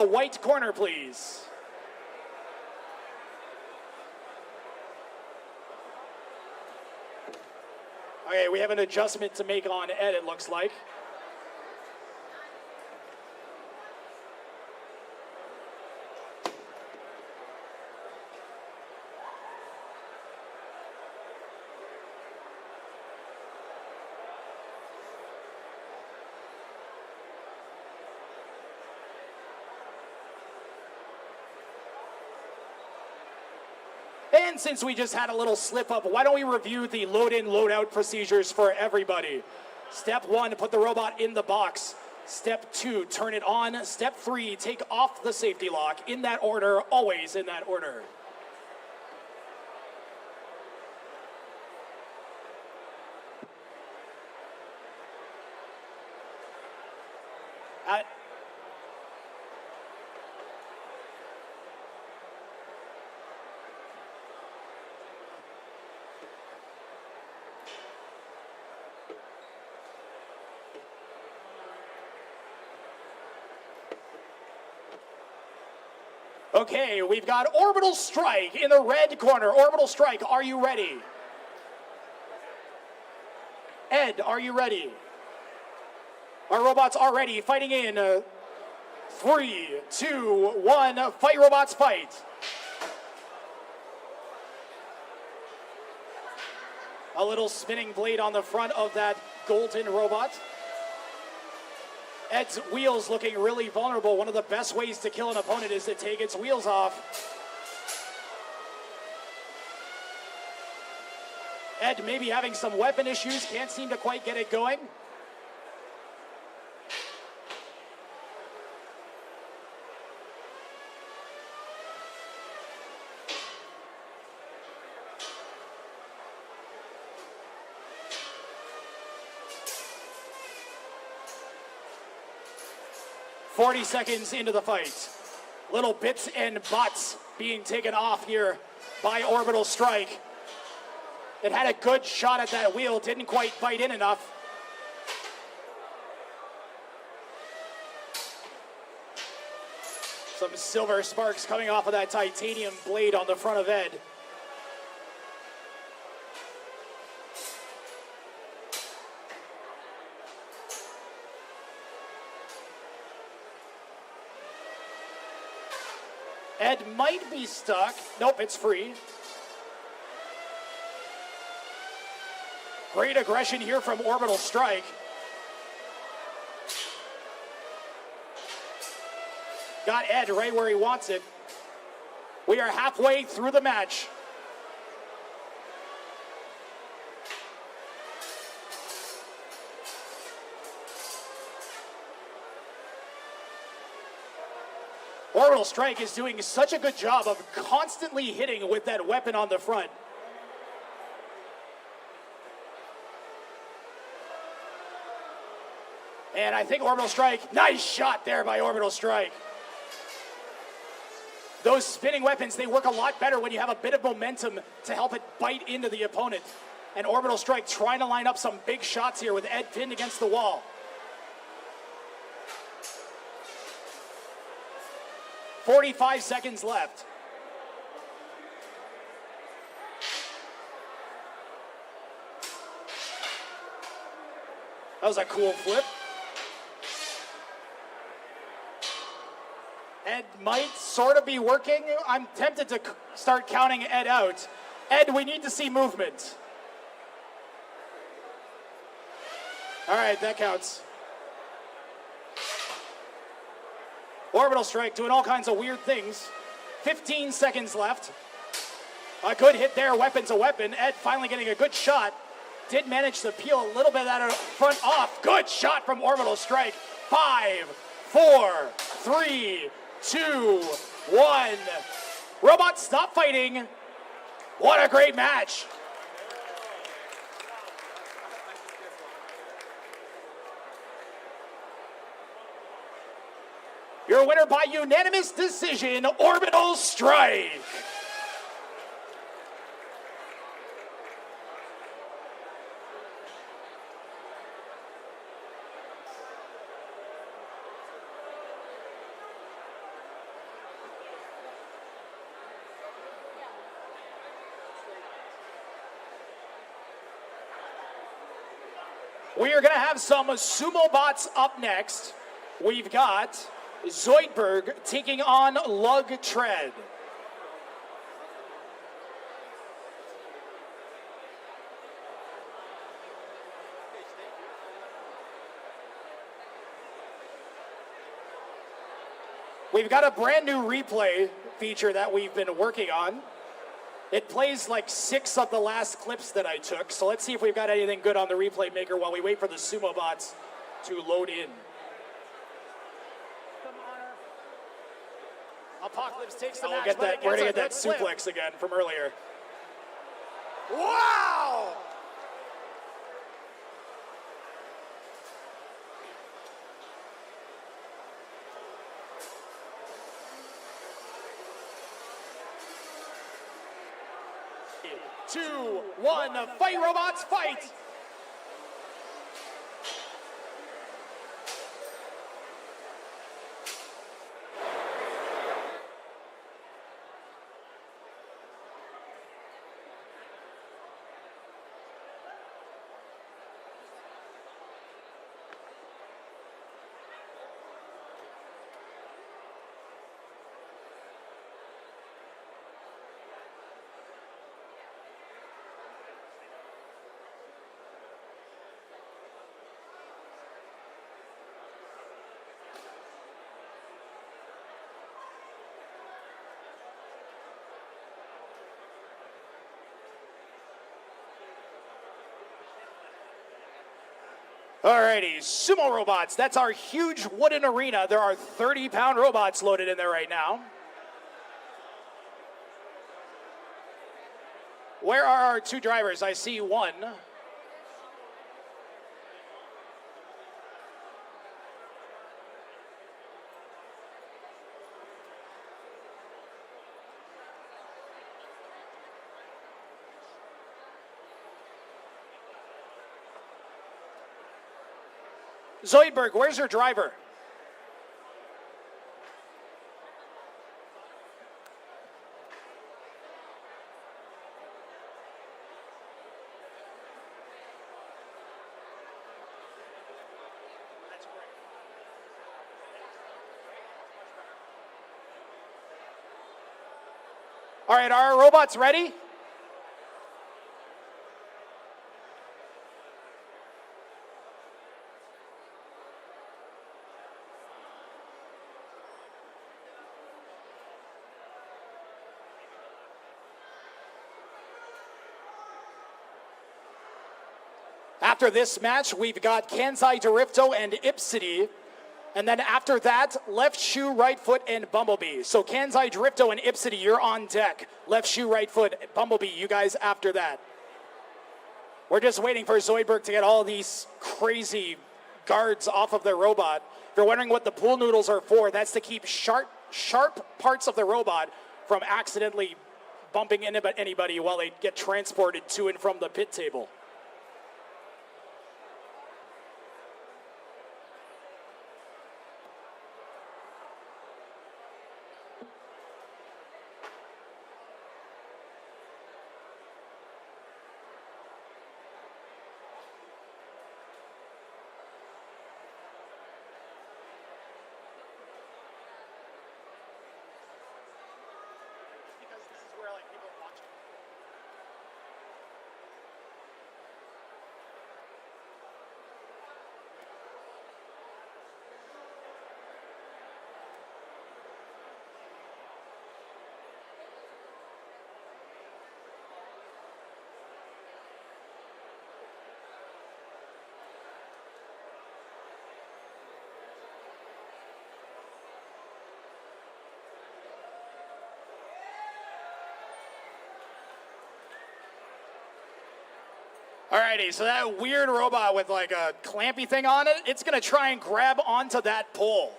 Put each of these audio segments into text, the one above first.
The white corner, please. Okay, we have an adjustment to make on Ed, it looks like. And since we just had a little slip up, why don't we review the load in, load out procedures for everybody? Step 1, put the robot in the box. Step 2, turn it on. Step 3, take off the safety lock. In that order, always in that order. Okay, we've got Orbital Strike in the red corner. Orbital Strike, are you ready? Ed, are you ready? Our robots are ready, fighting in 3, 2, 1, fight robots, fight. A little spinning blade on the front of that golden robot. Ed's wheels looking really vulnerable. One of the best ways to kill an opponent is to take its wheels off. Ed maybe having some weapon issues, can't seem to quite get it going. "40 seconds into the fight. Little bits and bots being taken off here by Orbital Strike. It had a good shot at that wheel, didn't quite bite in enough. Some silver sparks coming off of that titanium blade on the front of Ed. Ed might be stuck. Nope, it's free. Great aggression here from Orbital Strike. Got Ed right where he wants it. We are halfway through the match. Orbital Strike is doing such a good job of constantly hitting with that weapon on the front. And I think Orbital Strike, nice shot there by Orbital Strike. Those spinning weapons, they work a lot better when you have a bit of momentum to help it bite into the opponent. And Orbital Strike trying to line up some big shots here with Ed pinned against the wall. 45 seconds left. That was a cool flip. Ed might sort of be working. I'm tempted to start counting Ed out. Ed, we need to see movement. All right, that counts. Orbital Strike doing all kinds of weird things. 15 seconds left. A good hit there, weapon to weapon. Ed finally getting a good shot. Did manage to peel a little bit of that front off. Good shot from Orbital Strike. 5, 4, 3, 2, 1. Robots, stop fighting. What a great match. Your winner by unanimous decision, Orbital Strike. We are going to have some sumo bots up next. We've got Zoidberg taking on Lug Tread. We've got a brand new replay feature that we've been working on. It plays like 6 of the last clips that I took, so let's see if we've got anything good on the replay maker while we wait for the sumo bots to load in. Apocalypse takes the match. We're gonna get that suplex again from earlier. Wow! Two, one, fight robots, fight! Alrighty, sumo robots. That's our huge wooden arena. There are 30-pound robots loaded in there right now. Where are our 2 drivers? I see one. Zoidberg, where's your driver? All right, are our robots ready? After this match, we've got Kansai Dorifto and Ipsity. And then after that, Left Shoe, Right Foot, and Bumblebee. So Kansai Dorifto and Ipsity, you're on deck. Left Shoe, Right Foot, Bumblebee, you guys after that. We're just waiting for Zoidberg to get all these crazy guards off of their robot. If you're wondering what the pool noodles are for, that's to keep sharp parts of the robot from accidentally bumping into anybody while they get transported to and from the pit table. Alrighty, so that weird robot with like a clampy thing on it, it's gonna try and grab onto that pole.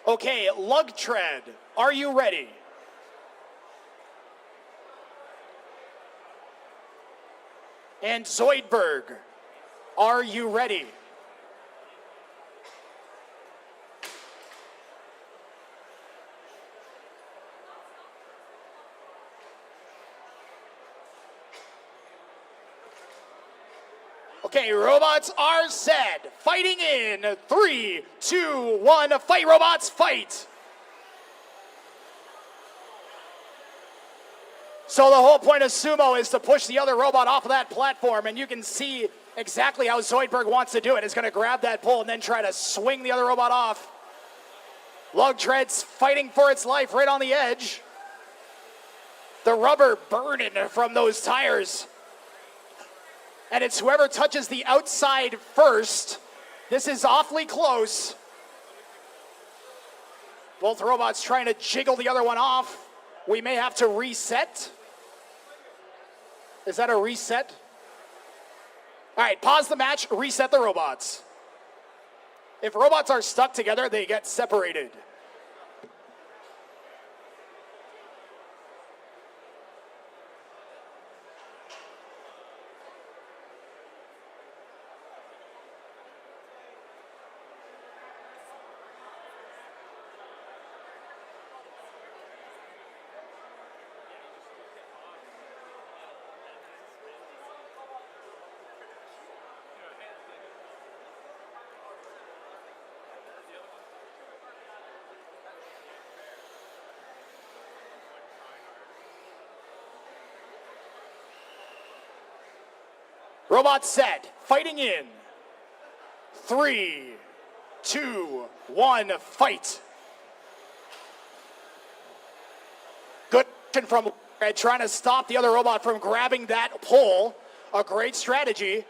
Okay, Lug Tread, are you ready? And Zoidberg, are you ready? Okay, robots are set. Fighting in 3, 2, 1. Fight, robots, fight. So the whole point of sumo is to push the other robot off of that platform, and you can see exactly how Zoidberg wants to do it. He's going to grab that pole and then try to swing the other robot off. Lug Tread's fighting for its life right on the edge. The rubber burning from those tires. And it's whoever touches the outside first. This is awfully close. Both robots trying to jiggle the other one off. We may have to reset. Is that a reset? All right, pause the match, reset the robots. If robots are stuck together, they get separated. Robot set, fighting in 3, 2, 1, fight. Good action from Red, trying to stop the other robot from grabbing that pole. A great strategy.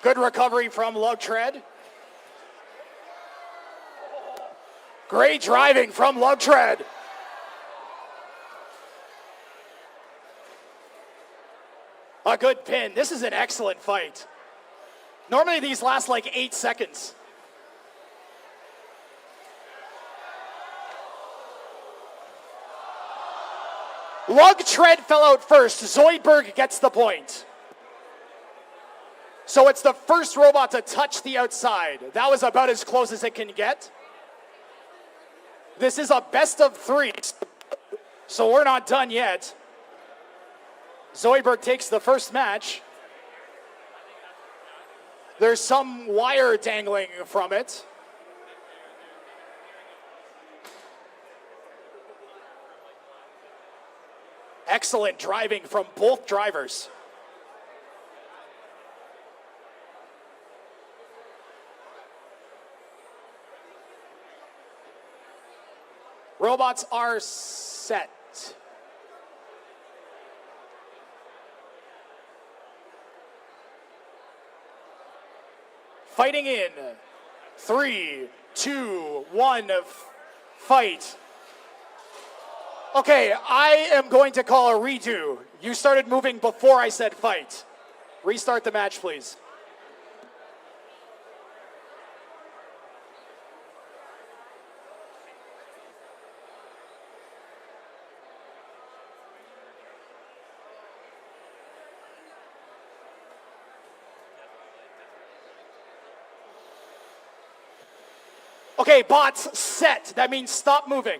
Good recovery from Lug Tread. Great driving from Lug Tread. A good pin. This is an excellent fight. Normally these last like 8 seconds. Lug Tread fell out first. Zoidberg gets the point. So it's the first robot to touch the outside. That was about as close as it can get. This is a best of 3. So we're not done yet. Zoidberg takes the first match. There's some wire dangling from it. Excellent driving from both drivers. Robots are set. Fighting in 3, 2, 1, fight. Okay, I am going to call a redo. You started moving before I said fight. Restart the match, please. Okay, bots set. That means stop moving.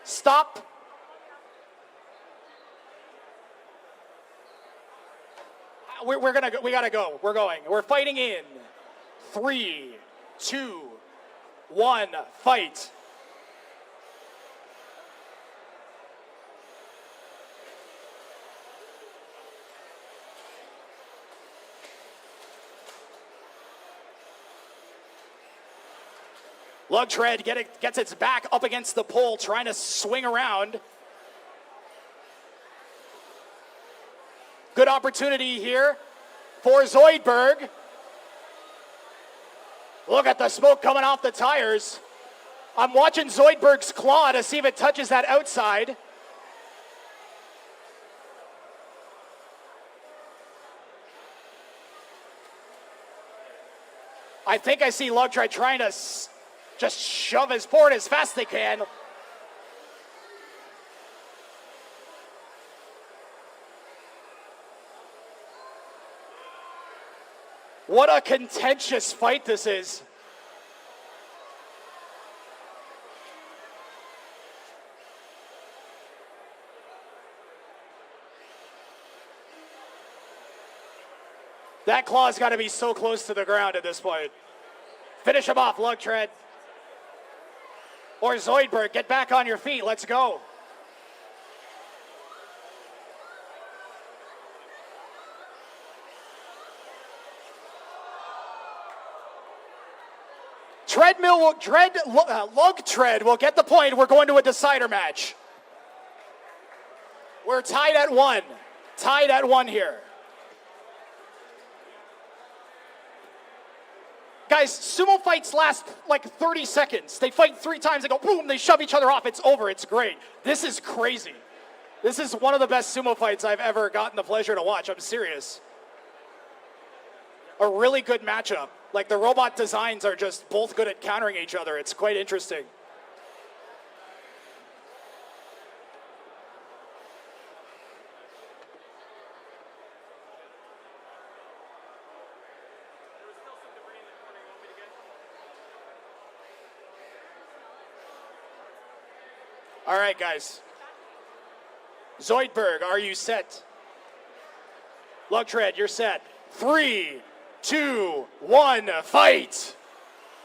Stop. We gotta go. We're going. We're fighting in 3, 2, 1, fight. Lug Tread gets its back up against the pole, trying to swing around. Good opportunity here for Zoidberg. Look at the smoke coming off the tires. I'm watching Zoidberg's claw to see if it touches that outside. I think I see Lug Tread trying to just shove as forward as fast as they can. What a contentious fight this is. That claw's got to be so close to the ground at this point. Finish him off, Lug Tread. Or Zoidberg, get back on your feet. Let's go. Lug Tread will get the point. We're going to a decider match. We're tied at 1. Tied at 1 here. Guys, sumo fights last like 30 seconds. They fight 3 times, they go boom, they shove each other off. It's over, it's great. This is crazy. This is one of the best sumo fights I've ever gotten the pleasure to watch. I'm serious. A really good matchup. Like the robot designs are just both good at countering each other. It's quite interesting. All right, guys. Zoidberg, are you set? Lug Tread, you're set. 3, 2, 1, fight!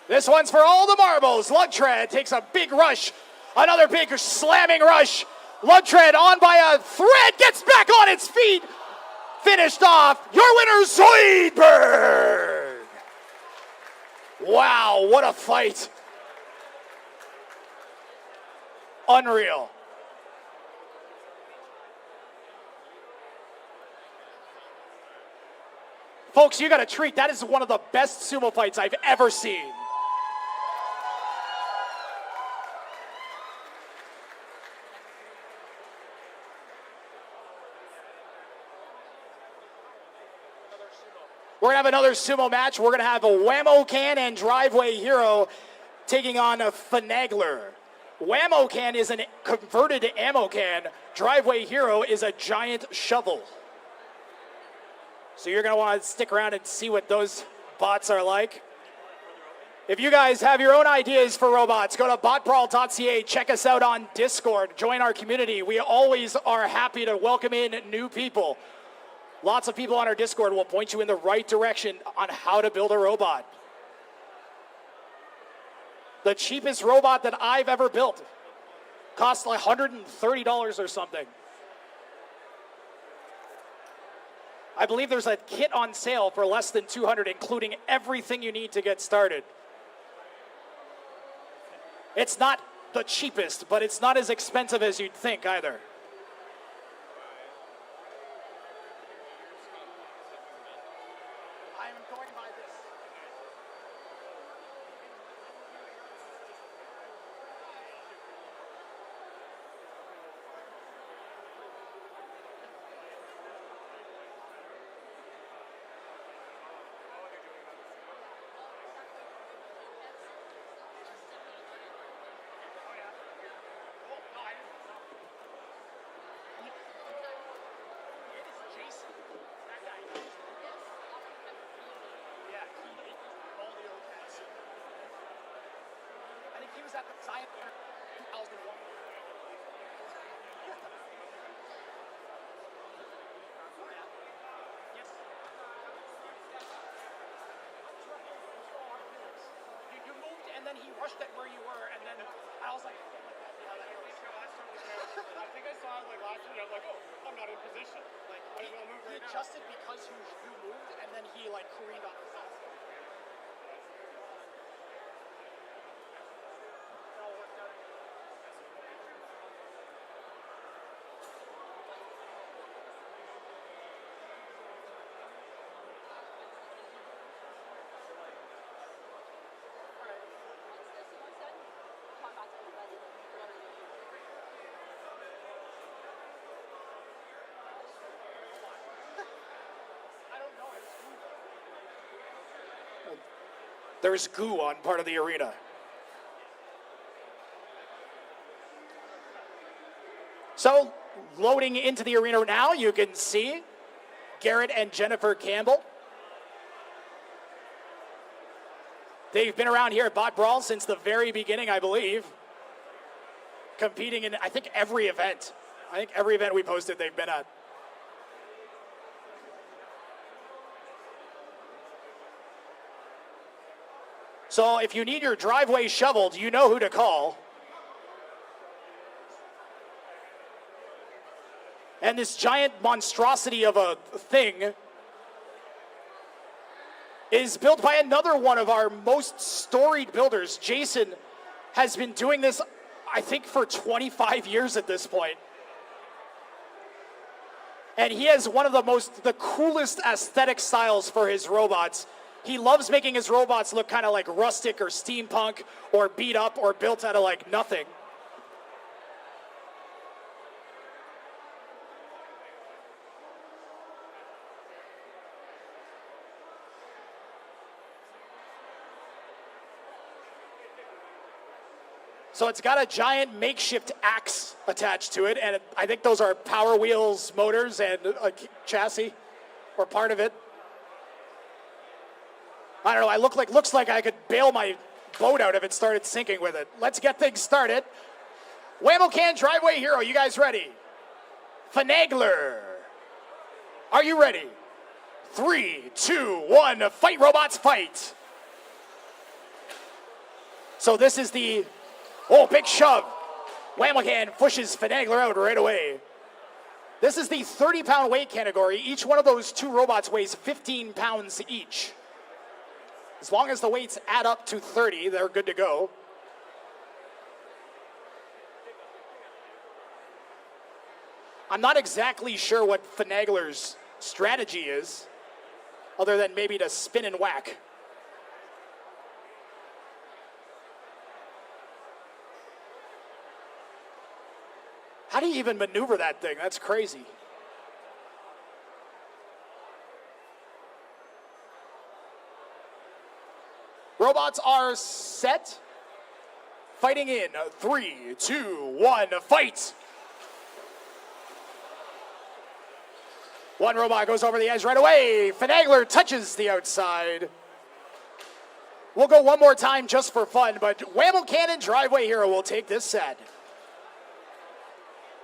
This one's for all the marbles. Lug Tread takes a big rush. Another big slamming rush. Lug Tread on by a thread, gets back on its feet. Finished off. Your winner, Zoidberg! Wow, what a fight. Unreal. Folks, you got a treat. That is one of the best sumo fights I've ever seen. We're going to have another sumo match. We're going to have a Whammo Can and Driveway Hero taking on a Finagler. Whammo Can is a converted ammo can. Driveway Hero is a giant shovel. So you're going to want to stick around and see what those bots are like. If you guys have your own ideas for robots, go to botbrawl.ca, check us out on Discord, join our community. We always are happy to welcome in new people. Lots of people on our Discord will point you in the right direction on how to build a robot. The cheapest robot that I've ever built cost like $130 or something. I believe there's a kit on sale for less than $200, including everything you need to get started. It's not the cheapest, but it's not as expensive as you'd think either. I'm going by this. He was at the Science Fair 2001. Yes. You moved and then he rushed at where you were, and then I was like, I think I saw it like last year. I was like, oh, I'm not in position. Like, what is I'll move right now? He adjusted because you moved, and then he like careened off the side. There's goo on part of the arena. So, loading into the arena now, you can see Garrett and Jennifer Campbell. They've been around here at BotBrawl since the very beginning, I believe. Competing in, I think, every event. I think every event we posted they've been at. So if you need your driveway shoveled, you know who to call. And this giant monstrosity of a thing is built by another one of our most storied builders. Jason has been doing this, I think, for 25 years at this point. And he has one of the coolest aesthetic styles for his robots. He loves making his robots look kind of like rustic or steampunk or beat up or built out of like nothing. So it's got a giant makeshift axe attached to it, and I think those are Power Wheels motors and a chassis, or part of it. I don't know, looks like I could bail my boat out if it started sinking with it. Let's get things started. Whammo Can Driveway Hero, you guys ready? Finagler, are you ready? 3, 2, 1, fight robots, fight. So this is the big shove. Whammo pushes Finagler out right away. This is the 30-pound weight category. Each one of those two robots weighs 15 pounds each. As long as the weights add up to 30, they're good to go. I'm not exactly sure what Finagler's strategy is, other than maybe to spin and whack. How do you even maneuver that thing? That's crazy. Robots are set. Fighting in 3, 2, 1, fight. One robot goes over the edge right away. Finagler touches the outside. We'll go one more time just for fun, but Whammo Cannon Driveway Hero will take this set.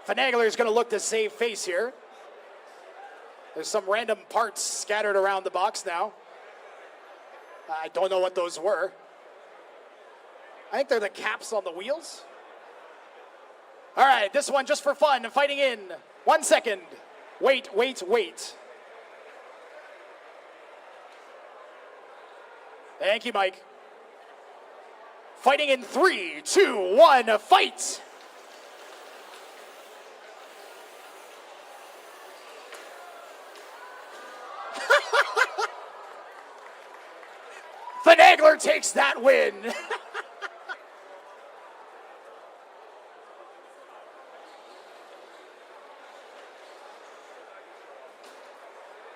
Finagler is going to look to save face here. There's some random parts scattered around the box now. I don't know what those were. I think they're the caps on the wheels. All right, this one just for fun. Fighting in 1 second. Wait. Thank you, Mike. Fighting in 3, 2, 1, fight. Finagler takes that win.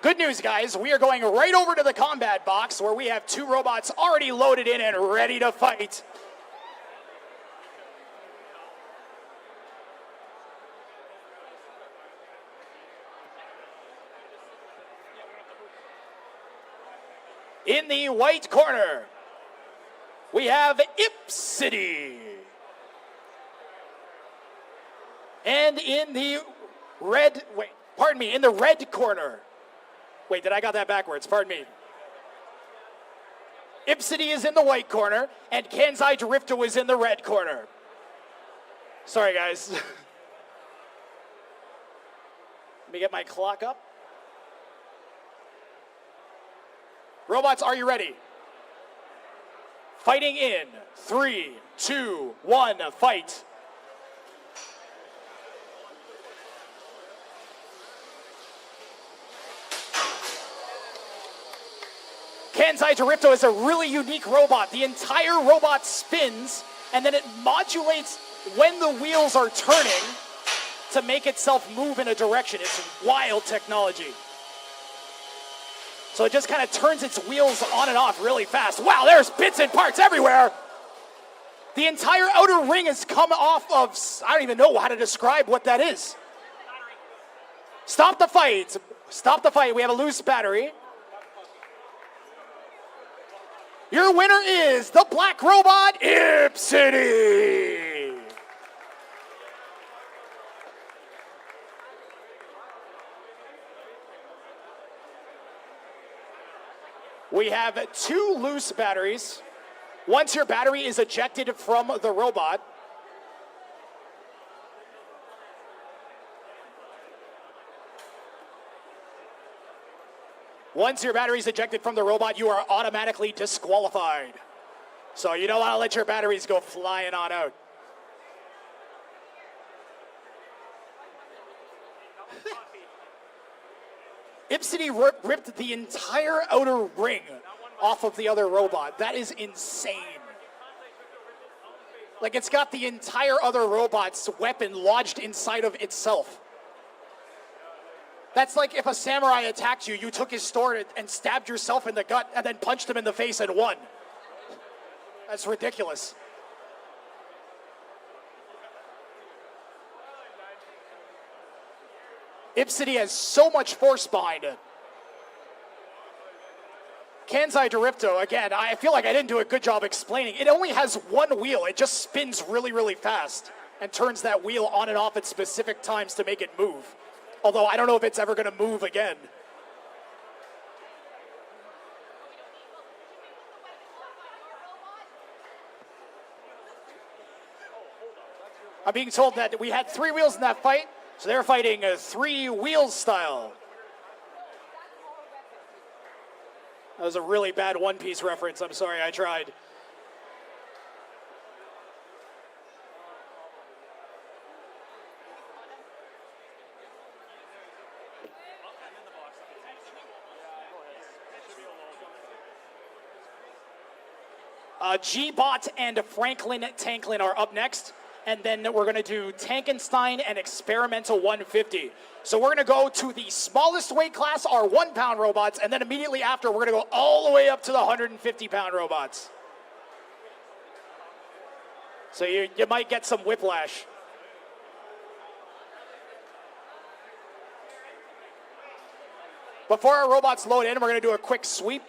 Good news, guys. We are going right over to the combat box where we have two robots already loaded in and ready to fight. In the white corner, we have Ipsity. And in the in the red corner. Wait, I got that backwards? Pardon me. Ipsity is in the white corner, and Kansai Drifto is in the red corner. Sorry, guys. Let me get my clock up. Robots, are you ready? Fighting in 3, 2, 1, fight. Kansai Drifto is a really unique robot. The entire robot spins, and then it modulates when the wheels are turning to make itself move in a direction. It's wild technology. So it just kind of turns its wheels on and off really fast. Wow, there's bits and parts everywhere. The entire outer ring has come off of, I don't even know how to describe what that is. Stop the fight. Stop the fight. We have a loose battery. Your winner is the black robot, Ipsity. We have 2 loose batteries. Once your battery is ejected from the robot, you are automatically disqualified. So you don't want to let your batteries go flying on out. Ipsity ripped the entire outer ring off of the other robot. That is insane. Like, it's got the entire other robot's weapon lodged inside of itself. That's like if a samurai attacked you, you took his sword and stabbed yourself in the gut and then punched him in the face and won. That's ridiculous. Ipsity has so much force behind it. Kansai Doripto, again, I feel like I didn't do a good job explaining. It only has one wheel. It just spins really, really fast and turns that wheel on and off at specific times to make it move. Although I don't know if it's ever going to move again. I'm being told that we had 3 wheels in that fight, so they're fighting a 3 wheels style. That was a really bad One Piece reference. I'm sorry, I tried. G-Bot and Franklin Tanklin are up next. And then we're going to do Tankenstein and Experimental 150. So we're going to go to the smallest weight class, our 1-pound robots, and then immediately after, we're going to go all the way up to the 150-pound robots. So you might get some whiplash. Before our robots load in, we're going to do a quick sweep.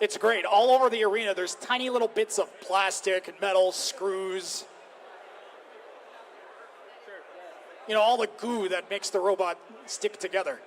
It's great. All over the arena, there's tiny little bits of plastic, metal, screws. You know, all the goo that makes the robot stick together.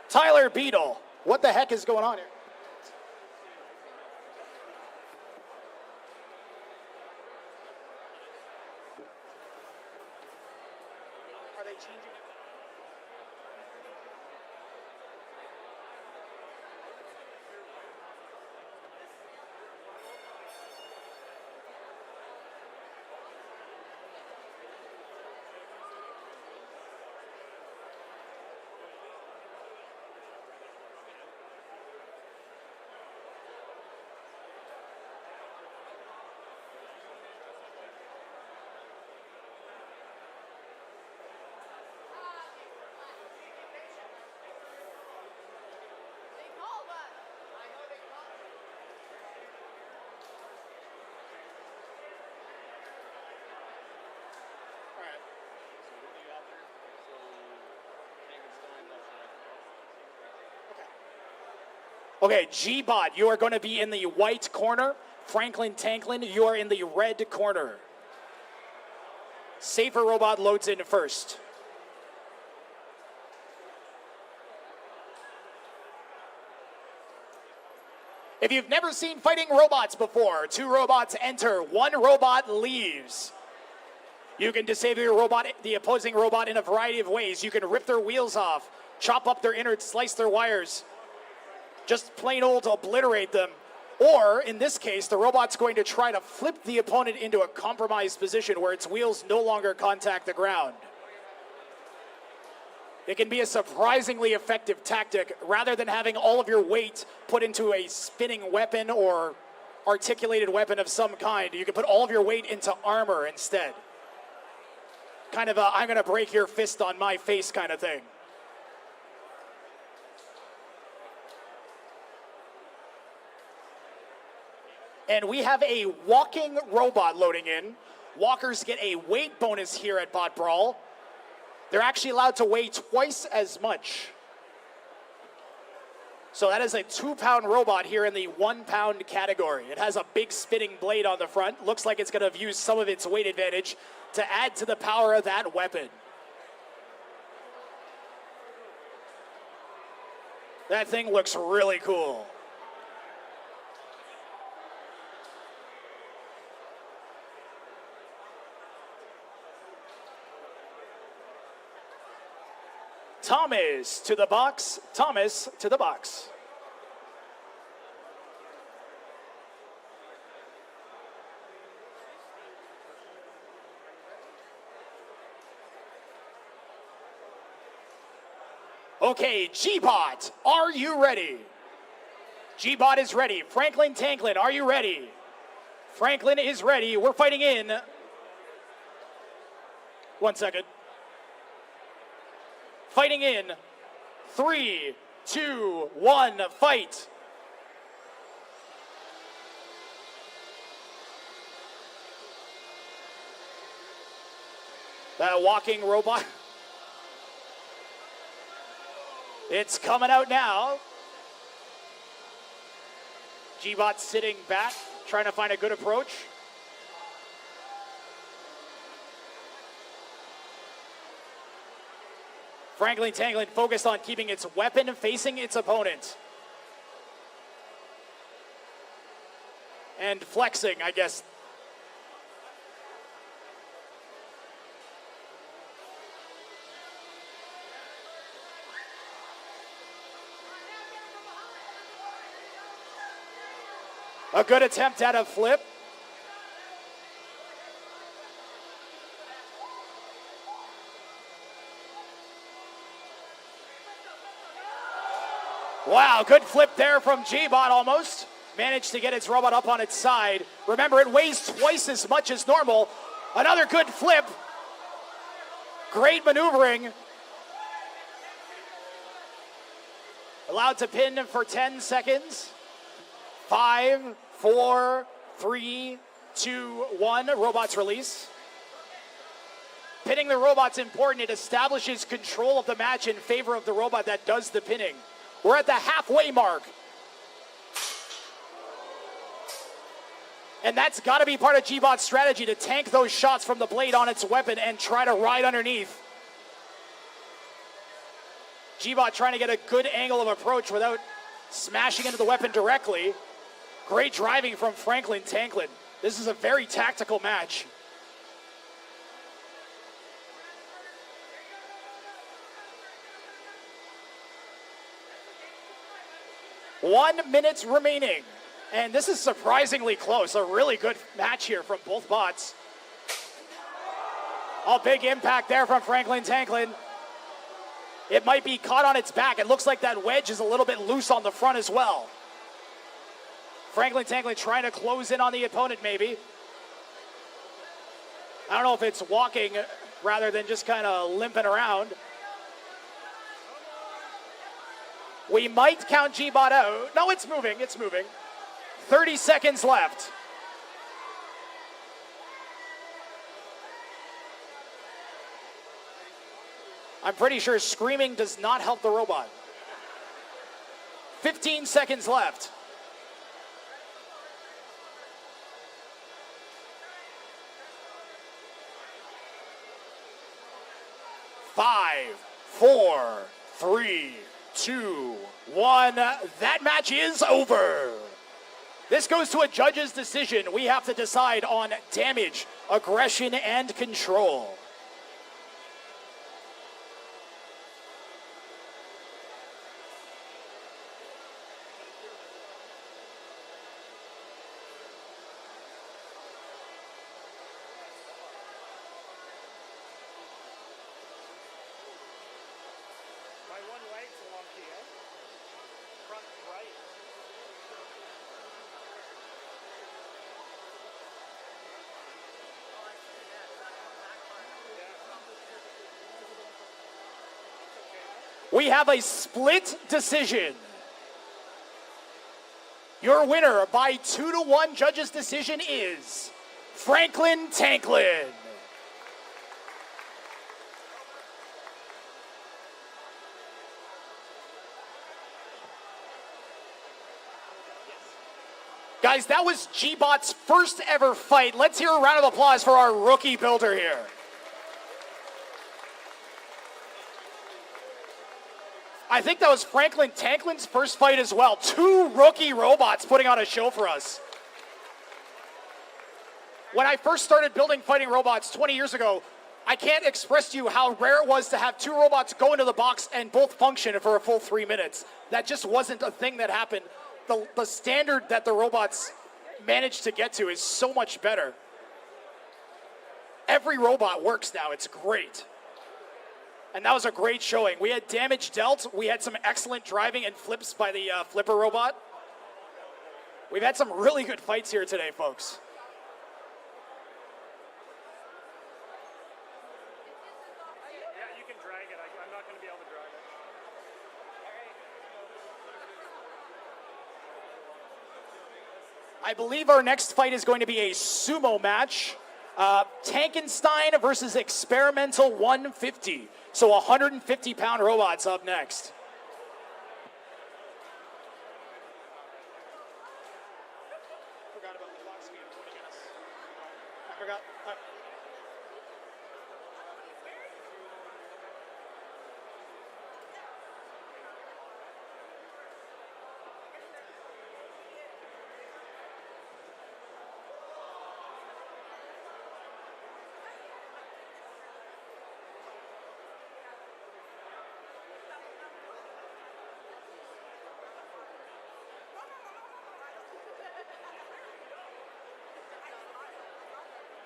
Tyler Beadle, what the heck is going on here? Are they changing it? Okay, G-Bot, you are going to be in the white corner. Franklin Tanklin, you are in the red corner. Safer Robot loads in first. If you've never seen fighting robots before, 2 robots enter, 1 robot leaves. You can disable your robot, the opposing robot, in a variety of ways. You can rip their wheels off, chop up their innards, slice their wires, just plain old obliterate them. Or, in this case, the robot's going to try to flip the opponent into a compromised position where its wheels no longer contact the ground. It can be a surprisingly effective tactic rather than having all of your weight put into a spinning weapon or articulated weapon of some kind. You can put all of your weight into armor instead. Kind of a, I'm going to break your fist on my face kind of thing. And we have a walking robot loading in. Walkers get a weight bonus here at BotBrawl. They're actually allowed to weigh twice as much. So that is a 2-pound robot here in the 1-pound category. It has a big spinning blade on the front. Looks like it's going to use some of its weight advantage to add to the power of that weapon. That thing looks really cool. Thomas to the box. Thomas to the box. Okay, G-Bot, are you ready? G-Bot is ready. Franklin Tanklin, are you ready? Franklin is ready. We're fighting in. 1 second. Fighting in 3, 2, 1, fight. That walking robot. It's coming out now. G-Bot sitting back, trying to find a good approach. Franklin Tanklin focused on keeping its weapon facing its opponent. And flexing, I guess. A good attempt at a flip. Wow, good flip there from G-Bot almost. Managed to get its robot up on its side. Remember, it weighs twice as much as normal. Another good flip. Great maneuvering. Allowed to pin for 10 seconds. 5, 4, 3, 2, 1. Robots release. Pinning the robot's important. It establishes control of the match in favor of the robot that does the pinning. We're at the halfway mark. And that's got to be part of G-Bot's strategy, to tank those shots from the blade on its weapon and try to ride underneath. G-Bot trying to get a good angle of approach without smashing into the weapon directly. Great driving from Franklin Tanklin. This is a very tactical match. One minute remaining. And this is surprisingly close. A really good match here from both bots. A big impact there from Franklin Tanklin. It might be caught on its back. It looks like that wedge is a little bit loose on the front as well. Franklin Tanklin trying to close in on the opponent maybe. I don't know if it's walking rather than just kind of limping around. We might count G-Bot out. No, it's moving, it's moving. 30 seconds left. I'm pretty sure screaming does not help the robot. 15 seconds left. 5, 4, 3, 2, 1. That match is over. This goes to a judge's decision. We have to decide on damage, aggression, and control. We have a split decision. Your winner by 2-1 judges' decision is Franklin Tanklin. Guys, that was G-Bot's first ever fight. Let's hear a round of applause for our rookie builder here. I think that was Franklin Tanklin's first fight as well. 2 rookie robots putting on a show for us. When I first started building fighting robots 20 years ago, I can't express to you how rare it was to have 2 robots go into the box and both function for a full 3 minutes. That just wasn't a thing that happened. The standard that the robots managed to get to is so much better. Every robot works now. It's great. And that was a great showing. We had damage dealt. We had some excellent driving and flips by the flipper robot. We've had some really good fights here today, folks. Yeah, you can drag it. I'm not going to be able to drag it. I believe our next fight is going to be a sumo match. Tankenstein versus Experimental 150. So 150-pound robots up next. Forgot about the box speed. I forgot.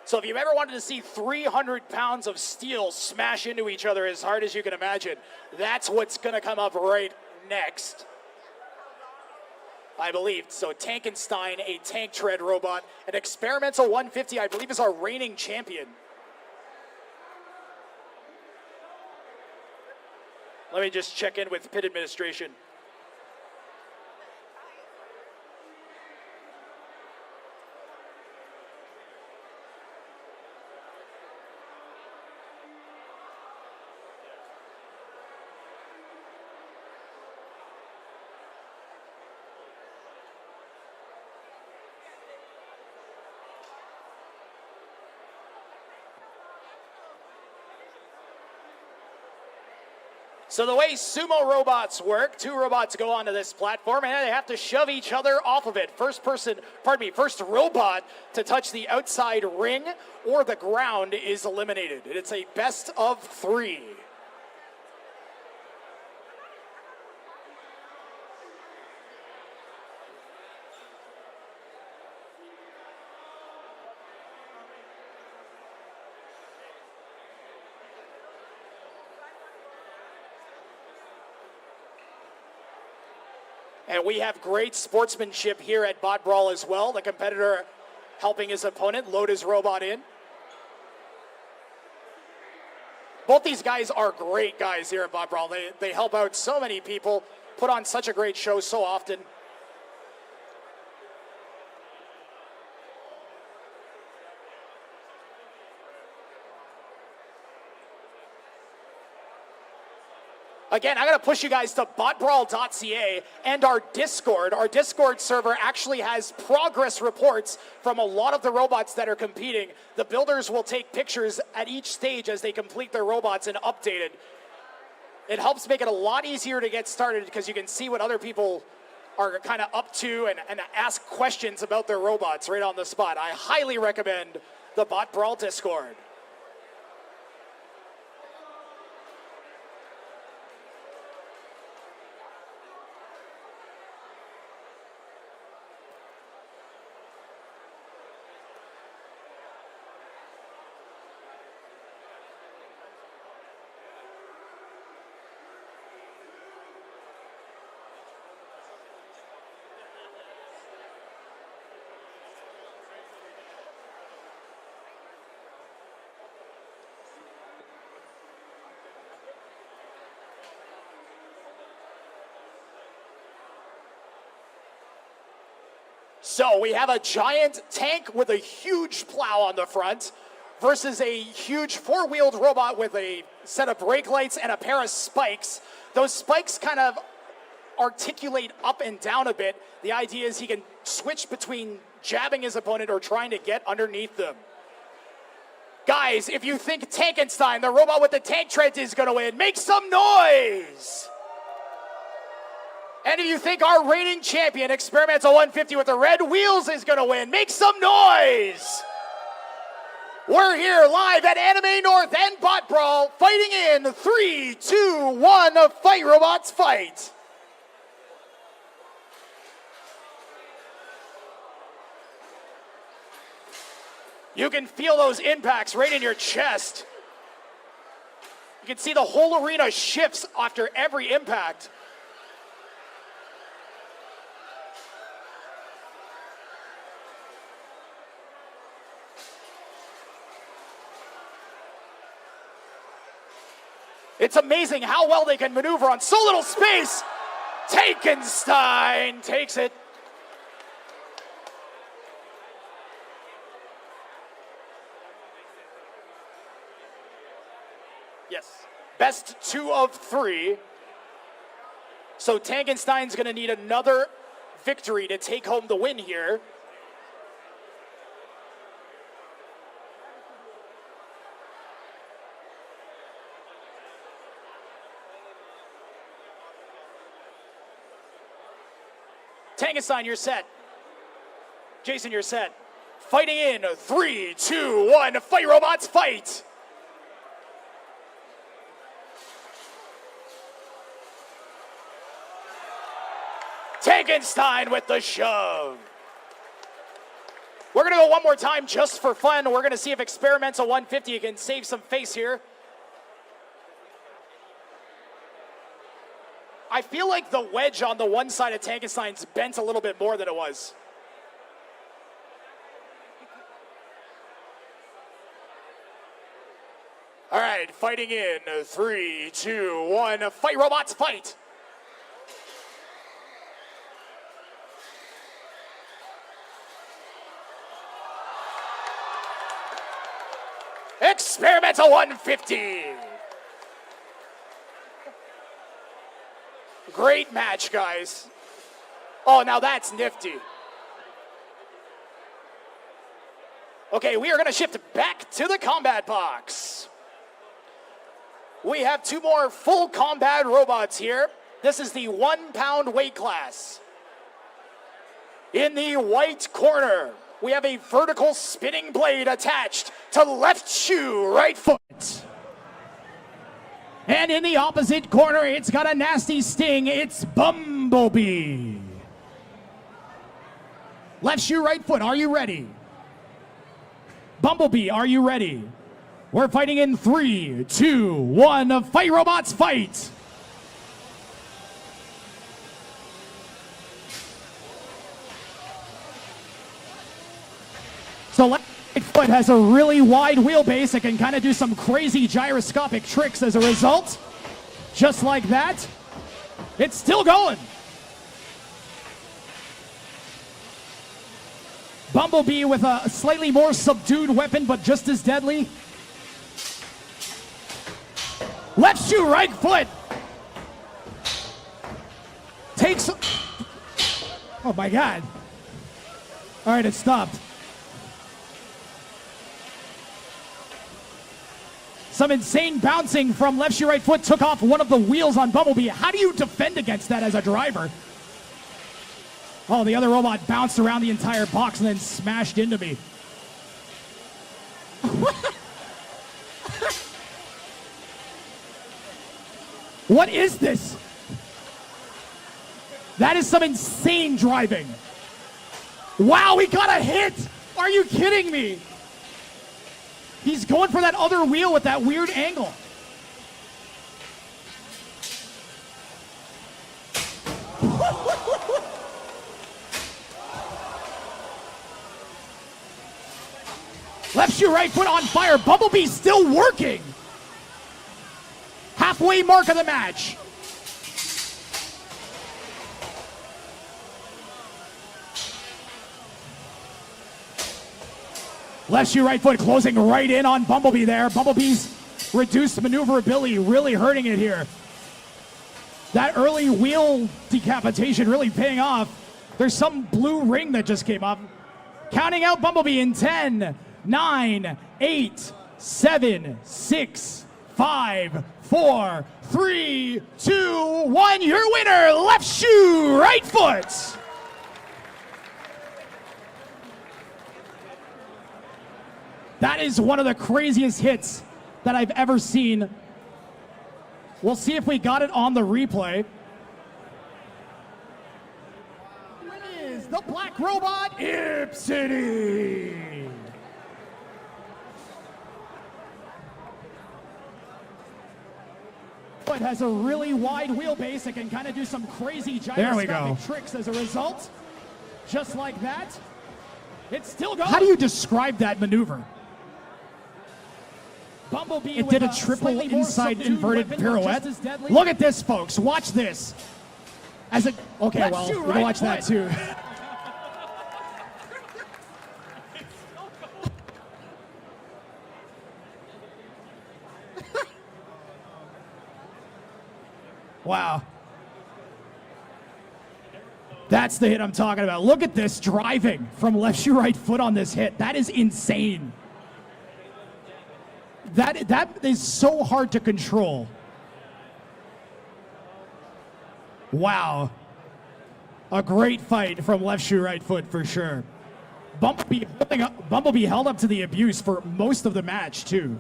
So if you've ever wanted to see 300 pounds of steel smash into each other as hard as you can imagine, that's what's going to come up right next, I believe. So Tankenstein, a tank tread robot. An Experimental 150, I believe, is our reigning champion. Let me just check in with pit administration. So the way sumo robots work, 2 robots go onto this platform and they have to shove each other off of it. First robot to touch the outside ring or the ground is eliminated. It's a best of 3. And we have great sportsmanship here at BotBrawl as well. The competitor helping his opponent load his robot in. Both these guys are great guys here at BotBrawl. They help out so many people, put on such a great show so often. Again, I'm going to push you guys to botbrawl.ca and our Discord. Our Discord server actually has progress reports from a lot of the robots that are competing. The builders will take pictures at each stage as they complete their robots and update it. It helps make it a lot easier to get started because you can see what other people are kind of up to and ask questions about their robots right on the spot. I highly recommend the BotBrawl Discord. So we have a giant tank with a huge plow on the front versus a huge four-wheeled robot with a set of brake lights and a pair of spikes. Those spikes kind of articulate up and down a bit. The idea is he can switch between jabbing his opponent or trying to get underneath them. Guys, if you think Tankenstein, the robot with the tank treads, is going to win, make some noise! And if you think our reigning champion, Experimental 150 with the red wheels, is going to win, make some noise! We're here live at AnimeNorth and BotBrawl, fighting in 3, 2, 1, fight robots fight! You can feel those impacts right in your chest. You can see the whole arena shifts after every impact. It's amazing how well they can maneuver on so little space. Tankenstein takes it. Yes, best 2 of 3. So Tankenstein's going to need another victory to take home the win here. Tankenstein, you're set. Jason, you're set. Fighting in 3, 2, 1, fight robots, fight! Tankenstein with the shove. We're going to go one more time just for fun. We're going to see if Experimental 150 can save some face here. I feel like the wedge on the one side of Tankenstein's bent a little bit more than it was. All right, fighting in 3, 2, 1, fight robots, fight! Experimental 150. Great match, guys. Oh, now that's nifty. Okay, we are going to shift back to the combat box. We have 2 more full combat robots here. This is the 1-pound weight class. In the white corner, we have a vertical spinning blade attached to left shoe, right foot. And in the opposite corner, it's got a nasty sting. It's Bumblebee. Left shoe, right foot. Are you ready? Bumblebee, are you ready? We're fighting in 3, 2, 1. Fight robots, fight! So left foot has a really wide wheelbase. It can kind of do some crazy gyroscopic tricks as a result. Just like that. It's still going. Bumblebee with a slightly more subdued weapon, but just as deadly. Left shoe, right foot. Takes... Oh my God. All right, it stopped. Some insane bouncing from left shoe, right foot took off one of the wheels on Bumblebee. How do you defend against that as a driver? Oh, the other robot bounced around the entire box and then smashed into me. What is this? That is some insane driving. Wow, he got a hit! Are you kidding me? He's going for that other wheel with that weird angle. Left shoe, right foot on fire. Bumblebee's still working. Halfway mark of the match. Left shoe, right foot, closing right in on Bumblebee there. Bumblebee's reduced maneuverability really hurting it here. That early wheel decapitation really paying off. There's some blue ring that just came up. Counting out Bumblebee in 10, 9, 8, 7, 6, 5, 4, 3, 2, 1. Your winner, left shoe, right foot. That is one of the craziest hits that I've ever seen. We'll see if we got it on the replay. It is the Black Robot Ipsity. It has a really wide wheelbase. It can kind of do some crazy gyroscopic tricks as a result. Just like that. It still goes. How do you describe that maneuver? Bumblebee it did a triple inside inverted pirouette. Look at this, folks. Watch this. As it okay, well, we're gonna watch that too. Wow. That's the hit I'm talking about. Look at this driving from left shoe, right foot on this hit. That is insane. That is so hard to control. Wow. A great fight from left shoe, right foot for sure. Bumblebee held up to the abuse for most of the match too.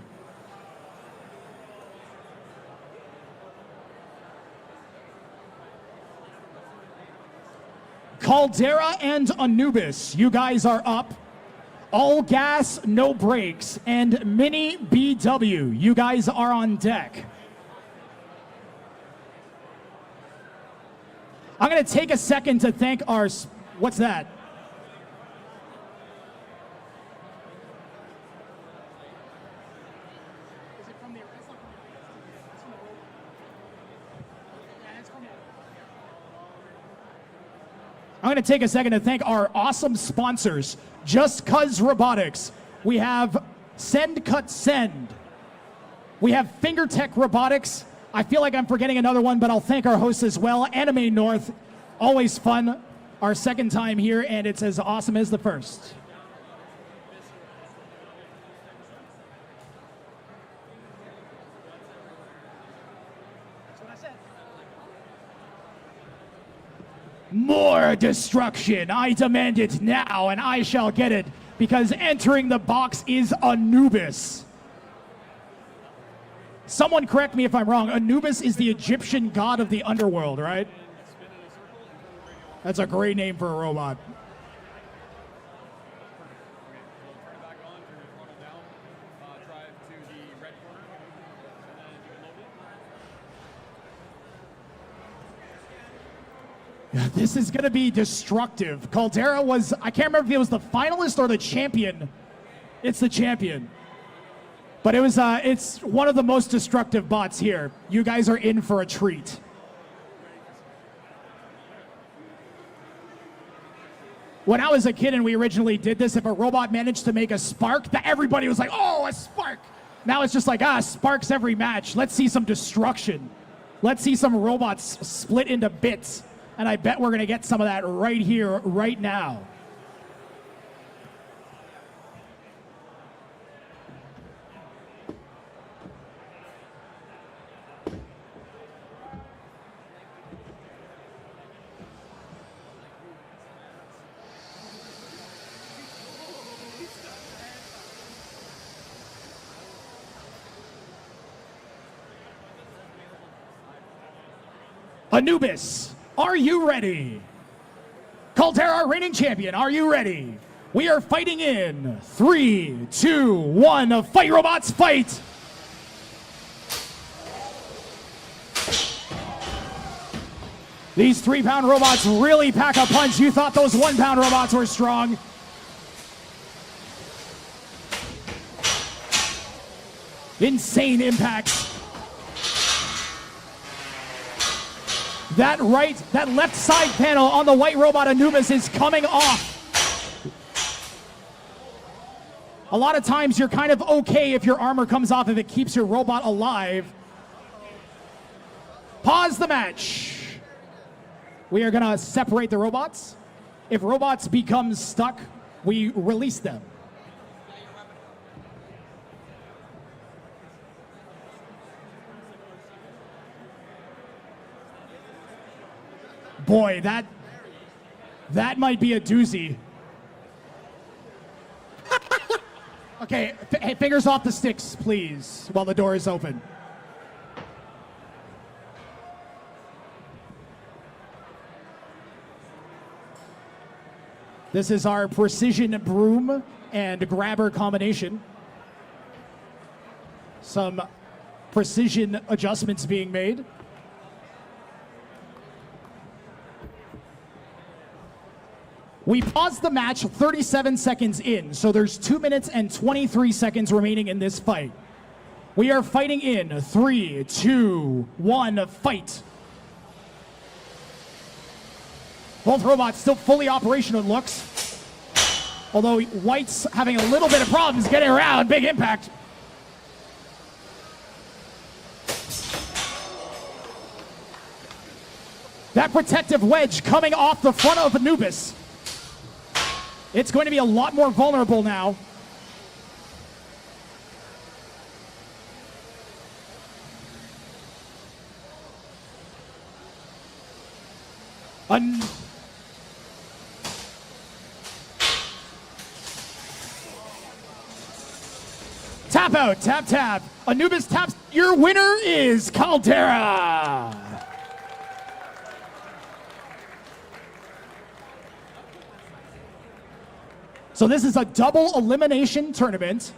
Caldera and Anubis, you guys are up. All gas, no brakes, and Mini BW, you guys are on deck. I'm gonna take a second to thank our, what's that? I'm going to take a second to thank our awesome sponsors, Just Cuz Robotics. We have Send Cut Send. We have FingerTech Robotics. I feel like I'm forgetting another one, but I'll thank our hosts as well. AnimeNorth, always fun. Our second time here, and it's as awesome as the first. More destruction. I demand it now, and I shall get it, because entering the box is Anubis. Someone correct me if I'm wrong. Anubis is the Egyptian god of the underworld, right? That's a great name for a robot. This is going to be destructive. Caldera was, I can't remember if it was the finalist or the champion. It's the champion. But it was, it's one of the most destructive bots here. You guys are in for a treat. When I was a kid and we originally did this, if a robot managed to make a spark, everybody was like, oh, a spark. Now it's just like, sparks every match. Let's see some destruction. Let's see some robots split into bits. And I bet we're going to get some of that right here, right now. Anubis. Are you ready? Caldera, reigning champion, are you ready? We are fighting in 3, 2, 1. Fight, robots, fight! These 3-pound robots really pack a punch. You thought those 1-pound robots were strong. Insane impacts. That left side panel on the white robot Anubis is coming off. A lot of times you're kind of okay if your armor comes off if it keeps your robot alive. Pause the match. We are gonna separate the robots. If robots become stuck, we release them. Boy, that might be a doozy. Okay, hey, fingers off the sticks, please, while the door is open. This is our precision broom and grabber combination. Some precision adjustments being made. We paused the match 37 seconds in, so there's 2 minutes and 23 seconds remaining in this fight. We are fighting in 3, 2, 1, fight. Both robots still fully operational, it looks. Although White's having a little bit of problems getting around, big impact. That protective wedge coming off the front of Anubis. It's going to be a lot more vulnerable now. Tap out, tap, tap. Anubis taps. Your winner is Caldera. So this is a double elimination tournament.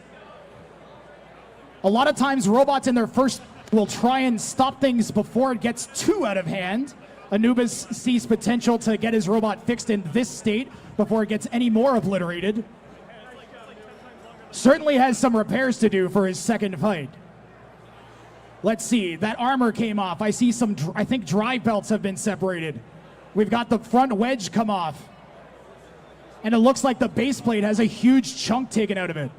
A lot of times robots in their first will try and stop things before it gets too out of hand. Anubis sees potential to get his robot fixed in this state before it gets any more obliterated. Certainly has some repairs to do for his second fight. Let's see, that armor came off. I see some, I think drive belts have been separated. We've got the front wedge come off. And it looks like the base plate has a huge chunk taken out of it.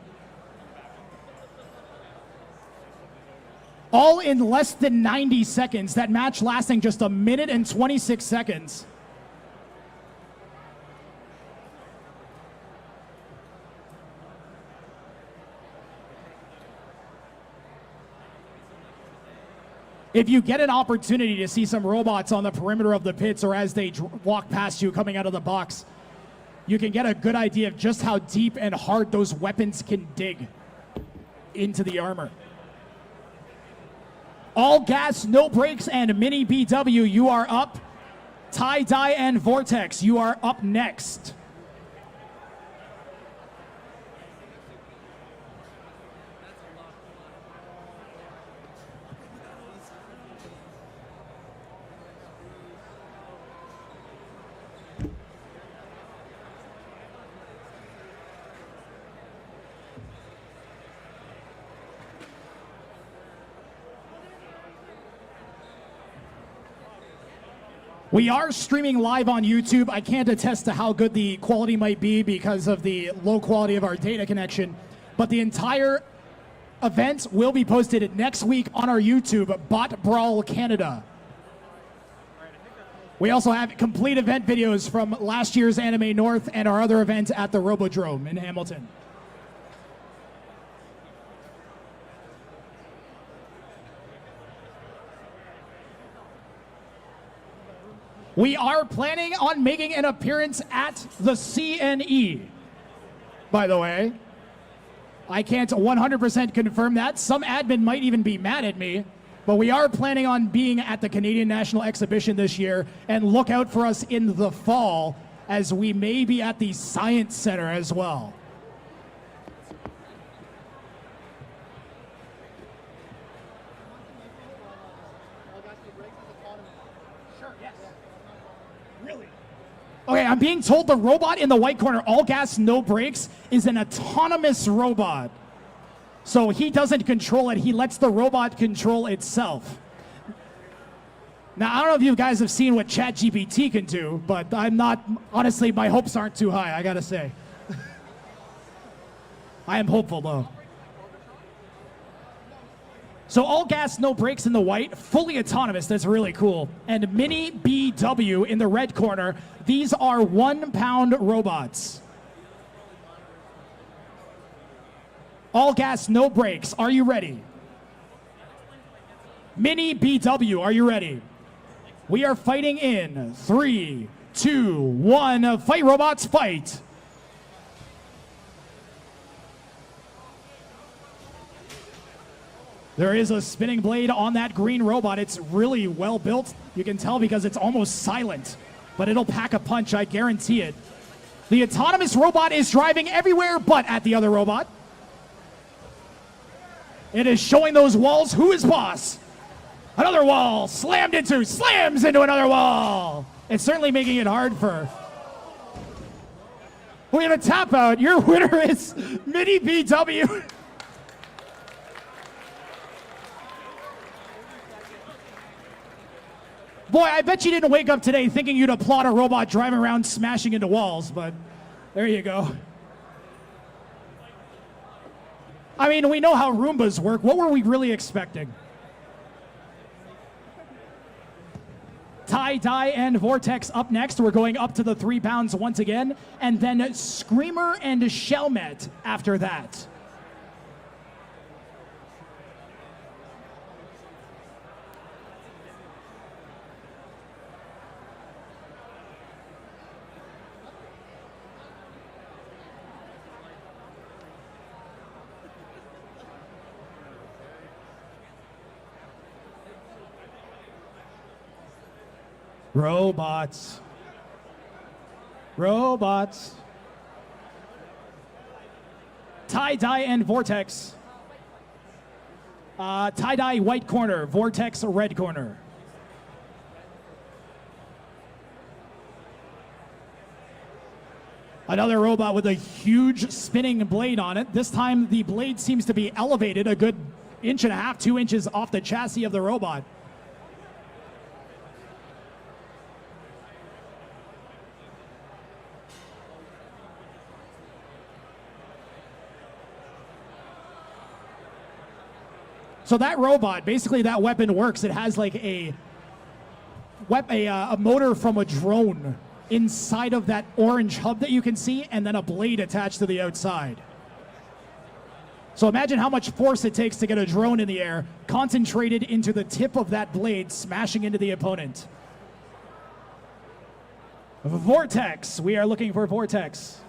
All in less than 90 seconds. That match lasting just 1 minute and 26 seconds. If you get an opportunity to see some robots on the perimeter of the pits or as they walk past you coming out of the box, you can get a good idea of just how deep and hard those weapons can dig into the armor. All Gas, No Brakes, and Mini BW, you are up. Tie-Dye and Vortex, you are up next. We are streaming live on YouTube. I can't attest to how good the quality might be because of the low quality of our data connection, but the entire event will be posted next week on our YouTube, BotBrawl Canada. We also have complete event videos from last year's AnimeNorth and our other event at the Robodrome in Hamilton. We are planning on making an appearance at the CNE, by the way. I can't 100% confirm that. Some admin might even be mad at me, but we are planning on being at the Canadian National Exhibition this year, and look out for us in the fall as we may be at the Science Center as well. Okay, I'm being told the robot in the white corner, All Gas, No Brakes, is an autonomous robot. So he doesn't control it, he lets the robot control itself. Now, I don't know if you guys have seen what ChatGPT can do, but I'm not, honestly, my hopes aren't too high, I gotta say. I am hopeful, though. So all gas, no brakes in the white, fully autonomous. That's really cool. And Mini BW in the red corner. These are 1 pound robots. All gas, no brakes. Are you ready? Mini BW, are you ready? We are fighting in 3, 2, 1. Fight, robots, fight. There is a spinning blade on that green robot. It's really well built. You can tell because it's almost silent, but it'll pack a punch, I guarantee it. The autonomous robot is driving everywhere but at the other robot. It is showing those walls. Who is boss? Another wall slams into another wall. It's certainly making it hard for. We have a tap out. Your winner is Mini BW. Boy, I bet you didn't wake up today thinking you'd applaud a robot driving around smashing into walls, but there you go. I mean, we know how Roombas work. What were we really expecting? Tie-Dye and Vortex up next. We're going up to the 3 pounds once again. And then Screamer and Shelmet after that. Robots. Robots. Tie-Dye and Vortex. Tie-Dye white corner, Vortex red corner. Another robot with a huge spinning blade on it. This time the blade seems to be elevated a good 1.5 inches, 2 inches off the chassis of the robot. So that robot, basically that weapon works. It has like a motor from a drone inside of that orange hub that you can see, and then a blade attached to the outside. So imagine how much force it takes to get a drone in the air, concentrated into the tip of that blade, smashing into the opponent. Vortex, we are looking for Vortex.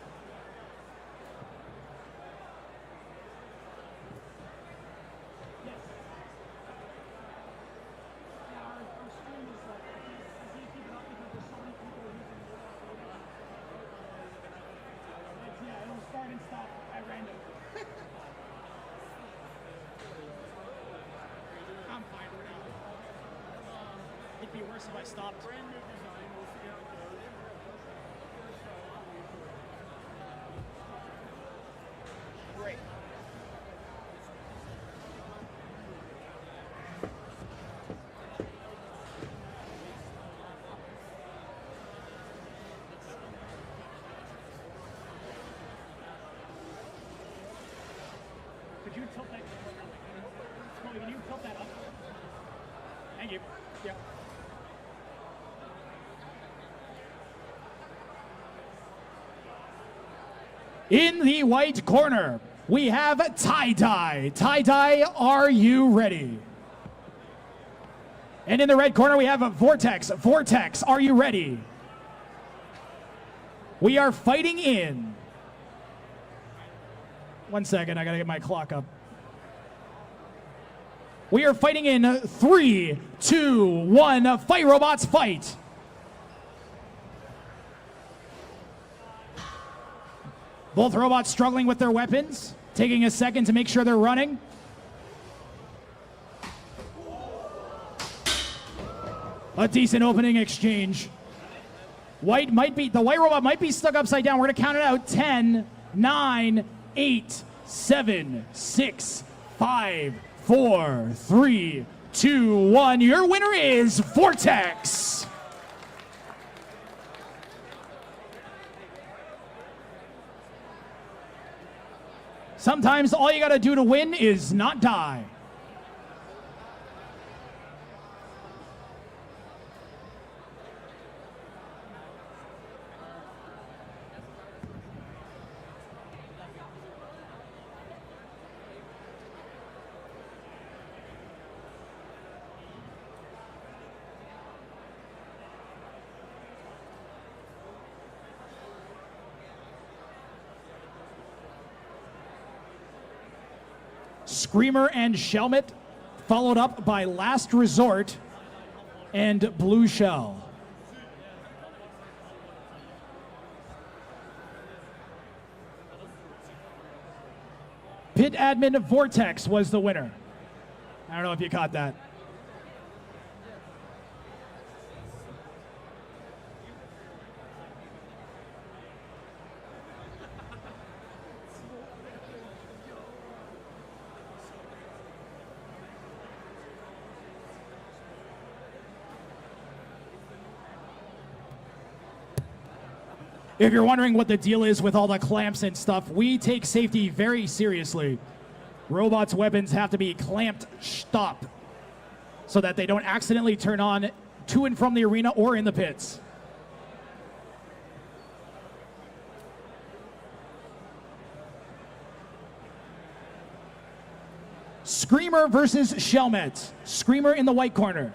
It'd be worse if I stopped. Great. Could you tilt that? Chloe, can you tilt that up? Thank you. Yeah. In the white corner, we have Tie-Dye. Tie-Dye, are you ready? And in the red corner, we have Vortex. Vortex, are you ready? We are fighting in. 1 second, I gotta get my clock up. We are fighting in 3, 2, 1. Fight, robots, fight. Both robots struggling with their weapons, taking a second to make sure they're running. A decent opening exchange. The white robot might be stuck upside down. We're gonna count it out. 10, 9, 8, 7, 6, 5, 4, 3, 2, 1. Your winner is Vortex. Sometimes all you gotta do to win is not die. Screamer and Shelmet, followed up by Last Resort and Blue Shell. Pit Admin Vortex was the winner. I don't know if you caught that. If you're wondering what the deal is with all the clamps and stuff, we take safety very seriously. Robots' weapons have to be clamped stop so that they don't accidentally turn on to and from the arena or in the pits. Screamer versus Shelmet. Screamer in the white corner.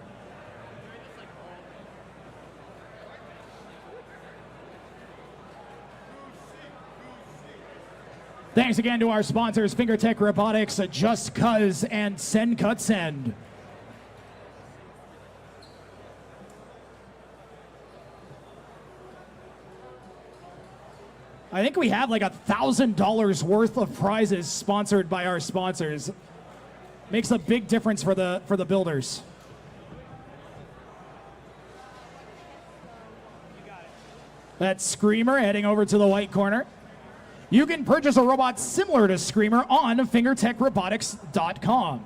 Thanks again to our sponsors, FingerTech Robotics, Just Cuz, and Send Cut Send. I think we have like $1,000 worth of prizes sponsored by our sponsors. Makes a big difference for the builders. That's Screamer heading over to the white corner. You can purchase a robot similar to Screamer on fingertechrobotics.com.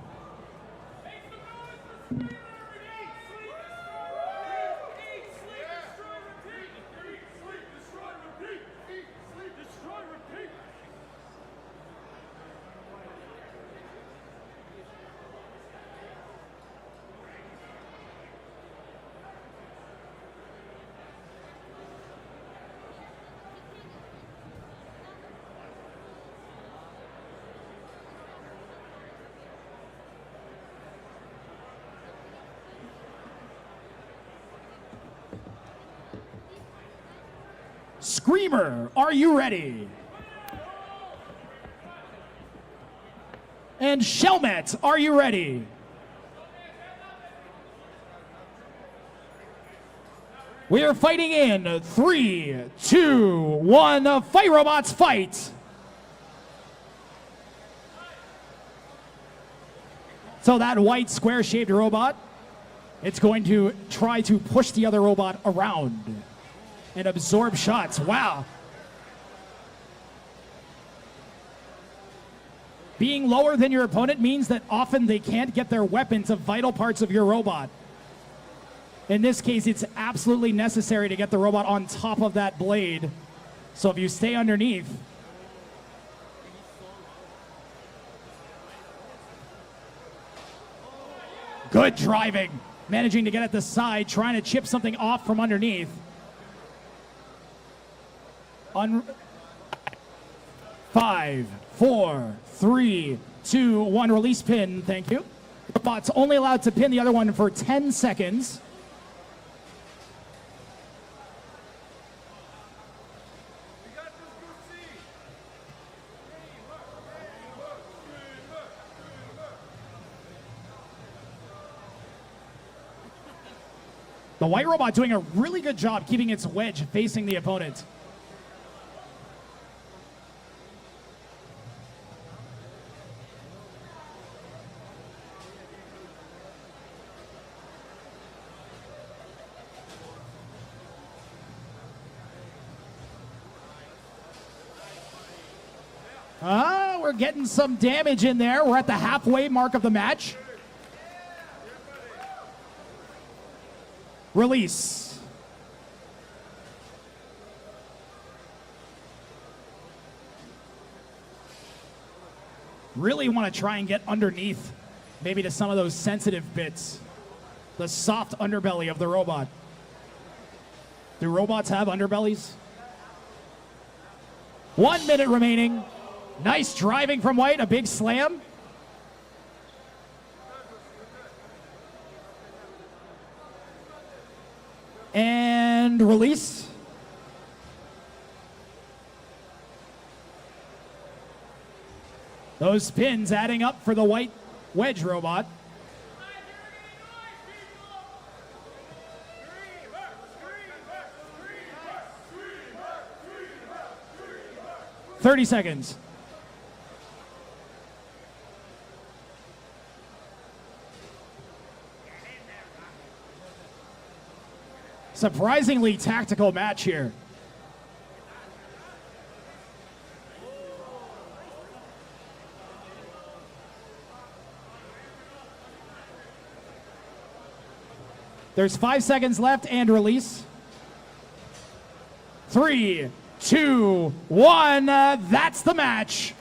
Screamer, are you ready? And Shelmet, are you ready? We are fighting in 3, 2, 1, fight robots, fight! So that white square-shaped robot, it's going to try to push the other robot around and absorb shots. Wow. Being lower than your opponent means that often they can't get their weapon to vital parts of your robot. In this case, it's absolutely necessary to get the robot on top of that blade. So if you stay underneath, good driving. Managing to get at the side, trying to chip something off from underneath. 5, 4, 3, 2, 1, release pin, thank you. Robot's only allowed to pin the other one for 10 seconds. The white robot doing a really good job keeping its wedge facing the opponent. We're getting some damage in there. We're at the halfway mark of the match. Release. Really want to try and get underneath, maybe to some of those sensitive bits. The soft underbelly of the robot. Do robots have underbellies? 1 minute remaining. Nice driving from White, a big slam. And release. Those spins adding up for the White wedge robot. "30 seconds. Surprisingly tactical match here. There's 5 seconds left and release. 3, 2, 1. That's the match.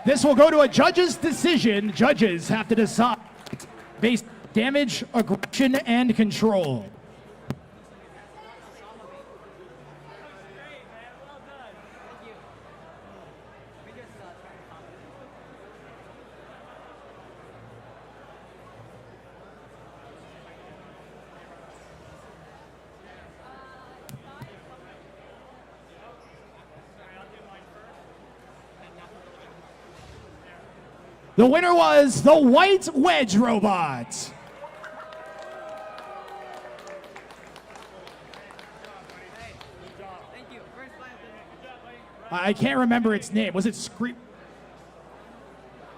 This will go to a judge's decision. Judges have to decide based on damage, aggression, and control. The winner was the White Wedge Robot. I can't remember its name. Was it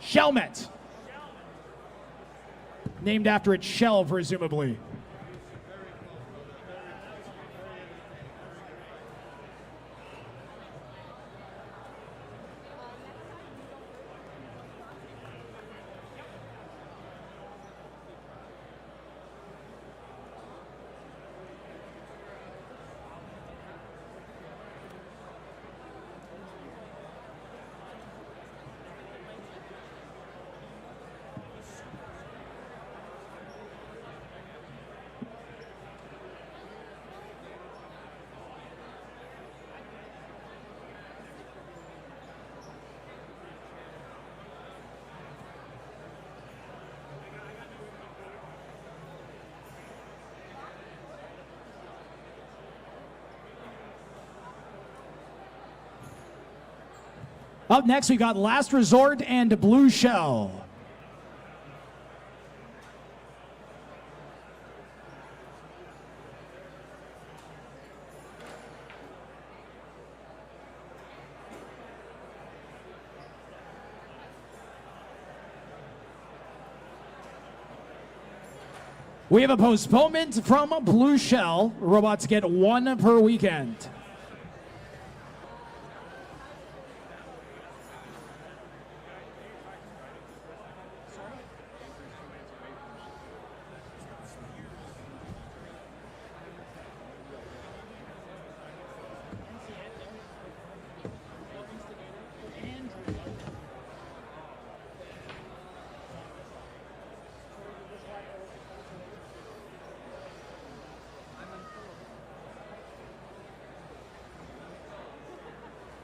Shelmet? Named after its shell, presumably. Up next, we got Last Resort and Blue Shell. We have a postponement from Blue Shell. Robots get 1 per weekend.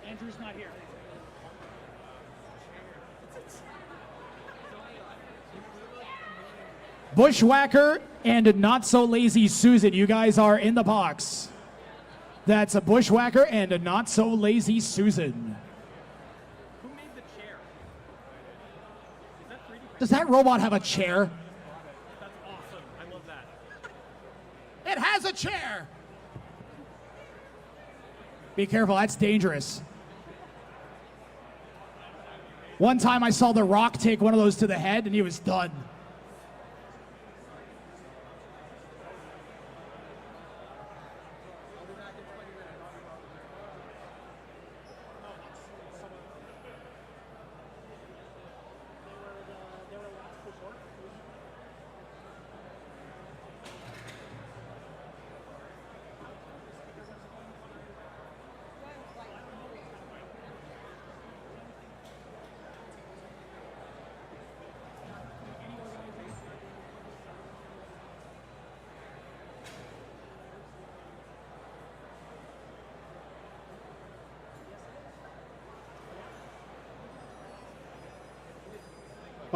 Andrew's not here. Bushwhacker and Not So Lazy Susan, you guys are in the box. That's a Bushwhacker and a Not So Lazy Susan. Who made the chair? Is that 3D? Does that robot have a chair? That's awesome. I love that. It has a chair! Be careful, that's dangerous. One time I saw The Rock take one of those to the head and he was done.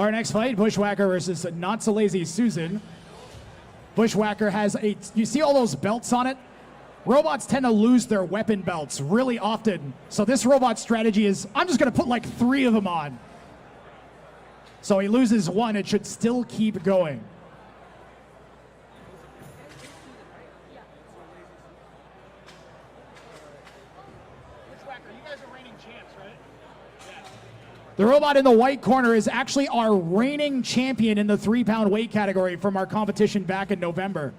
Our next fight, Bushwhacker versus Not So Lazy Susan. Bushwhacker has you see all those belts on it? Robots tend to lose their weapon belts really often. So this robot strategy is, I'm just gonna put like 3 of them on. So he loses 1, it should still keep going. The robot in the white corner is actually our reigning champion in the 3-pound weight category from our competition back in November.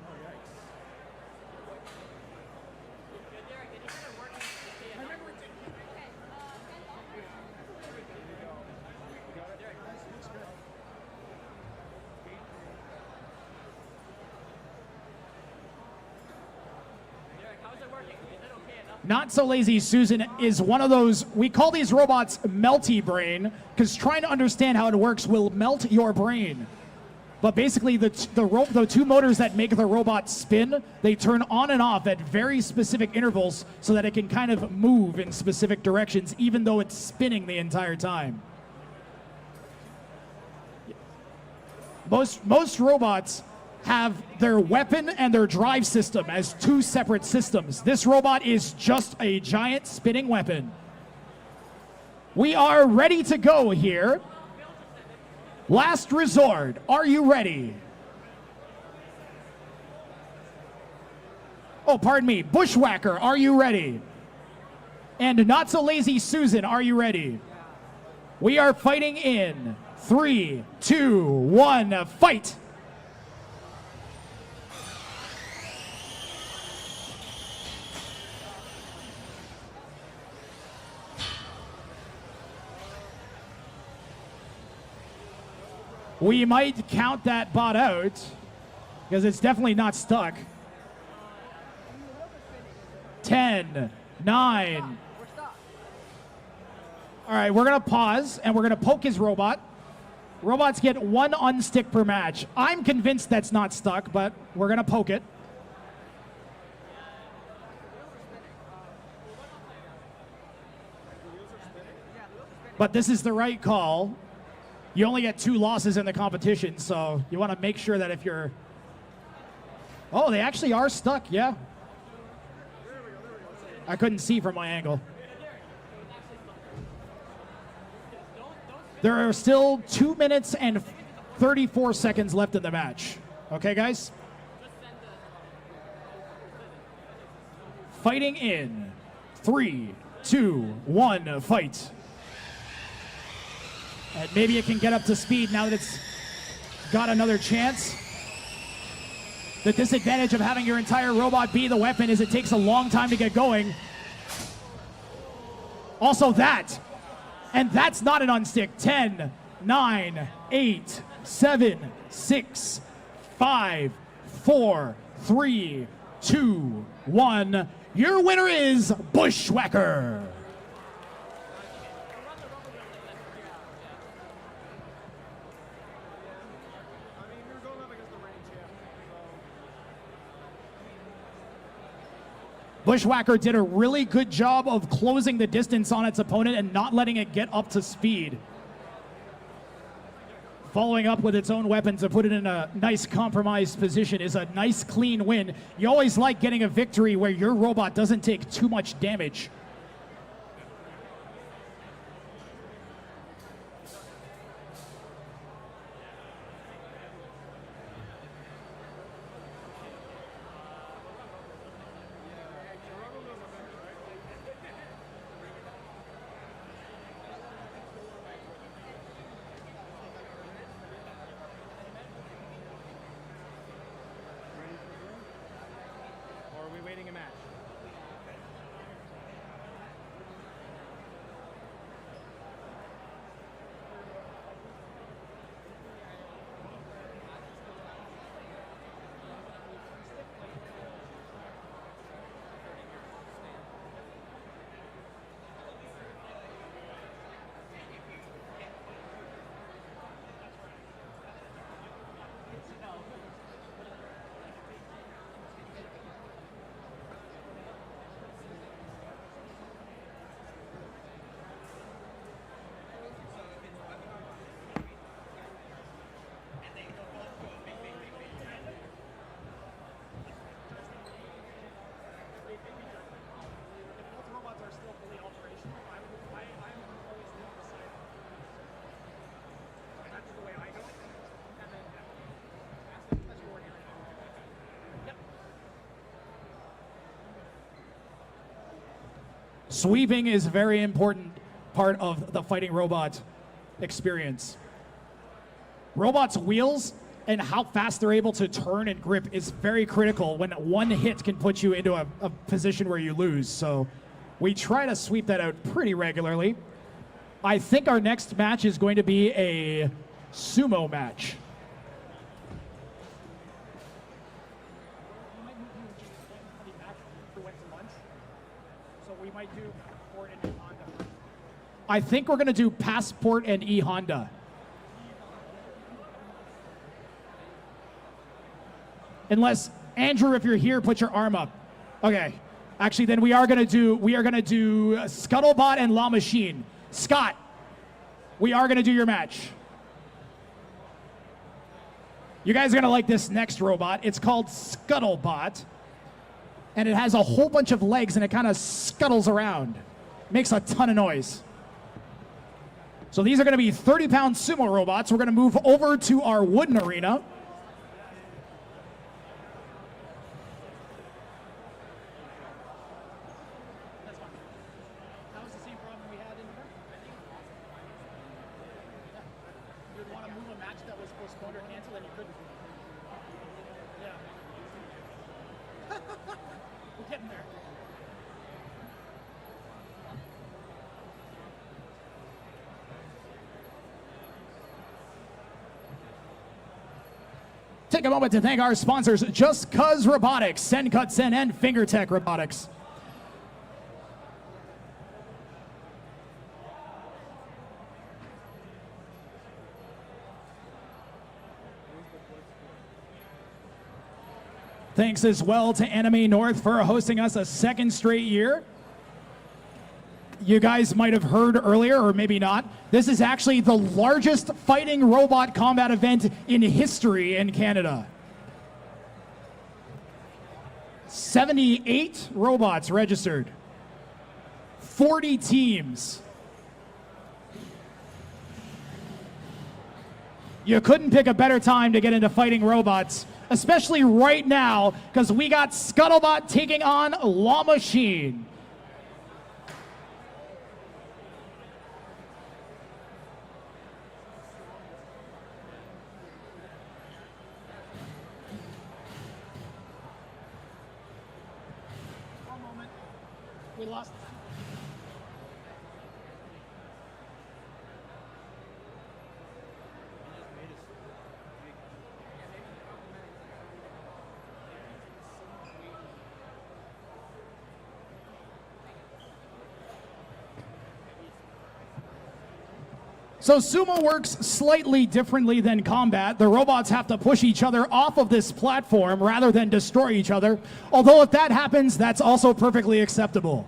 Not So Lazy Susan is one of those, we call these robots melty brain, because trying to understand how it works will melt your brain. But basically the 2 motors that make the robot spin, they turn on and off at very specific intervals so that it can kind of move in specific directions even though it's spinning the entire time. Most robots have their weapon and their drive system as 2 separate systems. This robot is just a giant spinning weapon. We are ready to go here. Last resort, are you ready? Oh, pardon me, Bushwhacker, are you ready? And Not So Lazy Susan, are you ready? We are fighting in 3, 2, 1, fight! We might count that bot out because it's definitely not stuck. 10, 9. All right, we're going to pause and we're going to poke his robot. Robots get 1 unstick per match. I'm convinced that's not stuck, but we're going to poke it. But this is the right call. You only get 2 losses in the competition, so you want to make sure that if you're... Oh, they actually are stuck, yeah. I couldn't see from my angle. There are still 2 minutes and 34 seconds left in the match. Okay, guys? Fighting in 3, 2, 1, fight. And maybe it can get up to speed now that it's got another chance. The disadvantage of having your entire robot be the weapon is it takes a long time to get going. Also that. And that's not an unstick. 10, 9, 8, 7, 6, 5, 4, 3, 2, 1. Your winner is Bushwhacker. Bushwhacker did a really good job of closing the distance on its opponent and not letting it get up to speed. Following up with its own weapon to put it in a nice compromised position is a nice clean win. You always like getting a victory where your robot doesn't take too much damage. Sweeping is a very important part of the fighting robot experience. Robots' wheels and how fast they're able to turn and grip is very critical when one hit can put you into a position where you lose. So we try to sweep that out pretty regularly. I think our next match is going to be a sumo match. I think we're going to do Passport and E-Honda. Unless, Andrew, if you're here, put your arm up. Okay. Actually, then we are going to do Scuttlebot and La Machine. Scott, we are going to do your match. You guys are going to like this next robot. It's called Scuttlebot. And it has a whole bunch of legs, and it kind of scuttles around. Makes a ton of noise. So these are going to be 30-pound sumo robots. We're going to move over to our wooden arena. That was the same problem we had in the You'd want to move a match that was postponed or canceled, and you couldn't. Yeah. We're getting there. Take a moment to thank our sponsors, Just Cuz Robotics, Senkutsen, and FingerTech Robotics. Thanks as well to AnimeNorth for hosting us a second straight year. You guys might have heard earlier, or maybe not, this is actually the largest fighting robot combat event in history in Canada. 78 robots registered. 40 teams. You couldn't pick a better time to get into fighting robots, especially right now, because we got Scuttlebot taking on La Machine. We lost. So sumo works slightly differently than combat. The robots have to push each other off of this platform rather than destroy each other. Although if that happens, that's also perfectly acceptable.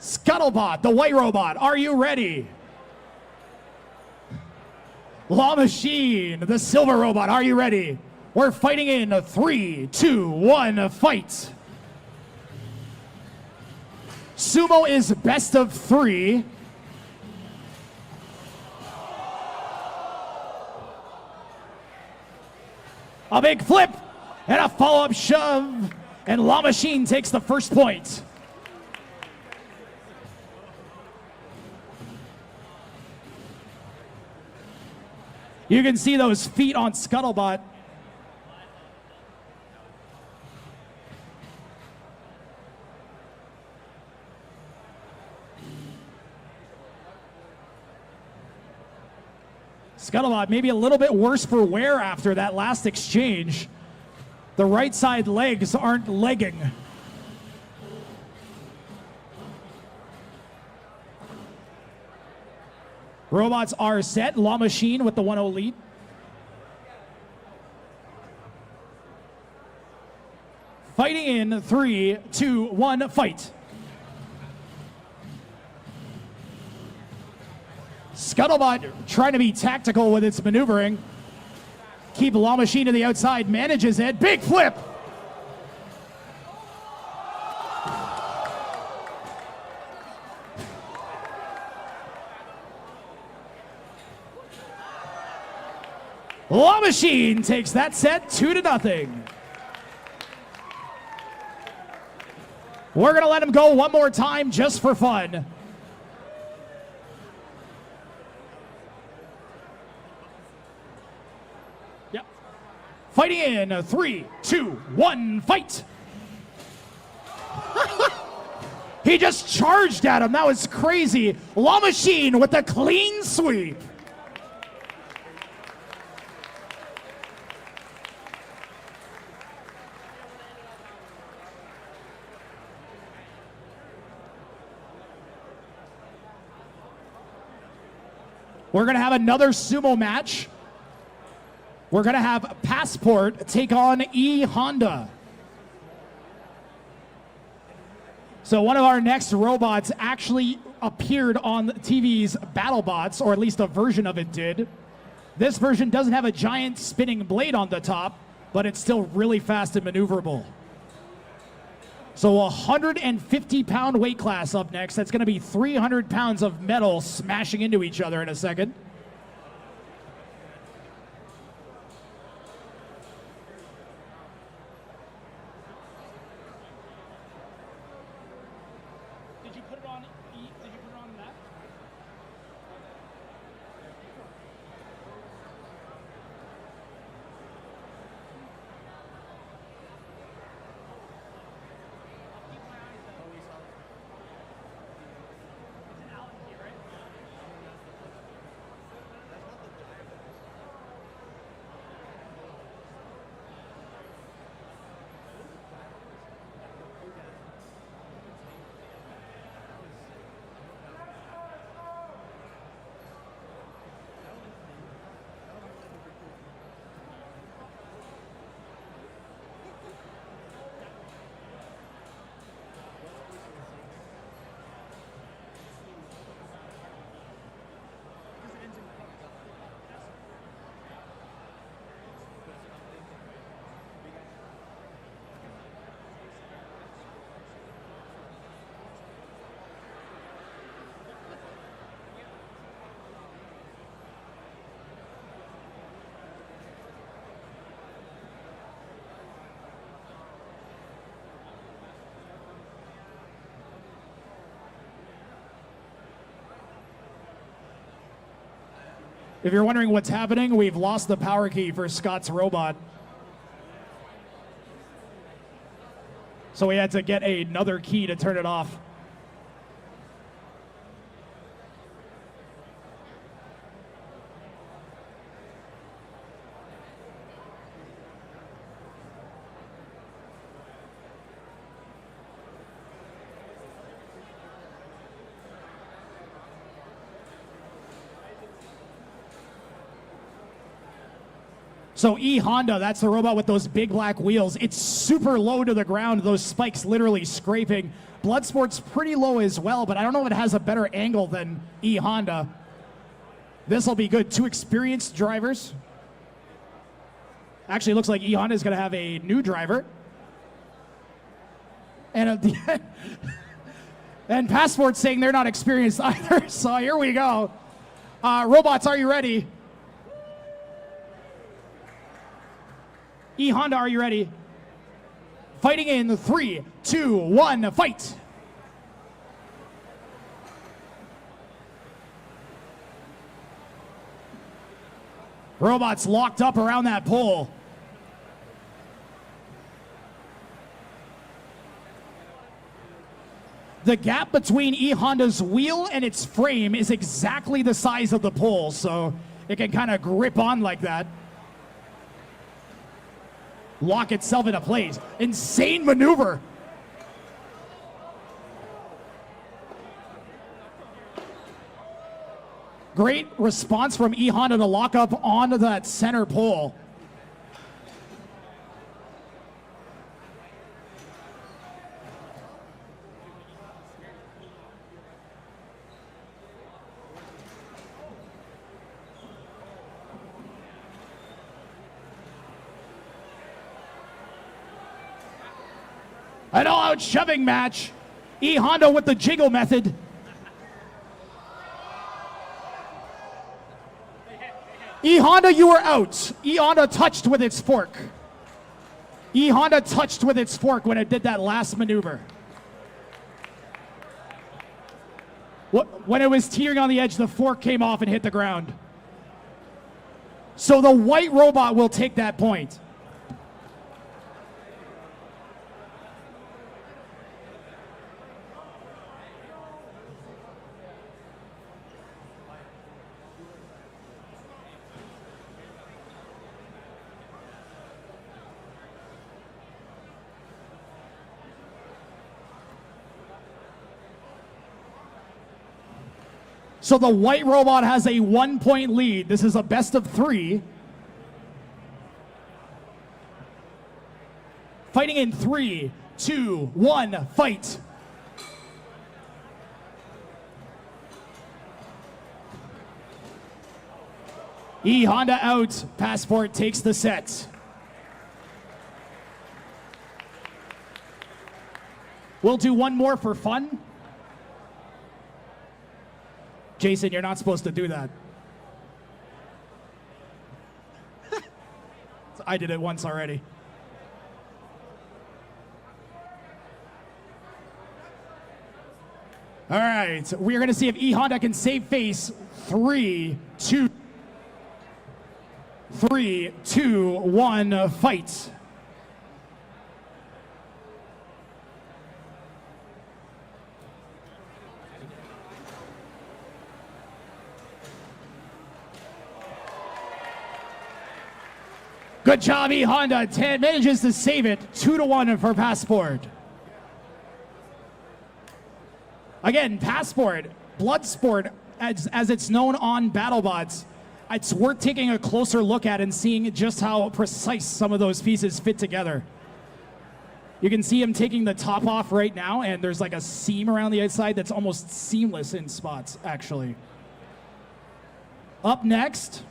Scuttlebot, the white robot, are you ready? La Machine, the silver robot, are you ready? We're fighting in 3, 2, 1, fight. Sumo is best of 3. A big flip and a follow-up shove, and La Machine takes the first point. You can see those feet on Scuttlebot. Scuttlebot maybe a little bit worse for wear after that last exchange. The right side legs aren't legging. Robots are set. La Machine with the 1-0 lead. Fighting in 3, 2, 1, fight. Scuttlebot trying to be tactical with its maneuvering. Keep La Machine to the outside, manages it. Big flip! La Machine takes that set 2-0. We're going to let him go one more time just for fun. Yep. Fighting in 3, 2, 1, fight. He just charged at him. That was crazy. La Machine with a clean sweep. We're going to have another sumo match. We're going to have Passport take on E Honda. So one of our next robots actually appeared on TV's BattleBots, or at least a version of it did. This version doesn't have a giant spinning blade on the top, but it's still really fast and maneuverable. So a 150-pound weight class up next. That's going to be 300 pounds of metal smashing into each other in a second. Did you put it on E? Did you put it on that? If you're wondering what's happening, we've lost the power key for Scott's robot. So we had to get another key to turn it off. So E Honda, that's the robot with those big black wheels. It's super low to the ground, those spikes literally scraping. Bloodsport's pretty low as well, but I don't know if it has a better angle than E Honda. This will be good. 2 experienced drivers. Actually, it looks like E Honda is going to have a new driver. And at the end, and Passport's saying they're not experienced either. So here we go. Robots, are you ready? E Honda, are you ready? Fighting in 3, 2, 1, fight! Robots locked up around that pole. The gap between E Honda's wheel and its frame is exactly the size of the pole, so it can kind of grip on like that. Lock itself into place. Insane maneuver. Great response from E Honda to lock up onto that center pole. An all-out shoving match. E Honda with the jiggle method. E Honda, you were out. E Honda touched with its fork. E Honda touched with its fork when it did that last maneuver. When it was teetering on the edge, the fork came off and hit the ground. So the white robot will take that point. So the white robot has a 1-point lead. This is a best of 3. Fighting in 3, 2, 1, fight. E Honda out. Passport takes the set. We'll do one more for fun. Jason, you're not supposed to do that. I did it once already. All right, we're going to see if E Honda can save face. 3, 2, 1, fight. Good job, E Honda. 10 manages to save it. 2-1 for Passport. Again, Passport, Bloodsport, as it's known on BattleBots, it's worth taking a closer look at and seeing just how precise some of those pieces fit together. You can see him taking the top off right now, and there's like a seam around the outside that's almost seamless in spots, actually. Up next,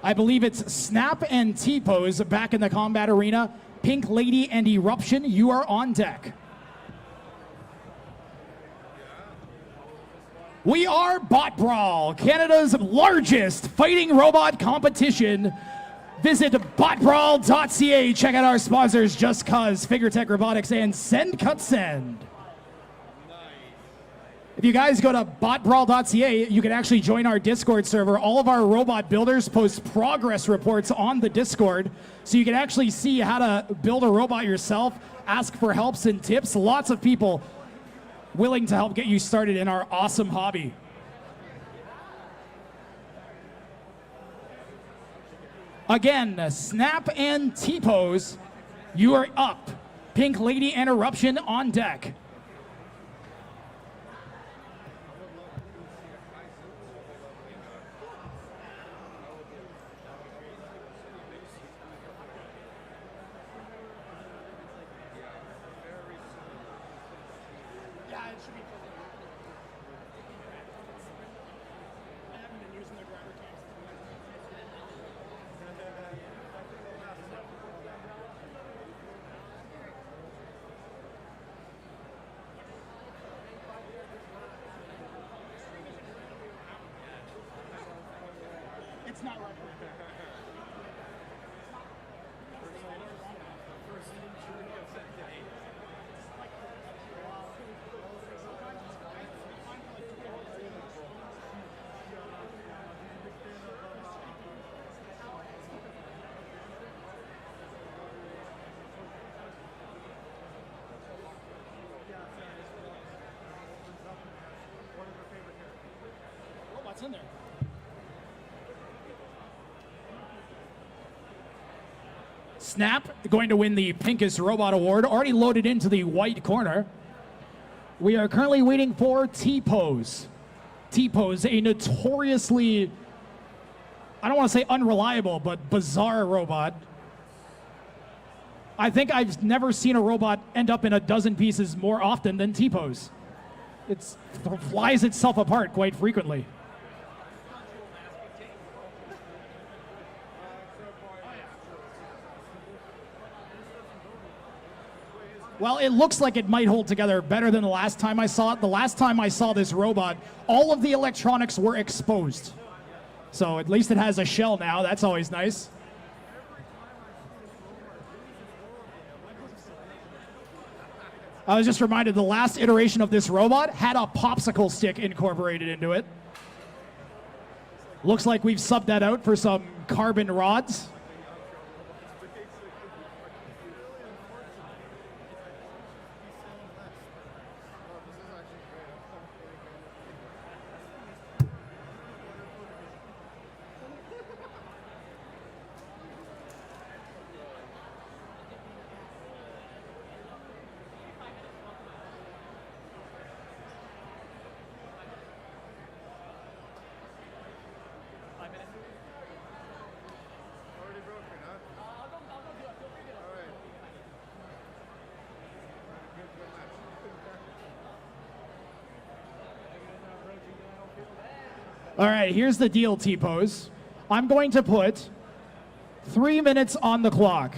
I believe it's Snap and T-Pose back in the combat arena. Pink Lady and Eruption, you are on deck. We are BotBrawl, Canada's largest fighting robot competition. Visit botbrawl.ca. Check out our sponsors, Just Cause, Figuretech Robotics, and Send Cut Send. If you guys go to botbrawl.ca, you can actually join our Discord server. All of our robot builders post progress reports on the Discord, so you can actually see how to build a robot yourself, ask for helps and tips. Lots of people willing to help get you started in our awesome hobby. Again, Snap and T-Pose, you are up. Pink Lady and Eruption on deck. It's not right. What's in there? Snap going to win the Pinkest Robot Award, already loaded into the white corner. We are currently waiting for T-Pose. T-Pose, a notoriously, I don't want to say unreliable, but bizarre robot. I think I've never seen a robot end up in a dozen pieces more often than T-Pose. It flies itself apart quite frequently. Well, it looks like it might hold together better than the last time I saw it. The last time I saw this robot, all of the electronics were exposed. So at least it has a shell now. That's always nice. I was just reminded the last iteration of this robot had a popsicle stick incorporated into it. Looks like we've subbed that out for some carbon rods. All right, here's the deal, T-Pose. I'm going to put 3 minutes on the clock.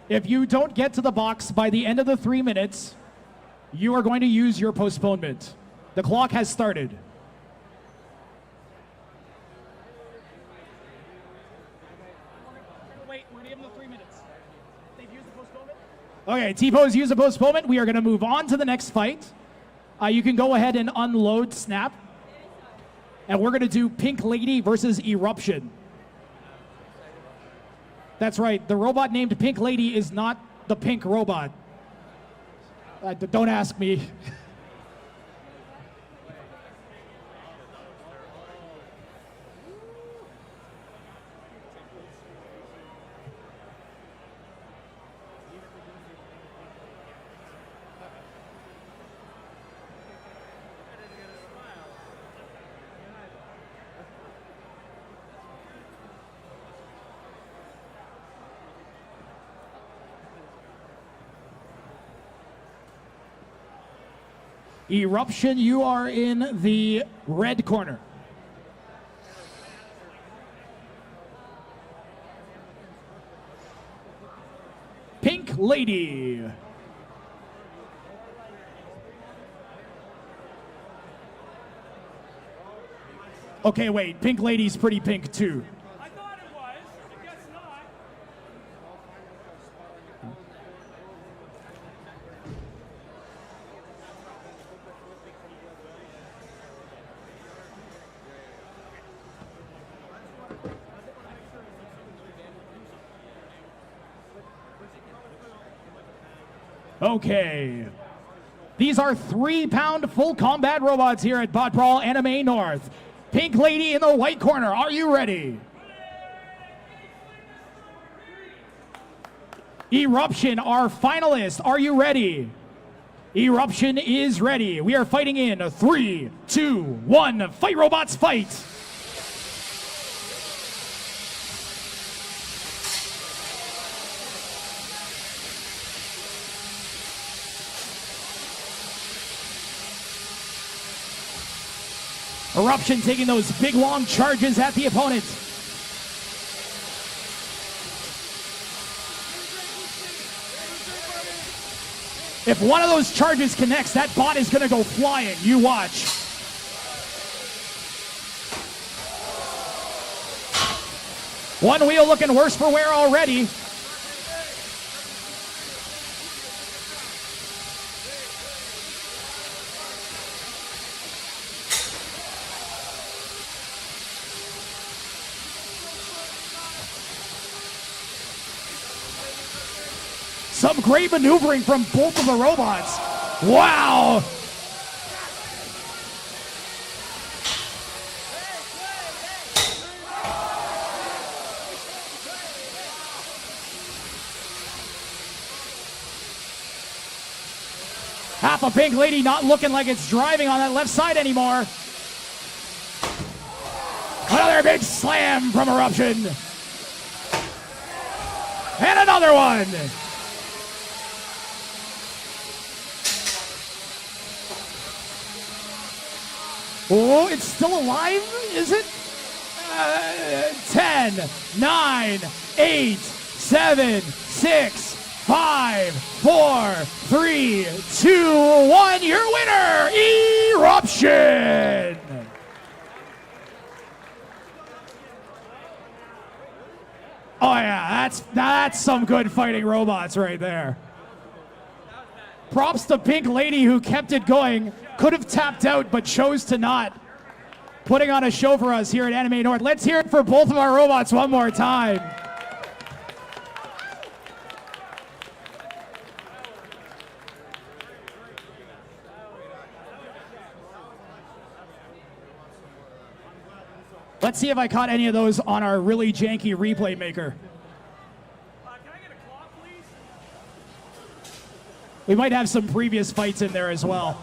If you don't get to the box by the end of the 3 minutes, you are going to use your postponement. The clock has started. Wait, we're gonna give them the 3 minutes. They've used the postponement? Okay, T-Pose used a postponement. We are going to move on to the next fight. You can go ahead and unload Snap. And we're going to do Pink Lady versus Eruption. That's right. The robot named Pink Lady is not the pink robot. Don't ask me. Eruption, you are in the red corner. Pink Lady. Okay, wait. Pink Lady's pretty pink too. I thought it was. I guess not. Okay. These are 3-pound full combat robots here at BotBrawl AnimeNorth. Pink Lady in the white corner. Are you ready? Eruption, our finalist. Are you ready? Eruption is ready. We are fighting in 3, 2, 1. Fight, robots, fight! Eruption taking those big long charges at the opponent. If one of those charges connects, that bot is going to go flying. You watch. One wheel looking worse for wear already. Some great maneuvering from both of the robots. Wow! Half a Pink Lady not looking like it's driving on that left side anymore. Another big slam from Eruption. And another one. Oh, it's still alive, is it? 10, 9, 8, 7, 6, 5, 4, 3, 2, 1. Your winner, Eruption! Oh yeah, that's some good fighting robots right there. Props to Pink Lady who kept it going. Could have tapped out, but chose to not. Putting on a show for us here at AnimeNorth. Let's hear it for both of our robots one more time. Let's see if I caught any of those on our really janky replay maker. Can I get a clock, please? We might have some previous fights in there as well.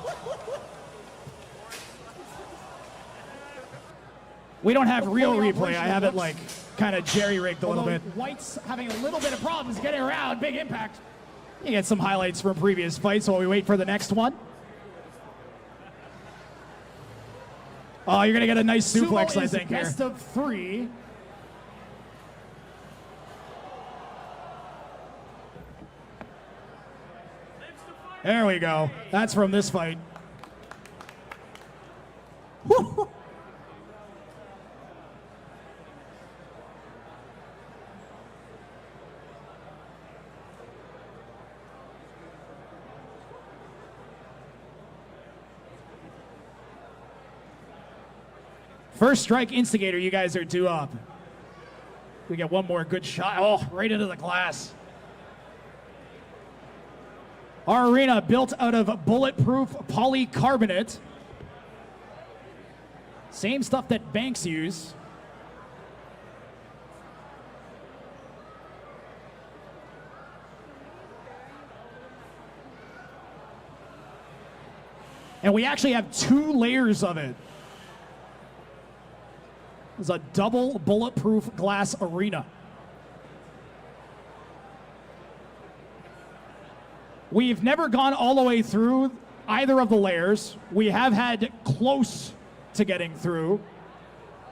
We don't have real replay. I have it like kind of jerry-rigged a little bit. White's having a little bit of problems getting around. Big impact. You get some highlights from previous fights while we wait for the next one. Oh, you're going to get a nice suplex, I think, here. Best of three. There we go. That's from this fight. Woo. First strike instigator, you guys are due up. We get one more good shot. Oh, right into the glass. Our arena built out of bulletproof polycarbonate. Same stuff that banks use. And we actually have 2 layers of it. It's a double bulletproof glass arena. We've never gone all the way through either of the layers. We have had close to getting through,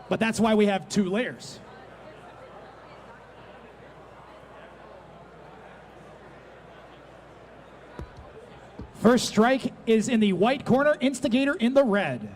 but that's why we have 2 layers. First strike is in the white corner, instigator in the red.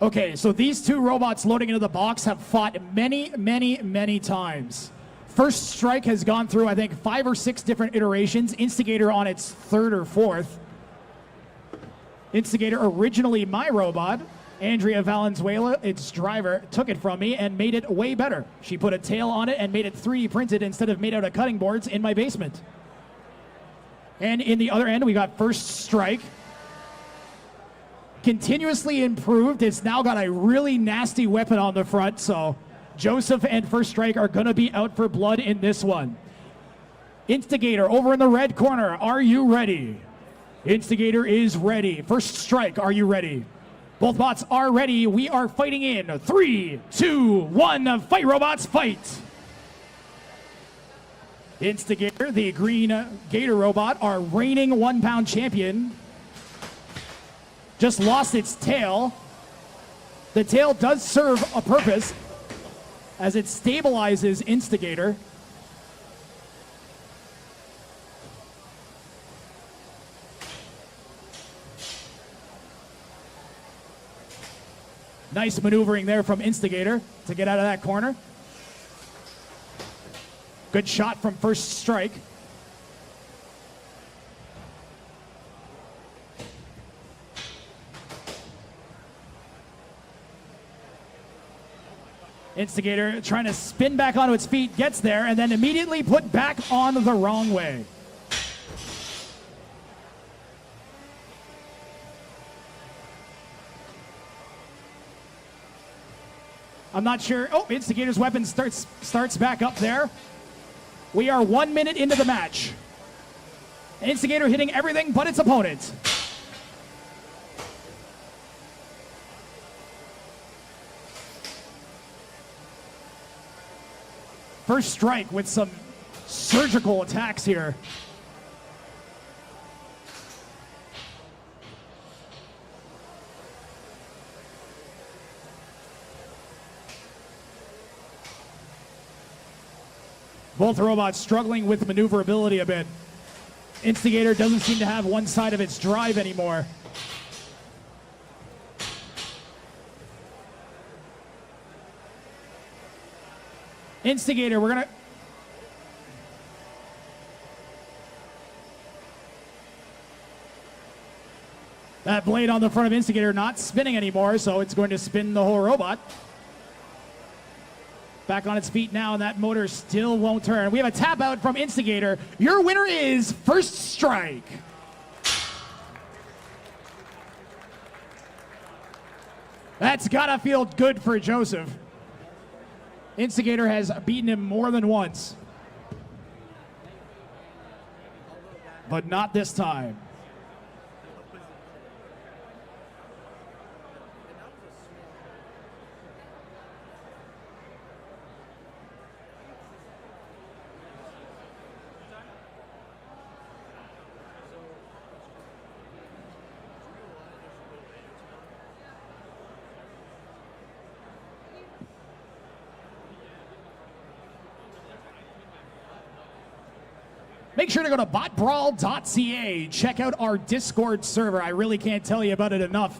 Okay, so these 2 robots loading into the box have fought many times. First strike has gone through, I think, 5 or 6 different iterations. Instigator on its 3rd or 4th. Instigator, originally my robot. Andrea Valenzuela, its driver, took it from me and made it way better. She put a tail on it and made it 3D printed instead of made out of cutting boards in my basement. And in the other end, we got First Strike. Continuously improved. It's now got a really nasty weapon on the front, so Joseph and First Strike are going to be out for blood in this one. Instigator over in the red corner, are you ready? Instigator is ready. First Strike, are you ready? Both bots are ready. We are fighting in 3, 2, 1. Fight, robots, fight! Instigator, the green gator robot, our reigning 1-pound champion, just lost its tail. The tail does serve a purpose as it stabilizes Instigator. Nice maneuvering there from Instigator to get out of that corner. Good shot from first strike. Instigator trying to spin back onto its feet, gets there, and then immediately put back on the wrong way. I'm not sure. Oh, Instigator's weapon starts back up there. We are 1 minute into the match. Instigator hitting everything but its opponent. First strike with some surgical attacks here. Both robots struggling with maneuverability a bit. Instigator doesn't seem to have one side of its drive anymore. Instigator, we're gonna... That blade on the front of Instigator not spinning anymore, so it's going to spin the whole robot. Back on its feet now, and that motor still won't turn. We have a tap out from Instigator. Your winner is First Strike. That's gotta feel good for Joseph. Instigator has beaten him more than once. But not this time. Make sure to go to BotBrawl.ca. Check out our Discord server. I really can't tell you about it enough.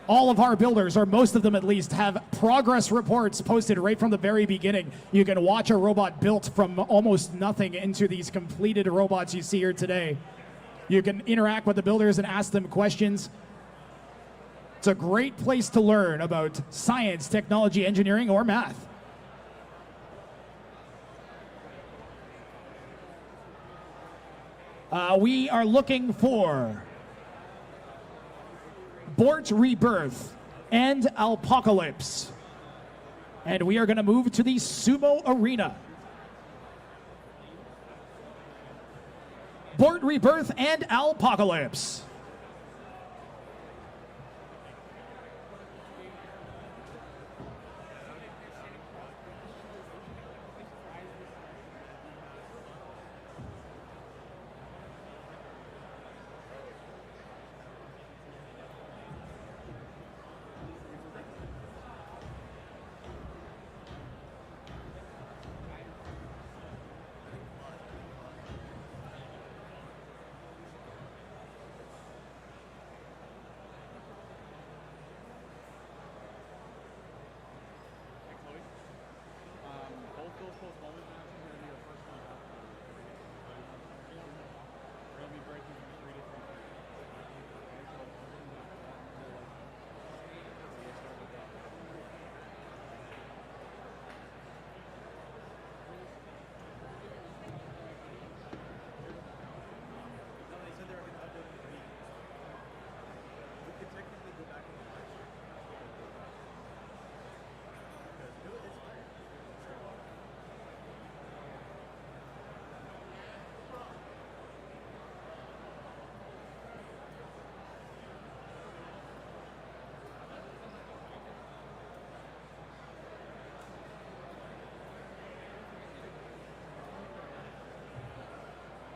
All of our builders, or most of them at least, have progress reports posted right from the very beginning. You can watch a robot built from almost nothing into these completed robots you see here today. You can interact with the builders and ask them questions. It's a great place to learn about science, technology, engineering, or math. We are looking for Bort Rebirth and Alpocalypse. And we are going to move to the Sumo Arena. Bort Rebirth and Alpocalypse.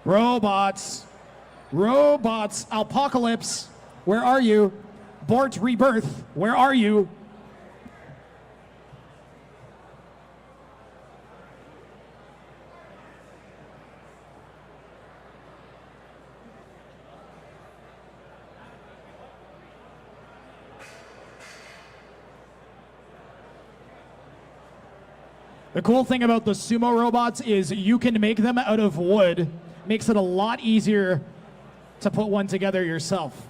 Robots. Robots. Alpocalypse. Where are you? Bort Rebirth. Where are you? The cool thing about the sumo robots is you can make them out of wood. Makes it a lot easier to put one together yourself.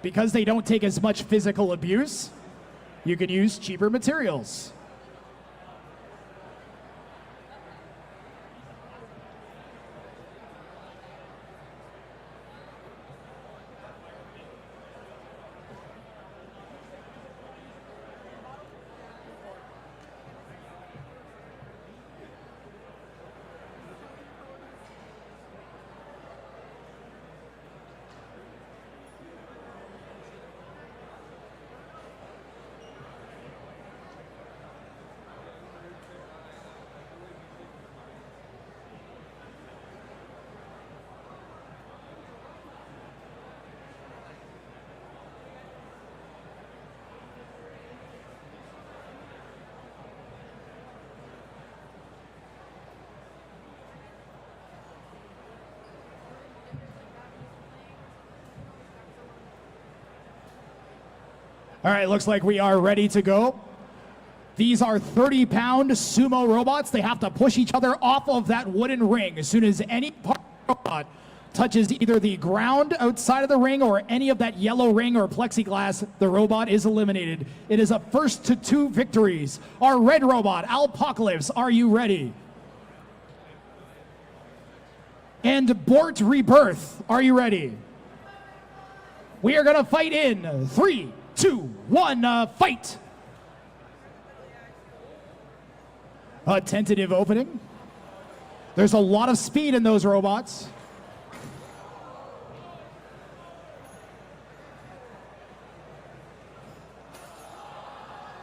Because they don't take as much physical abuse, you can use cheaper materials. All right, looks like we are ready to go. These are 30-pound sumo robots. They have to push each other off of that wooden ring. As soon as any part of the robot touches either the ground outside of the ring or any of that yellow ring or plexiglass, the robot is eliminated. It is a first to 2 victories. Our red robot, Alpocalypse, are you ready? And Bort Rebirth, are you ready? We are gonna fight in 3, 2, 1, fight! A tentative opening. There's a lot of speed in those robots.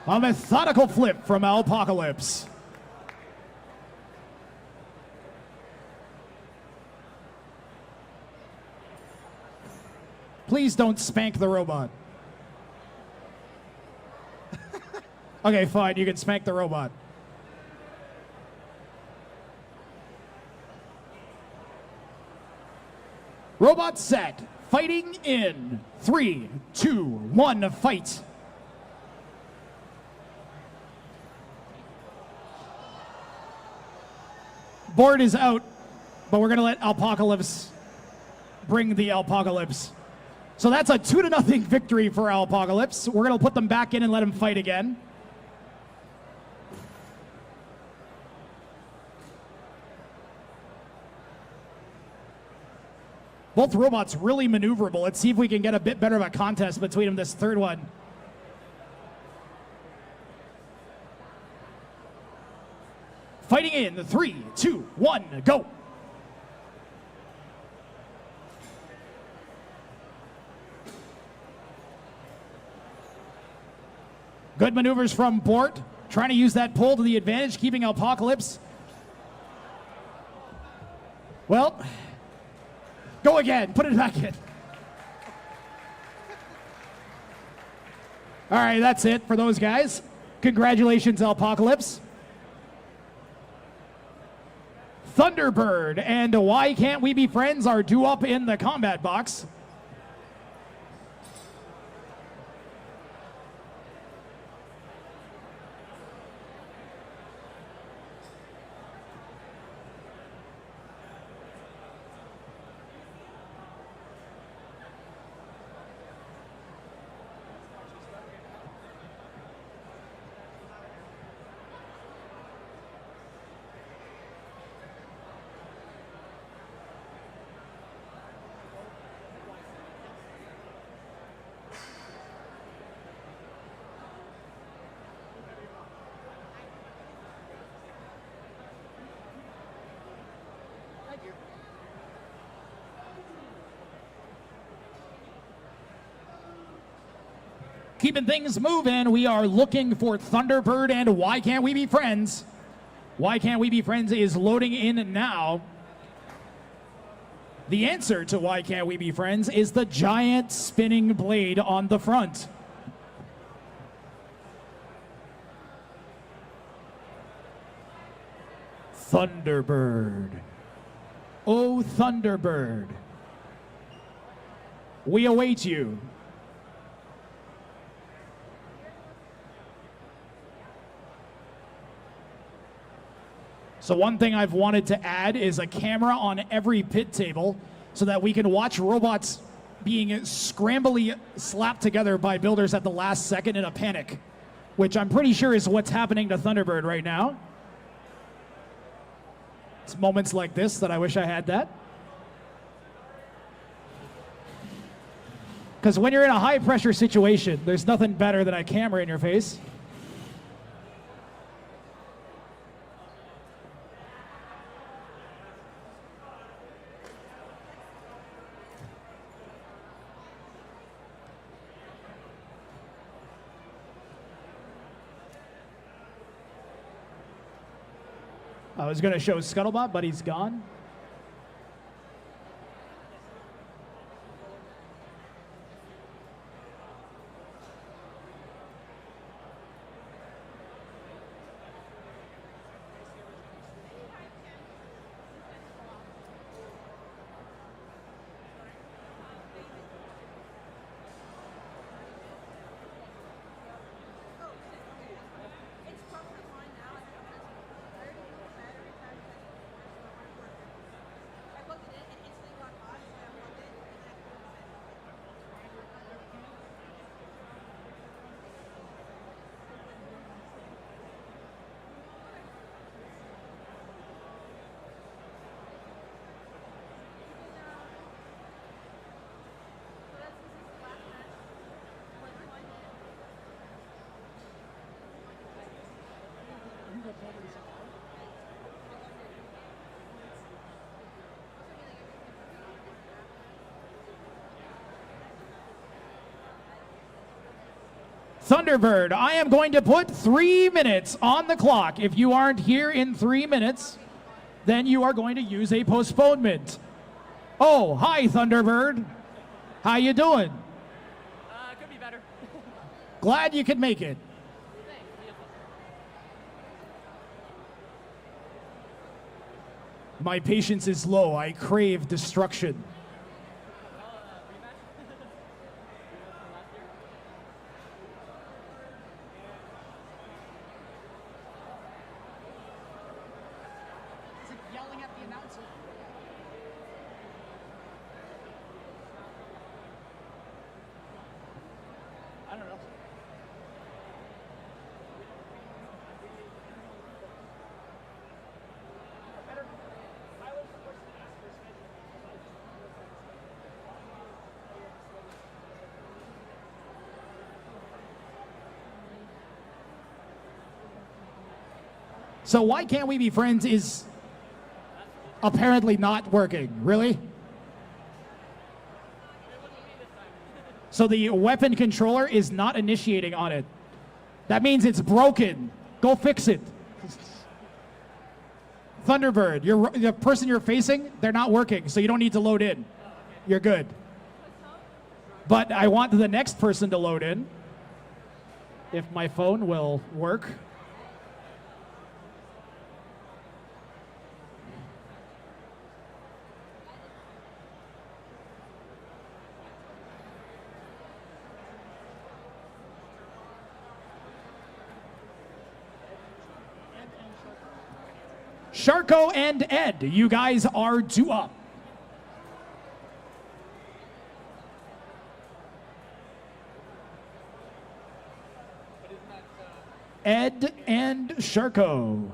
A methodical flip from Alpocalypse. Please don't spank the robot. Okay, fine, you can spank the robot. Robot set. Fighting in 3, 2, 1, fight. Board is out, but we're gonna let Alpocalypse bring the Alpocalypse. So that's a 2-0 victory for Alpocalypse. We're gonna put them back in and let them fight again. Both robots really maneuverable. Let's see if we can get a bit better of a contest between them this third one. Fighting in 3, 2, 1, go. Good maneuvers from Bort, trying to use that pull to the advantage, keeping Alpocalypse. Well, go again, put it back in. All right, that's it for those guys. Congratulations, Alpocalypse. Thunderbird and Why Can't We Be Friends are due up in the combat box. Keeping things moving, we are looking for Thunderbird and Why Can't We Be Friends. Why Can't We Be Friends is loading in now. The answer to Why Can't We Be Friends is the giant spinning blade on the front. Thunderbird. Oh, Thunderbird. We await you. So one thing I've wanted to add is a camera on every pit table so that we can watch robots being scrambly slapped together by builders at the last second in a panic, which I'm pretty sure is what's happening to Thunderbird right now. It's moments like this that I wish I had that. Because when you're in a high pressure situation, there's nothing better than a camera in your face. I was going to show Scuttlebutt, but he's gone. Thunderbird, I am going to put 3 minutes on the clock. If you aren't here in 3 minutes, then you are going to use a postponement. Oh, hi, Thunderbird. How you doing? Could be better. Glad you could make it. My patience is low. I crave destruction. Yelling at the announcer. I don't know. So why can't we be friends is apparently not working. Really? So the weapon controller is not initiating on it. That means it's broken. Go fix it. Thunderbird, the person you're facing, they're not working, so you don't need to load in. You're good. But I want the next person to load in, if my phone will work. Sharko and Ed, you guys are due up. Ed and Sharko.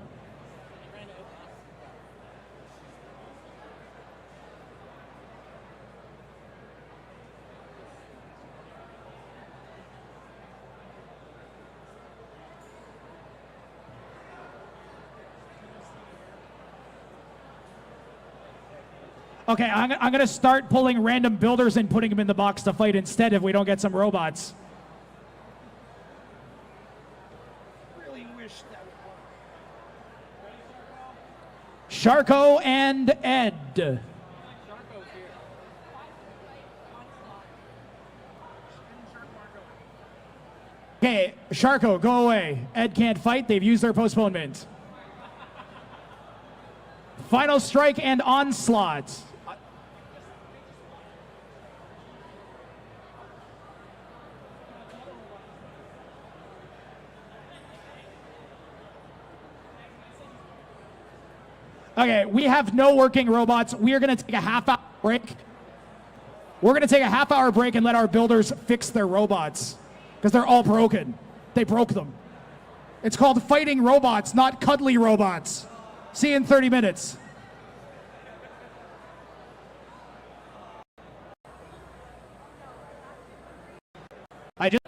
Okay, I'm going to start pulling random builders and putting them in the box to fight instead if we don't get some robots. Really wish that would work. Sharko and Ed. Okay, Sharko, go away. Ed can't fight. They've used their postponement. Final strike and onslaught. Okay, we have no working robots. We are going to take a half-hour break. We're going to take a half-hour break and let our builders fix their robots because they're all broken. They broke them. It's called fighting robots, not cuddly robots. See you in 30 minutes. I just...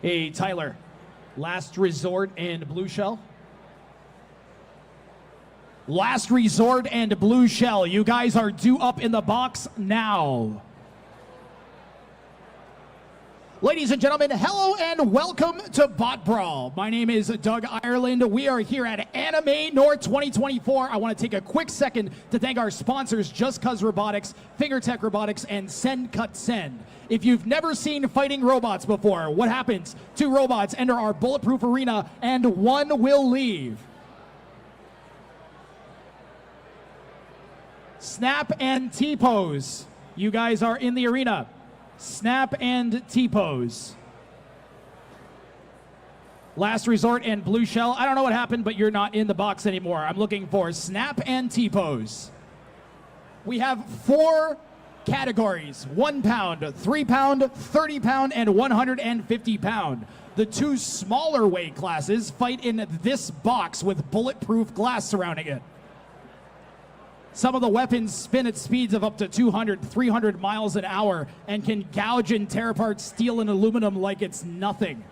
Hey, Tyler, Last Resort and Blue Shell? Last Resort and Blue Shell, you guys are due up in the box now. Ladies and gentlemen, hello and welcome to BotBrawl. My name is Doug Ireland. We are here at AnimeNorth 2024. I want to take a quick second to thank our sponsors, Just Cuz Robotics, FingerTech Robotics, and Send Cut Send. If you've never seen fighting robots before, what happens? 2 robots enter our bulletproof arena and 1 will leave. Snap and T-pose. You guys are in the arena. Snap and T-pose. Last Resort and Blue Shell. I don't know what happened, but you're not in the box anymore. I'm looking for Snap and T-pose. We have 4 categories: 1 pound, 3 pound, 30 pound, and 150 pound. The 2 smaller weight classes fight in this box with bulletproof glass surrounding it. Some of the weapons spin at speeds of up to 200, 300 miles an hour and can gouge and tear apart steel and aluminum like it's nothing.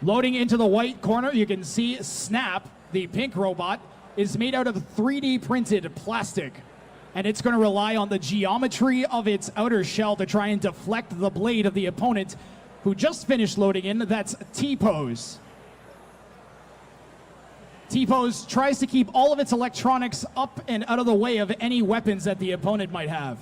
Loading into the white corner, you can see Snap, the pink robot, is made out of 3D printed plastic. And it's going to rely on the geometry of its outer shell to try and deflect the blade of the opponent, who just finished loading in. That's T-pose. T-pose tries to keep all of its electronics up and out of the way of any weapons that the opponent might have.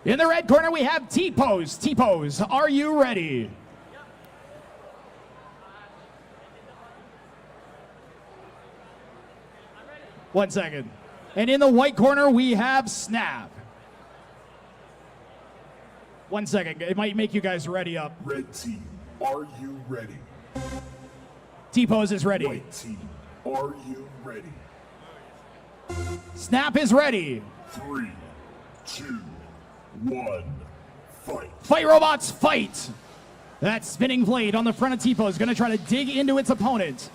In the red corner, we have T-pose. T-pose, are you ready? One second. And in the white corner, we have Snap. One second. It might make you guys ready up. Red team, are you ready? T-pose is ready. White team, are you ready? Snap is ready. 3, 2, 1, fight. Fight, robots, fight! That spinning blade on the front of T-Pose is going to try to dig into its opponent.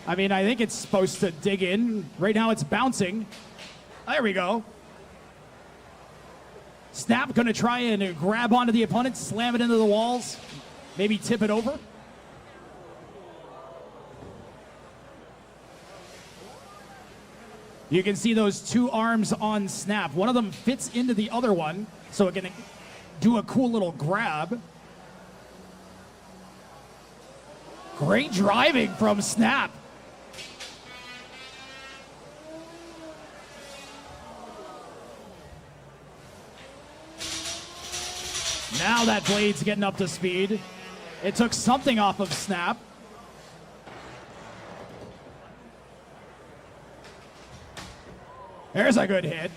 I mean, I think it's supposed to dig in. Right now it's bouncing. There we go. Snap going to try and grab onto the opponent, slam it into the walls, maybe tip it over. You can see those two arms on Snap. One of them fits into the other one, so it can do a cool little grab. Great driving from Snap. Now that blade's getting up to speed. It took something off of Snap. There's a good hit.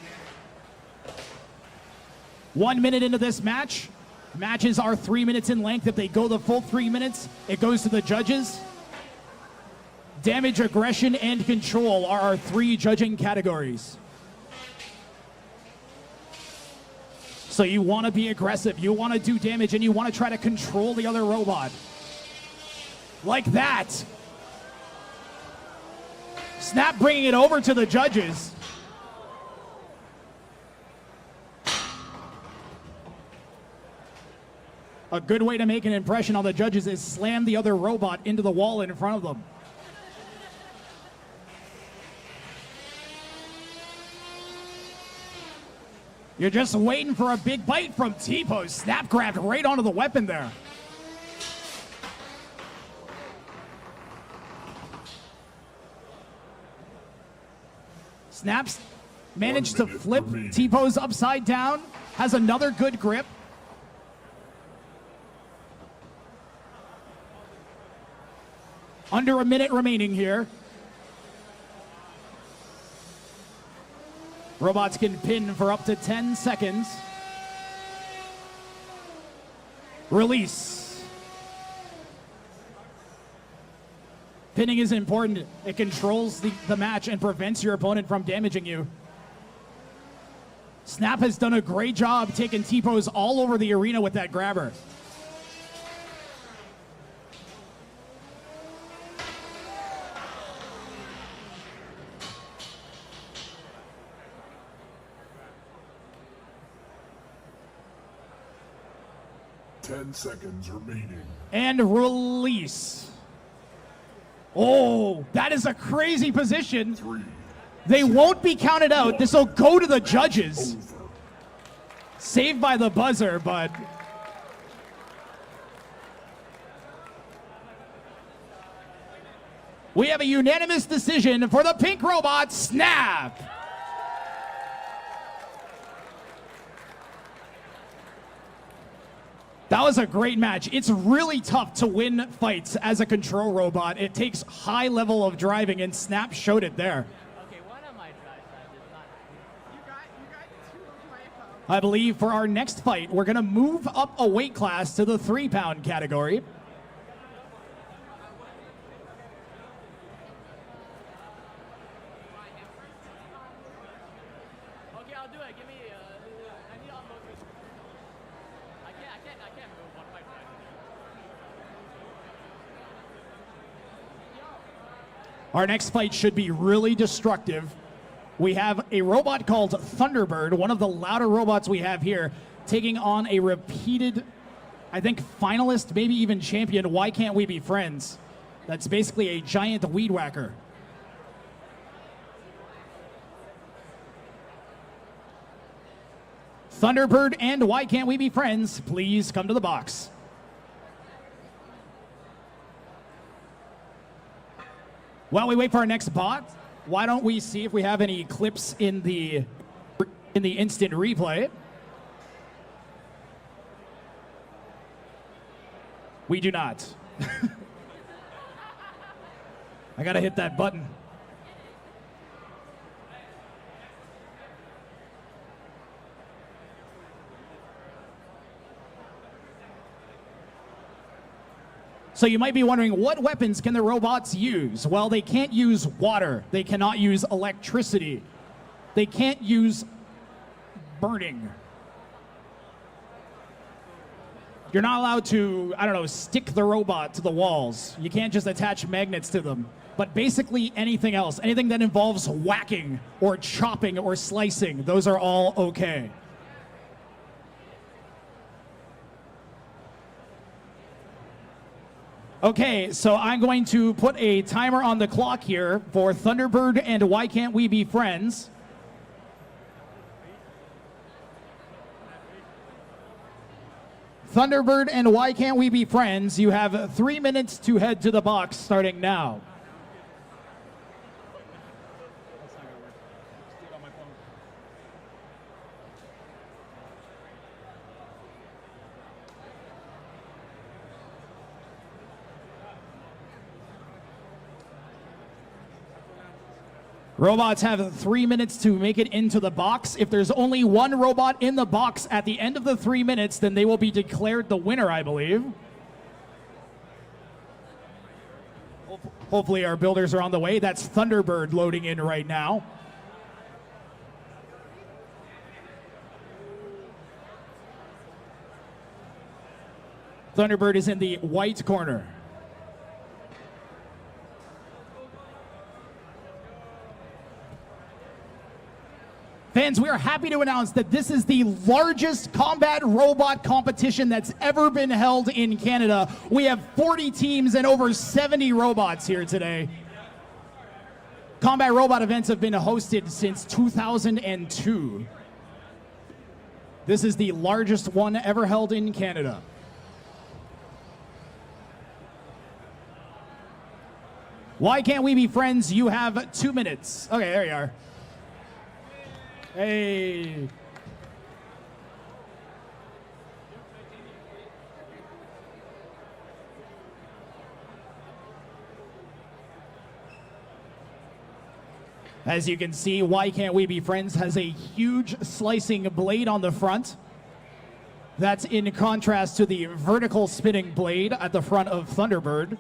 1 minute into this match. Matches are 3 minutes in length. If they go the full 3 minutes, it goes to the judges. Damage, aggression, and control are our 3 judging categories. So you want to be aggressive, you want to do damage, and you want to try to control the other robot. Like that. Snap bringing it over to the judges. A good way to make an impression on the judges is slam the other robot into the wall in front of them. You're just waiting for a big bite from T-Pose. Snap grabbed right onto the weapon there. Snaps managed to flip T-Pose upside down. Has another good grip. Under a minute remaining here. Robots can pin for up to 10 seconds. Release. Pinning is important. It controls the match and prevents your opponent from damaging you. Snap has done a great job taking T-Pose all over the arena with that grabber. Seconds remaining. And release. Oh, that is a crazy position. 3. They won't be counted out. This will go to the judges. Over. Saved by the buzzer, but we have a unanimous decision for the pink robot, Snap. That was a great match. It's really tough to win fights as a control robot. It takes high level of driving, and Snap showed it there. Okay, one of my drives I did not. You got 2 of my opponents. I believe for our next fight, we're going to move up a weight class to the 3-pound category. Okay, I'll do it. Give me. I need on both. I can't move one of my drives. Our next fight should be really destructive. We have a robot called Thunderbird, one of the louder robots we have here, taking on a repeated, I think, finalist, maybe even champion, Why Can't We Be Friends? That's basically a giant weed whacker. Thunderbird and Why Can't We Be Friends, please come to the box. While we wait for our next bot, why don't we see if we have any clips in the instant replay? We do not. I gotta hit that button. So you might be wondering, what weapons can the robots use? Well, they can't use water. They cannot use electricity. They can't use burning. You're not allowed to, I don't know, stick the robot to the walls. You can't just attach magnets to them. But basically anything else, anything that involves whacking or chopping or slicing, those are all okay. Okay, so I'm going to put a timer on the clock here for Thunderbird and Why Can't We Be Friends. Thunderbird and Why Can't We Be Friends, you have 3 minutes to head to the box starting now. Robots have 3 minutes to make it into the box. If there's only one robot in the box at the end of the 3 minutes, then they will be declared the winner, I believe. Hopefully our builders are on the way. That's Thunderbird loading in right now. Thunderbird is in the white corner. Fans, we are happy to announce that this is the largest combat robot competition that's ever been held in Canada. We have 40 teams and over 70 robots here today. Combat robot events have been hosted since 2002. This is the largest one ever held in Canada. Why can't we be friends? You have 2 minutes. Okay, there you are. Hey. As you can see, Why Can't We Be Friends has a huge slicing blade on the front. That's in contrast to the vertical spinning blade at the front of Thunderbird.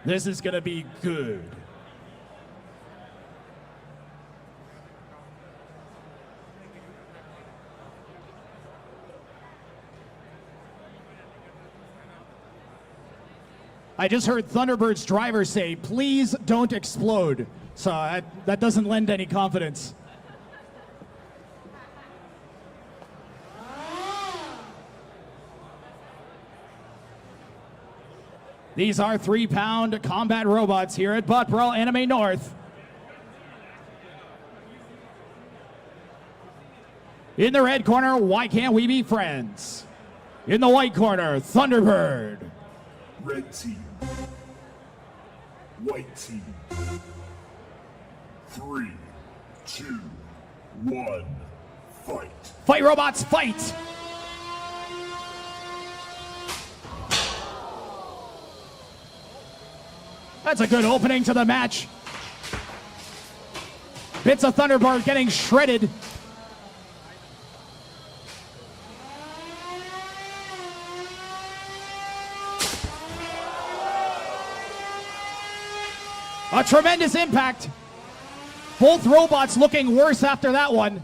This is going to be good. I just heard Thunderbird's driver say, please don't explode. So that doesn't lend any confidence. These are 3-pound combat robots here at BotBrawl AnimeNorth. In the red corner, Why Can't We Be Friends? In the white corner, Thunderbird. Red team. White team. 3, 2, 1, fight. Fight, robots, fight! That's a good opening to the match. Bits of Thunderbird getting shredded. A tremendous impact. Both robots looking worse after that one.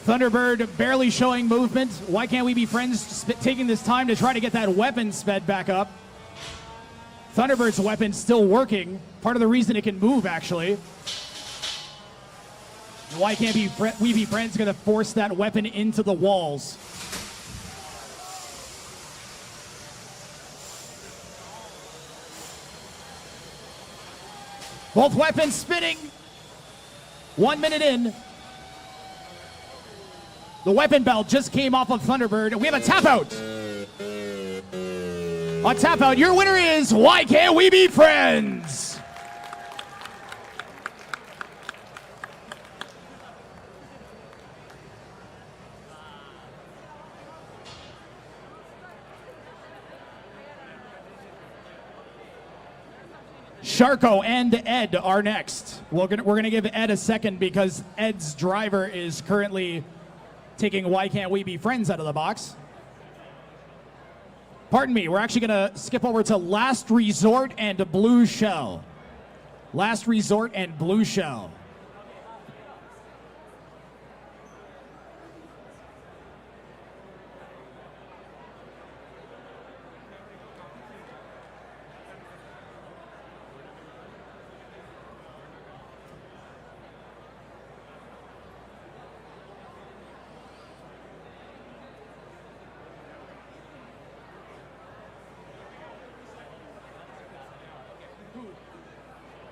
Thunderbird barely showing movement. Why can't we be friends taking this time to try to get that weapon sped back up? Thunderbird's weapon still working. Part of the reason it can move, actually. Why can't we be friends going to force that weapon into the walls? Both weapons spinning. 1 minute in. The weapon belt just came off of Thunderbird. We have a tap out. A tap out. Your winner is Why Can't We Be Friends? Sharko and Ed are next. We're gonna give Ed a second because Ed's driver is currently taking Why Can't We Be Friends out of the box. Pardon me, we're actually gonna skip over to Last Resort and Blue Shell. Last Resort and Blue Shell.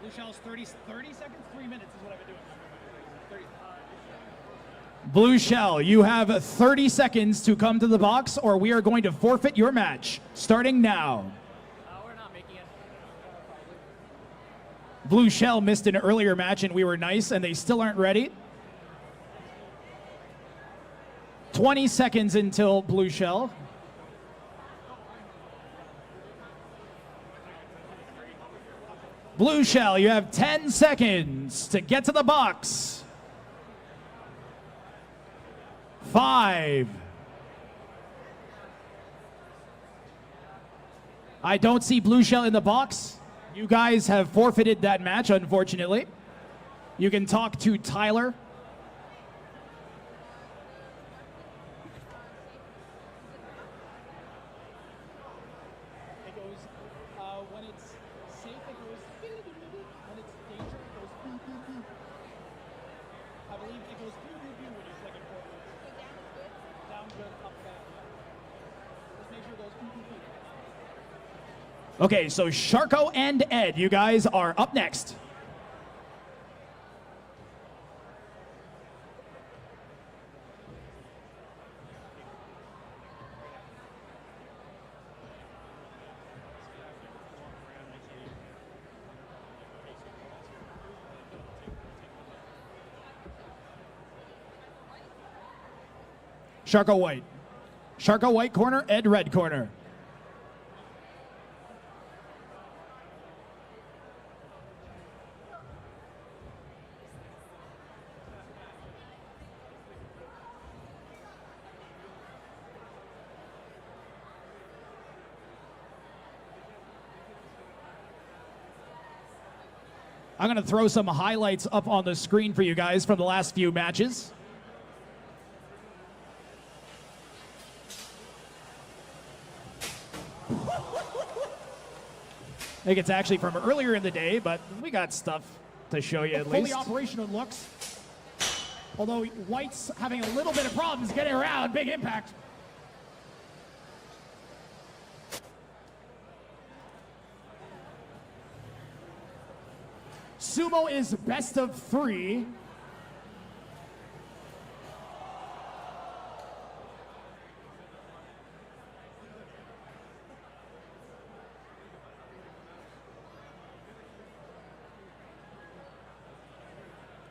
Blue Shell's 30 seconds? 3 minutes is what I've been doing. 30. Blue Shell, you have 30 seconds to come to the box or we are going to forfeit your match, starting now. We're not making it. Blue Shell missed an earlier match and we were nice and they still aren't ready. 20 seconds until Blue Shell. Blue Shell, you have 10 seconds to get to the box. 5. I don't see Blue Shell in the box. You guys have forfeited that match, unfortunately. You can talk to Tyler. It goes, when it's safe, it goes, when it's danger, it goes, I believe it goes, when it's like important. Down good, up bad. Just make sure it goes, Okay, so Sharko and Ed, you guys are up next. Sharko White. Sharko White corner, Ed red corner. I'm going to throw some highlights up on the screen for you guys from the last few matches. I think it's actually from earlier in the day, but we got stuff to show you at least. Fully operational looks. Although White's having a little bit of problems getting around, big impact. Sumo is best of 3.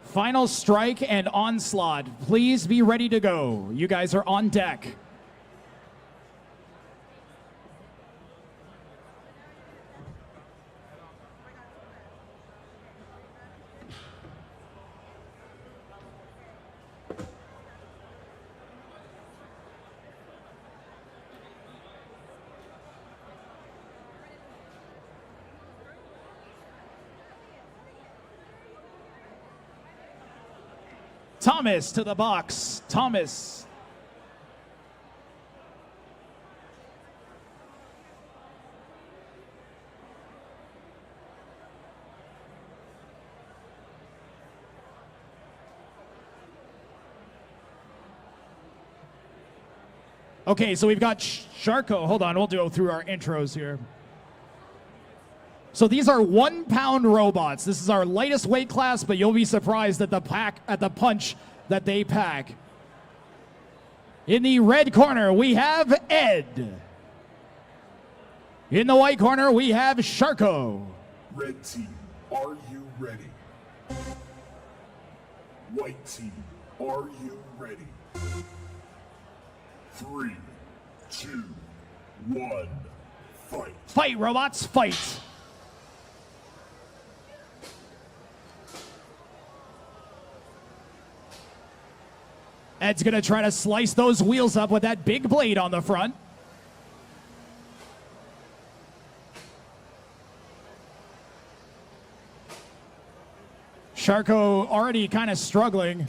Final strike and onslaught. Please be ready to go. You guys are on deck. Thomas to the box. Thomas. Okay, so we've got Sharko. Hold on, we'll go through our intros here. So these are 1 pound robots. This is our lightest weight class, but you'll be surprised at the punch that they pack. In the red corner, we have Ed. In the white corner, we have Sharko. Red team, are you ready? White team, are you ready? 3, 2, 1, fight. Fight, robots, fight. Ed's gonna try to slice those wheels up with that big blade on the front. Sharko already kind of struggling.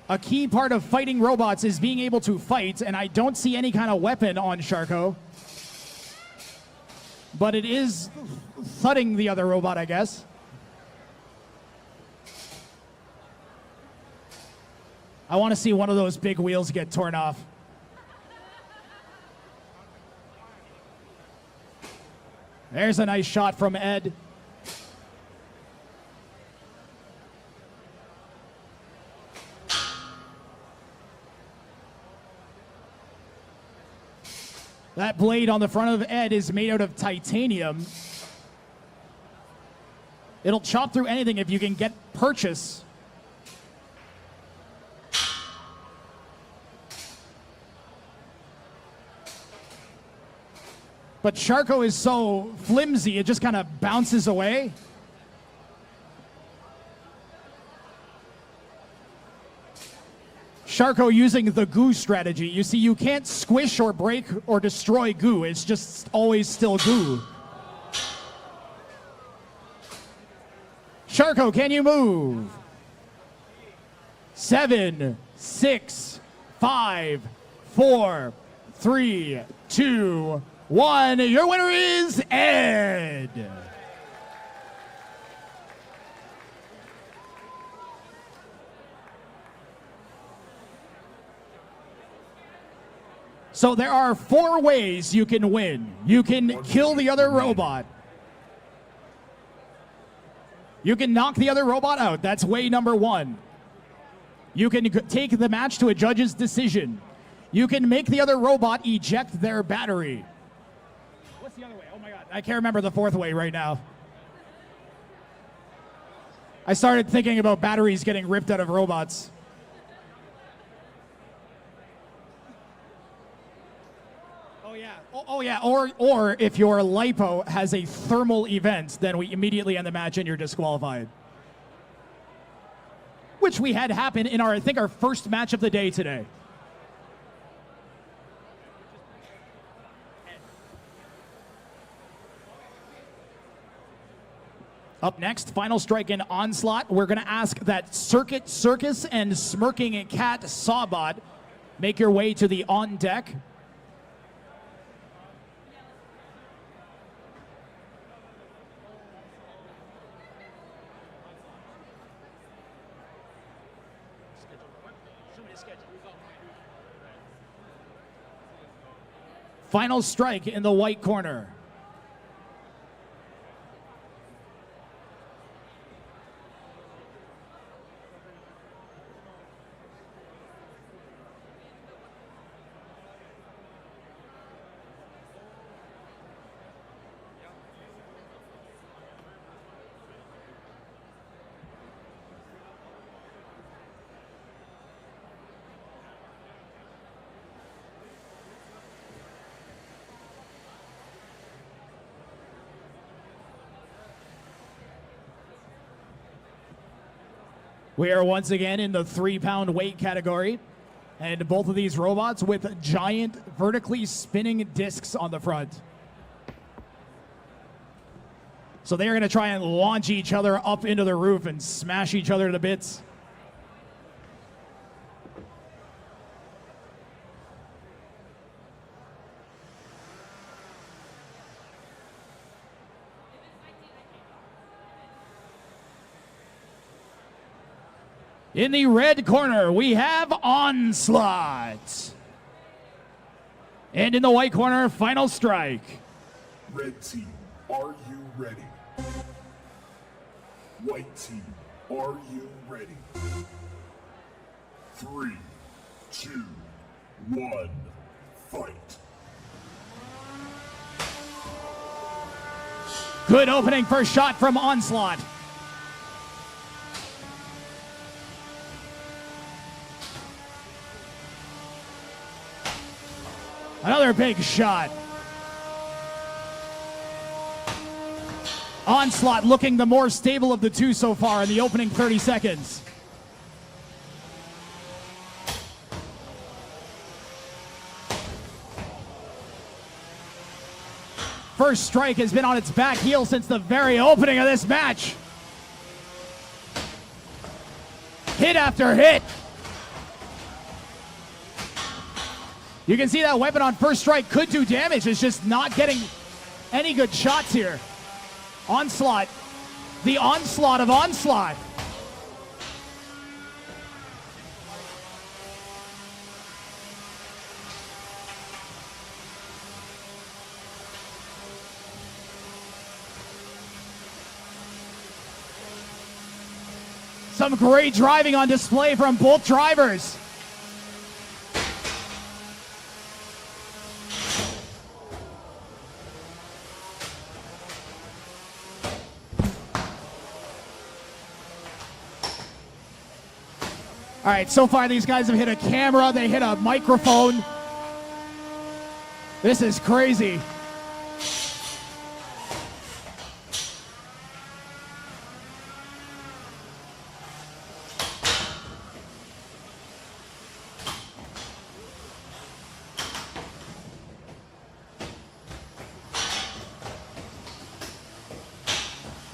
A key part of fighting robots is being able to fight, and I don't see any kind of weapon on Sharko. But it is thudding the other robot, I guess. I want to see one of those big wheels get torn off. There's a nice shot from Ed. That blade on the front of Ed is made out of titanium. It'll chop through anything if you can get purchase. But Sharko is so flimsy, it just kind of bounces away. Sharko using the goo strategy. You see, you can't squish or break or destroy goo. It's just always still goo. Sharko, can you move? 7, 6, 5, 4, 3, 2, 1. Your winner is Ed. So there are 4 ways you can win. You can kill the other robot. You can knock the other robot out. That's way number 1. You can take the match to a judge's decision. You can make the other robot eject their battery. What's the other way? Oh my God, I can't remember the 4th way right now. I started thinking about batteries getting ripped out of robots. Oh yeah, or if your lipo has a thermal event, then we immediately end the match and you're disqualified. Which we had happen in our, I think, our first match of the day today. Up next, final strike in Onslaught. We're gonna ask that Circuit Circus and Smirking Cat Sawbot make your way to the on deck. Final strike in the white corner. We are once again in the 3-pound weight category, and both of these robots with giant vertically spinning discs on the front. So they are going to try and launch each other up into the roof and smash each other to bits. In the red corner, we have Onslaught. And in the white corner, Final Strike. Red team, are you ready? White team, are you ready? 3, 2, 1, fight. Good opening first shot from Onslaught. Another big shot. Onslaught looking the more stable of the two so far in the opening 30 seconds. First Strike has been on its back heel since the very opening of this match. Hit after hit. You can see that weapon on First Strike could do damage. It's just not getting any good shots here. Onslaught. The onslaught of onslaught. Some great driving on display from both drivers. All right, so far these guys have hit a camera, they hit a microphone. This is crazy.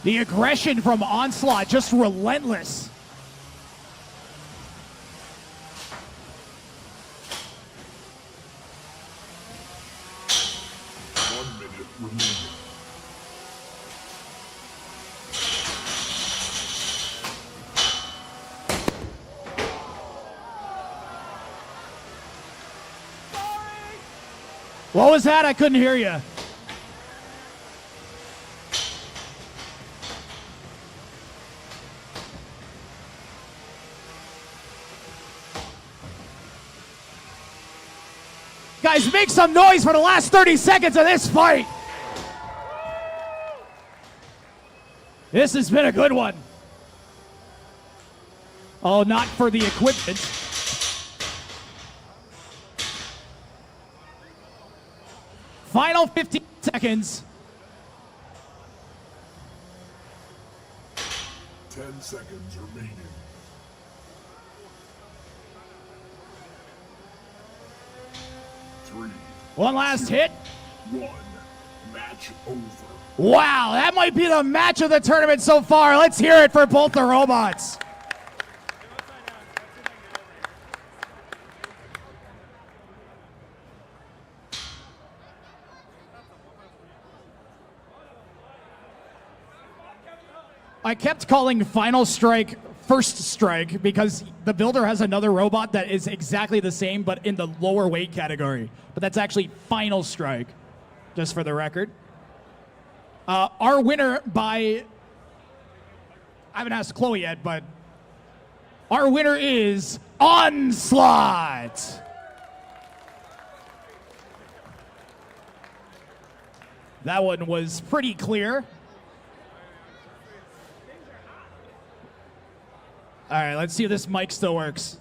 The aggression from Onslaught, just relentless. What was that? I couldn't hear you. Guys, make some noise for the last 30 seconds of this fight. This has been a good one. Oh, not for the equipment. Final 15 seconds. 10 seconds remaining. 3. One last hit. 1. Match over. Wow, that might be the match of the tournament so far. Let's hear it for both the robots. I kept calling Final Strike First Strike because the builder has another robot that is exactly the same but in the lower weight category. But that's actually Final Strike, just for the record. Our winner by, I haven't asked Chloe yet, but our winner is Onslaught. That one was pretty clear. All right, let's see if this mic still works.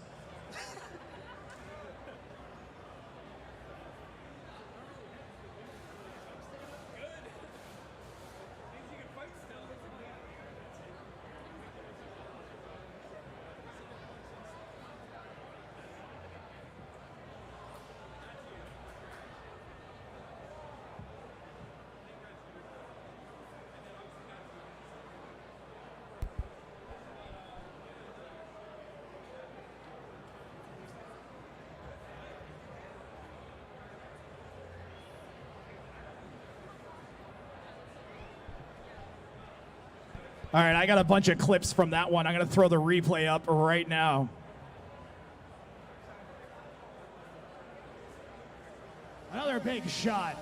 All right, I got a bunch of clips from that one. I'm going to throw the replay up right now. Another big shot.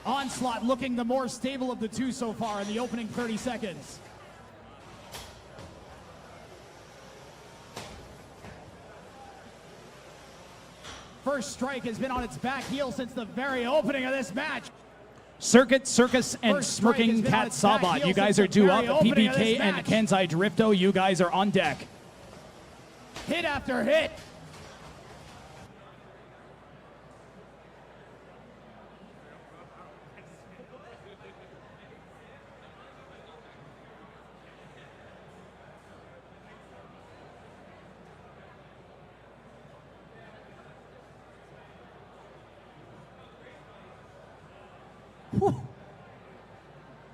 Onslaught looking the more stable of the two so far in the opening 30 seconds. First Strike has been on its back heel since the very opening of this match. Circuit, Circus, and Smirking Cat Sawbot, you guys are due up. PPK and Kenzai Drifto, you guys are on deck. Hit after hit.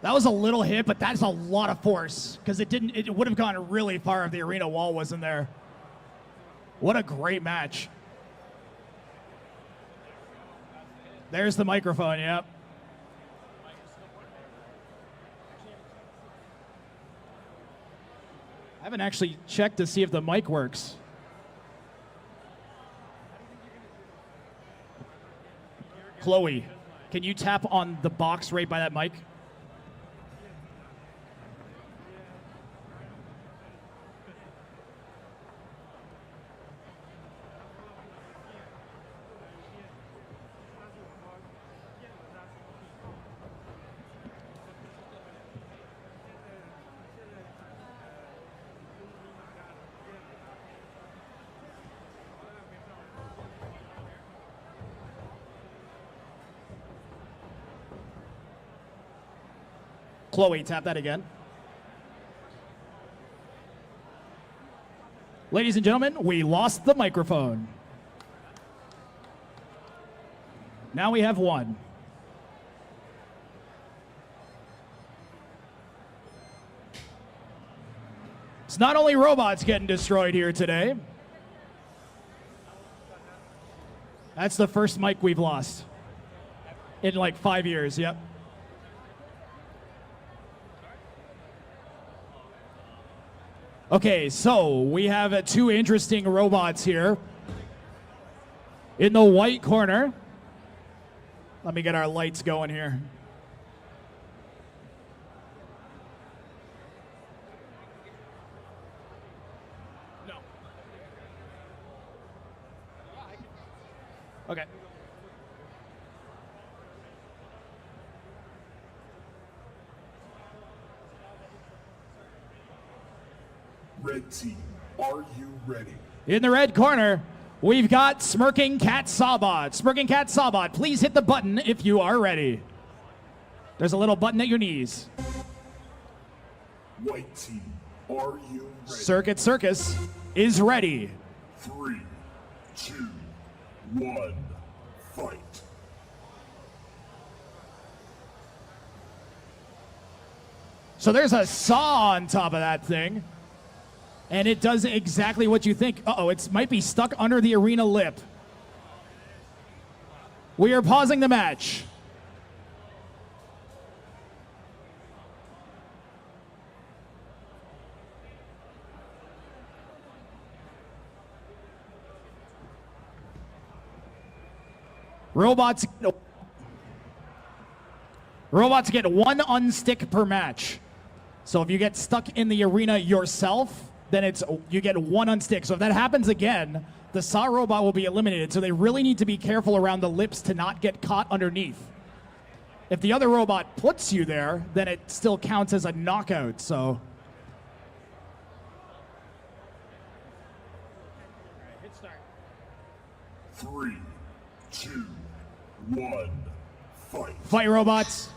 That was a little hit, but that's a lot of force because it would have gone really far if the arena wall wasn't there. What a great match. There's the microphone, yep. I haven't actually checked to see if the mic works. Chloe, can you tap on the box right by that mic? Chloe, tap that again. Ladies and gentlemen, we lost the microphone. Now we have one. It's not only robots getting destroyed here today. That's the first mic we've lost in like 5 years, yep. Okay, so we have two interesting robots here. In the white corner, let me get our lights going here. No. Okay. Red team, are you ready? In the red corner, we've got Smirking Cat Sawbot. Smirking Cat Sawbot, please hit the button if you are ready. There's a little button at your knees. White team, are you ready? Circuit Circus is ready. 3, 2, 1, fight. So there's a saw on top of that thing. And it does exactly what you think. Uh-oh, it might be stuck under the arena lip. We are pausing the match. Robots get one unstick per match. So if you get stuck in the arena yourself, then you get one unstick. So if that happens again, the saw robot will be eliminated. So they really need to be careful around the lips to not get caught underneath. If the other robot puts you there, then it still counts as a knockout. So. Hit start. 3, 2, 1, fight. Fight, robots.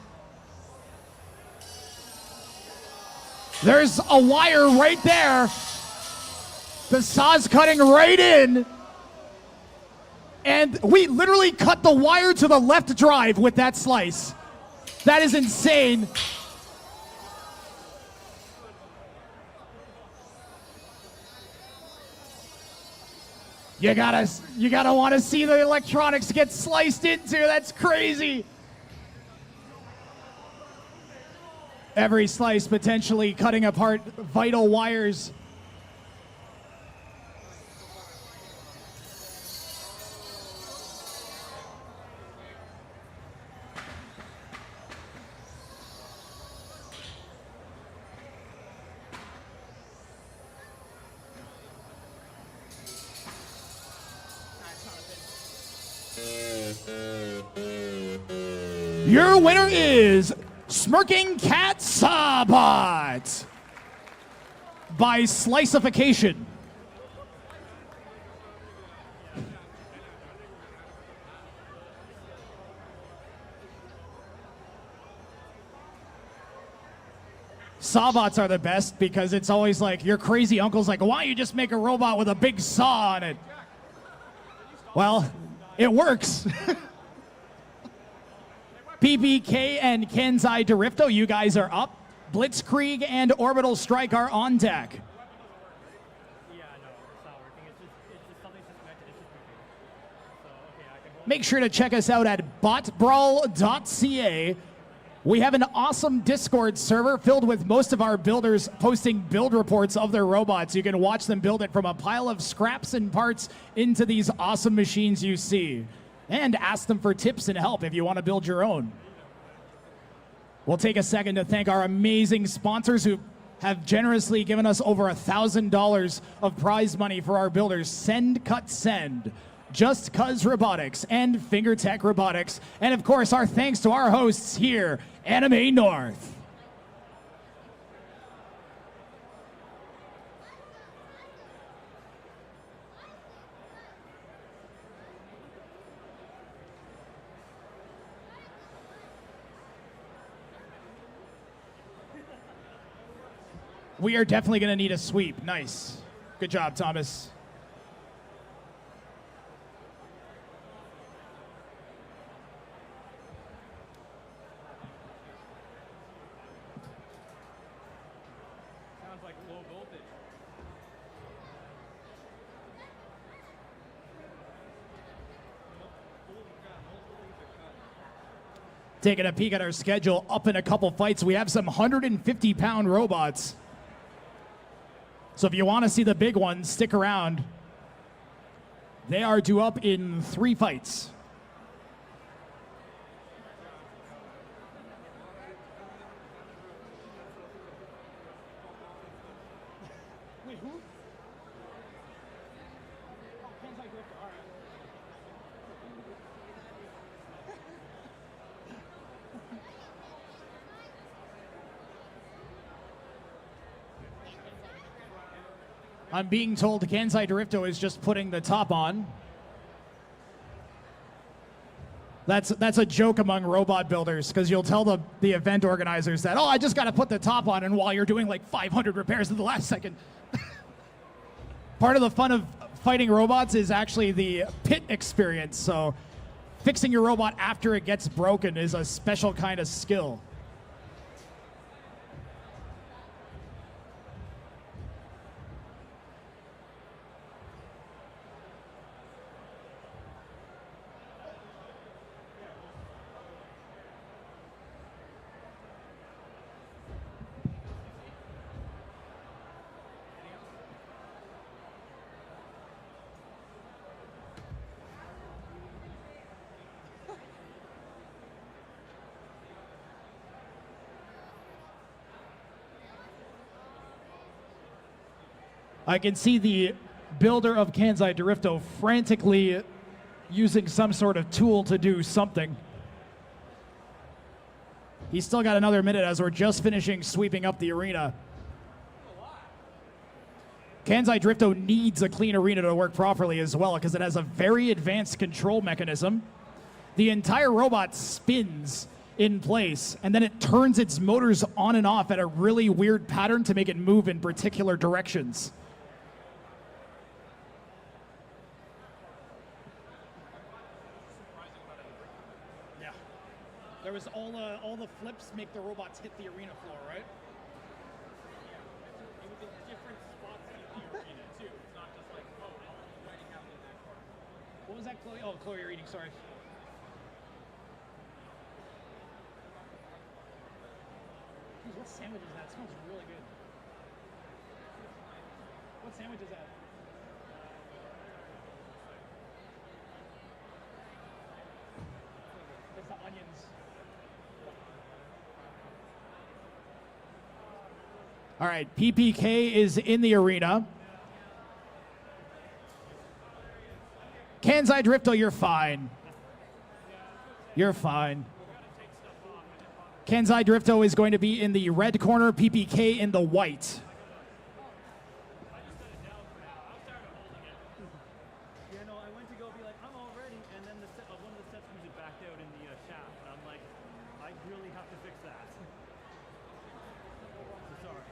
There's a wire right there. The saw's cutting right in. And we literally cut the wire to the left drive with that slice. That is insane. You gotta want to see the electronics get sliced into. That's crazy. Every slice potentially cutting apart vital wires. Your winner is Smirking Cat Sawbot by sliceification. Sawbots are the best because it's always like your crazy uncle's like, why don't you just make a robot with a big saw on it? Well, it works. PPK and Kenzai Dorifto, you guys are up. Blitzkrieg and Orbital Strike are on deck. Yeah, no, it's not working. It's just something's disconnected. It's just moving. So, okay, I can hold. Make sure to check us out at botbrawl.ca. We have an awesome Discord server filled with most of our builders posting build reports of their robots. You can watch them build it from a pile of scraps and parts into these awesome machines you see. And ask them for tips and help if you want to build your own. We'll take a second to thank our amazing sponsors who have generously given us over $1,000 of prize money for our builders. Send, Cut, Send, Just Cuz Robotics, and FingerTech Robotics. And of course, our thanks to our hosts here, AnimeNorth. We are definitely going to need a sweep. Nice. Good job, Thomas. Sounds like low voltage. Taking a peek at our schedule, up in a couple fights, we have some 150-pound robots. So if you want to see the big ones, stick around. They are due up in 3 fights. Wait, who? Oh, Kenzai Dorifto. All right. I'm being told Kenzai Dorifto is just putting the top on. That's a joke among robot builders, because you'll tell the event organizers that, oh, I just got to put the top on, and while you're doing like 500 repairs at the last second. Part of the fun of fighting robots is actually the pit experience, so fixing your robot after it gets broken is a special kind of skill. I can see the builder of Kenzai Dorifto frantically using some sort of tool to do something. He's still got another minute as we're just finishing sweeping up the arena. Kenzai Dorifto needs a clean arena to work properly as well, because it has a very advanced control mechanism. The entire robot spins in place, and then it turns its motors on and off at a really weird pattern to make it move in particular directions. Yeah. There was all the flips make the robots hit the arena floor, right? It was in different spots in the arena, too. It's not just like, oh, it's fighting happening in that corner. What was that, Chloe? Oh, Chloe, you're eating, sorry. Jeez, what sandwich is that? It smells really good. What sandwich is that? It's the onions. All right, PPK is in the arena. Kenzai Dorifto, you're fine. You're fine. Kenzai Dorifto is going to be in the red corner, PPK in the white. Yeah, no, I went to go be like, I'm all ready, and then one of the sets was backed out in the shaft, and I'm like, I really have to fix that. So sorry.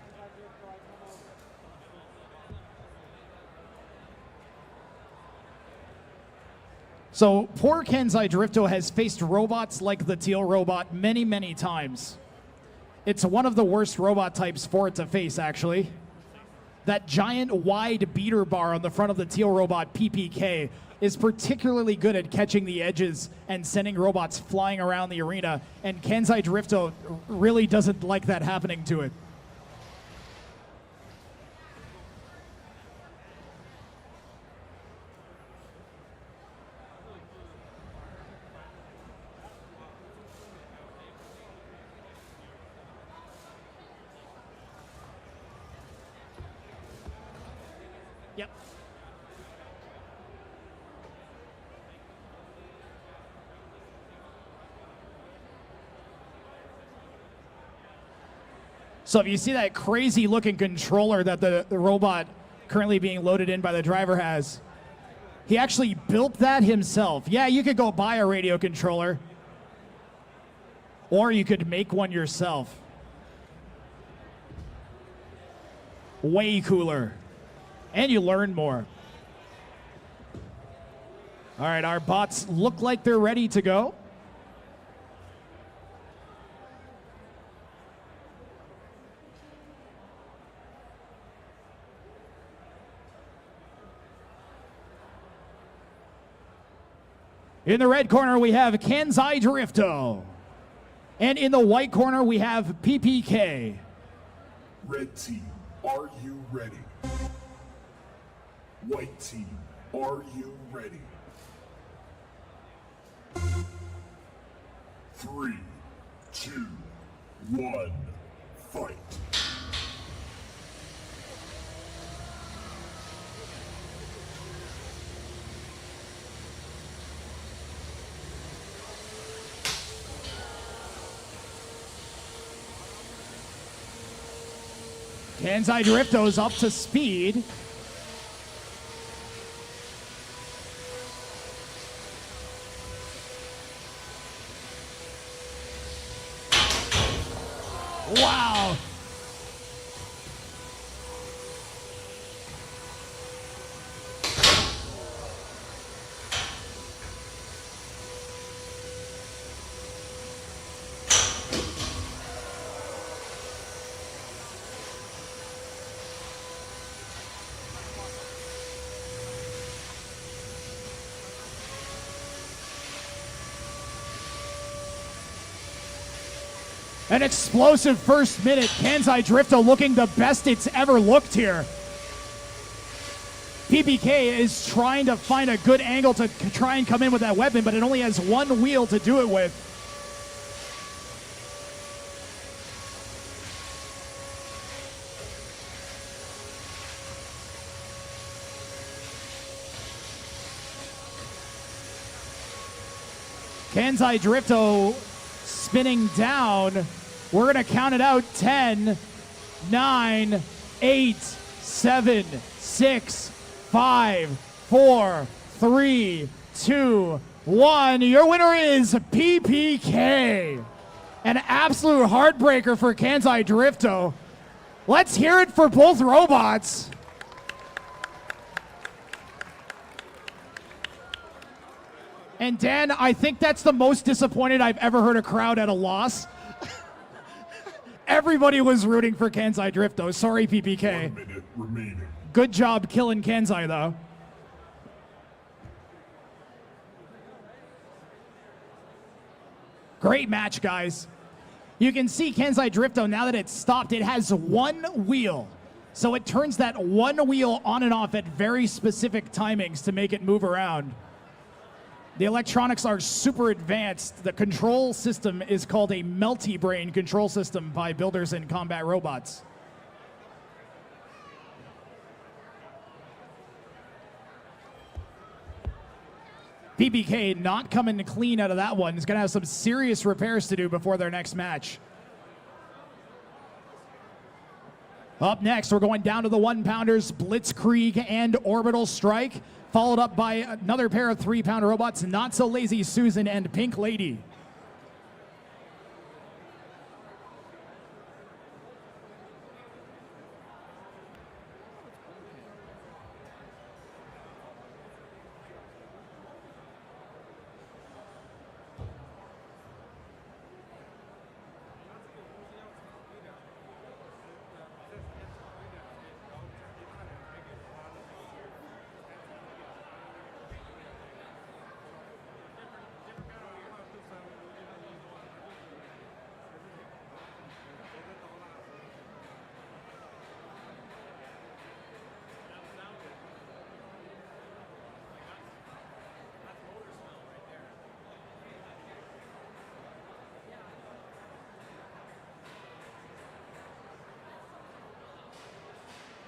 So poor Kenzai Drifto has faced robots like the Teal robot many, many times. It's one of the worst robot types for it to face, actually. That giant wide beater bar on the front of the Teal robot PPK is particularly good at catching the edges and sending robots flying around the arena, and Kenzai Drifto really doesn't like that happening to it. Yep. So if you see that crazy looking controller that the robot currently being loaded in by the driver has, he actually built that himself. Yeah, you could go buy a radio controller, or you could make one yourself. Way cooler. And you learn more. All right, our bots look like they're ready to go. In the red corner, we have Kenzai Drifto. And in the white corner, we have PPK. Red team, are you ready? White team, are you ready? 3, 2, 1, fight. Kenzai Drifto's up to speed. Wow. An explosive first minute. Kenzai Drifto looking the best it's ever looked here. PPK is trying to find a good angle to try and come in with that weapon, but it only has one wheel to do it with. Kenzai Drifto spinning down. We're going to count it out. 10, 9, 8, 7, 6, 5, 4, 3, 2, 1. Your winner is PPK. An absolute heartbreaker for Kenzai Drifto. Let's hear it for both robots. And Dan, I think that's the most disappointed I've ever heard a crowd at a loss. Everybody was rooting for Kenzai Drifto. Sorry, PPK. 1 minute remaining. Good job killing Kenzai, though. Great match, guys. You can see Kenzai Drifto, now that it's stopped, it has one wheel. So it turns that one wheel on and off at very specific timings to make it move around. The electronics are super advanced. The control system is called a multi-brain control system by builders in combat robots. PPK not coming clean out of that one. He's going to have some serious repairs to do before their next match. Up next, we're going down to the 1-pounders, Blitzkrieg and Orbital Strike, followed up by another pair of 3-pound robots, Not So Lazy Susan and Pink Lady.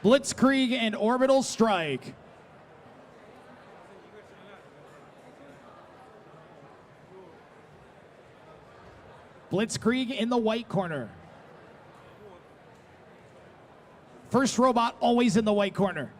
Blitzkrieg and Orbital Strike. Blitzkrieg in the white corner. First robot always in the white corner.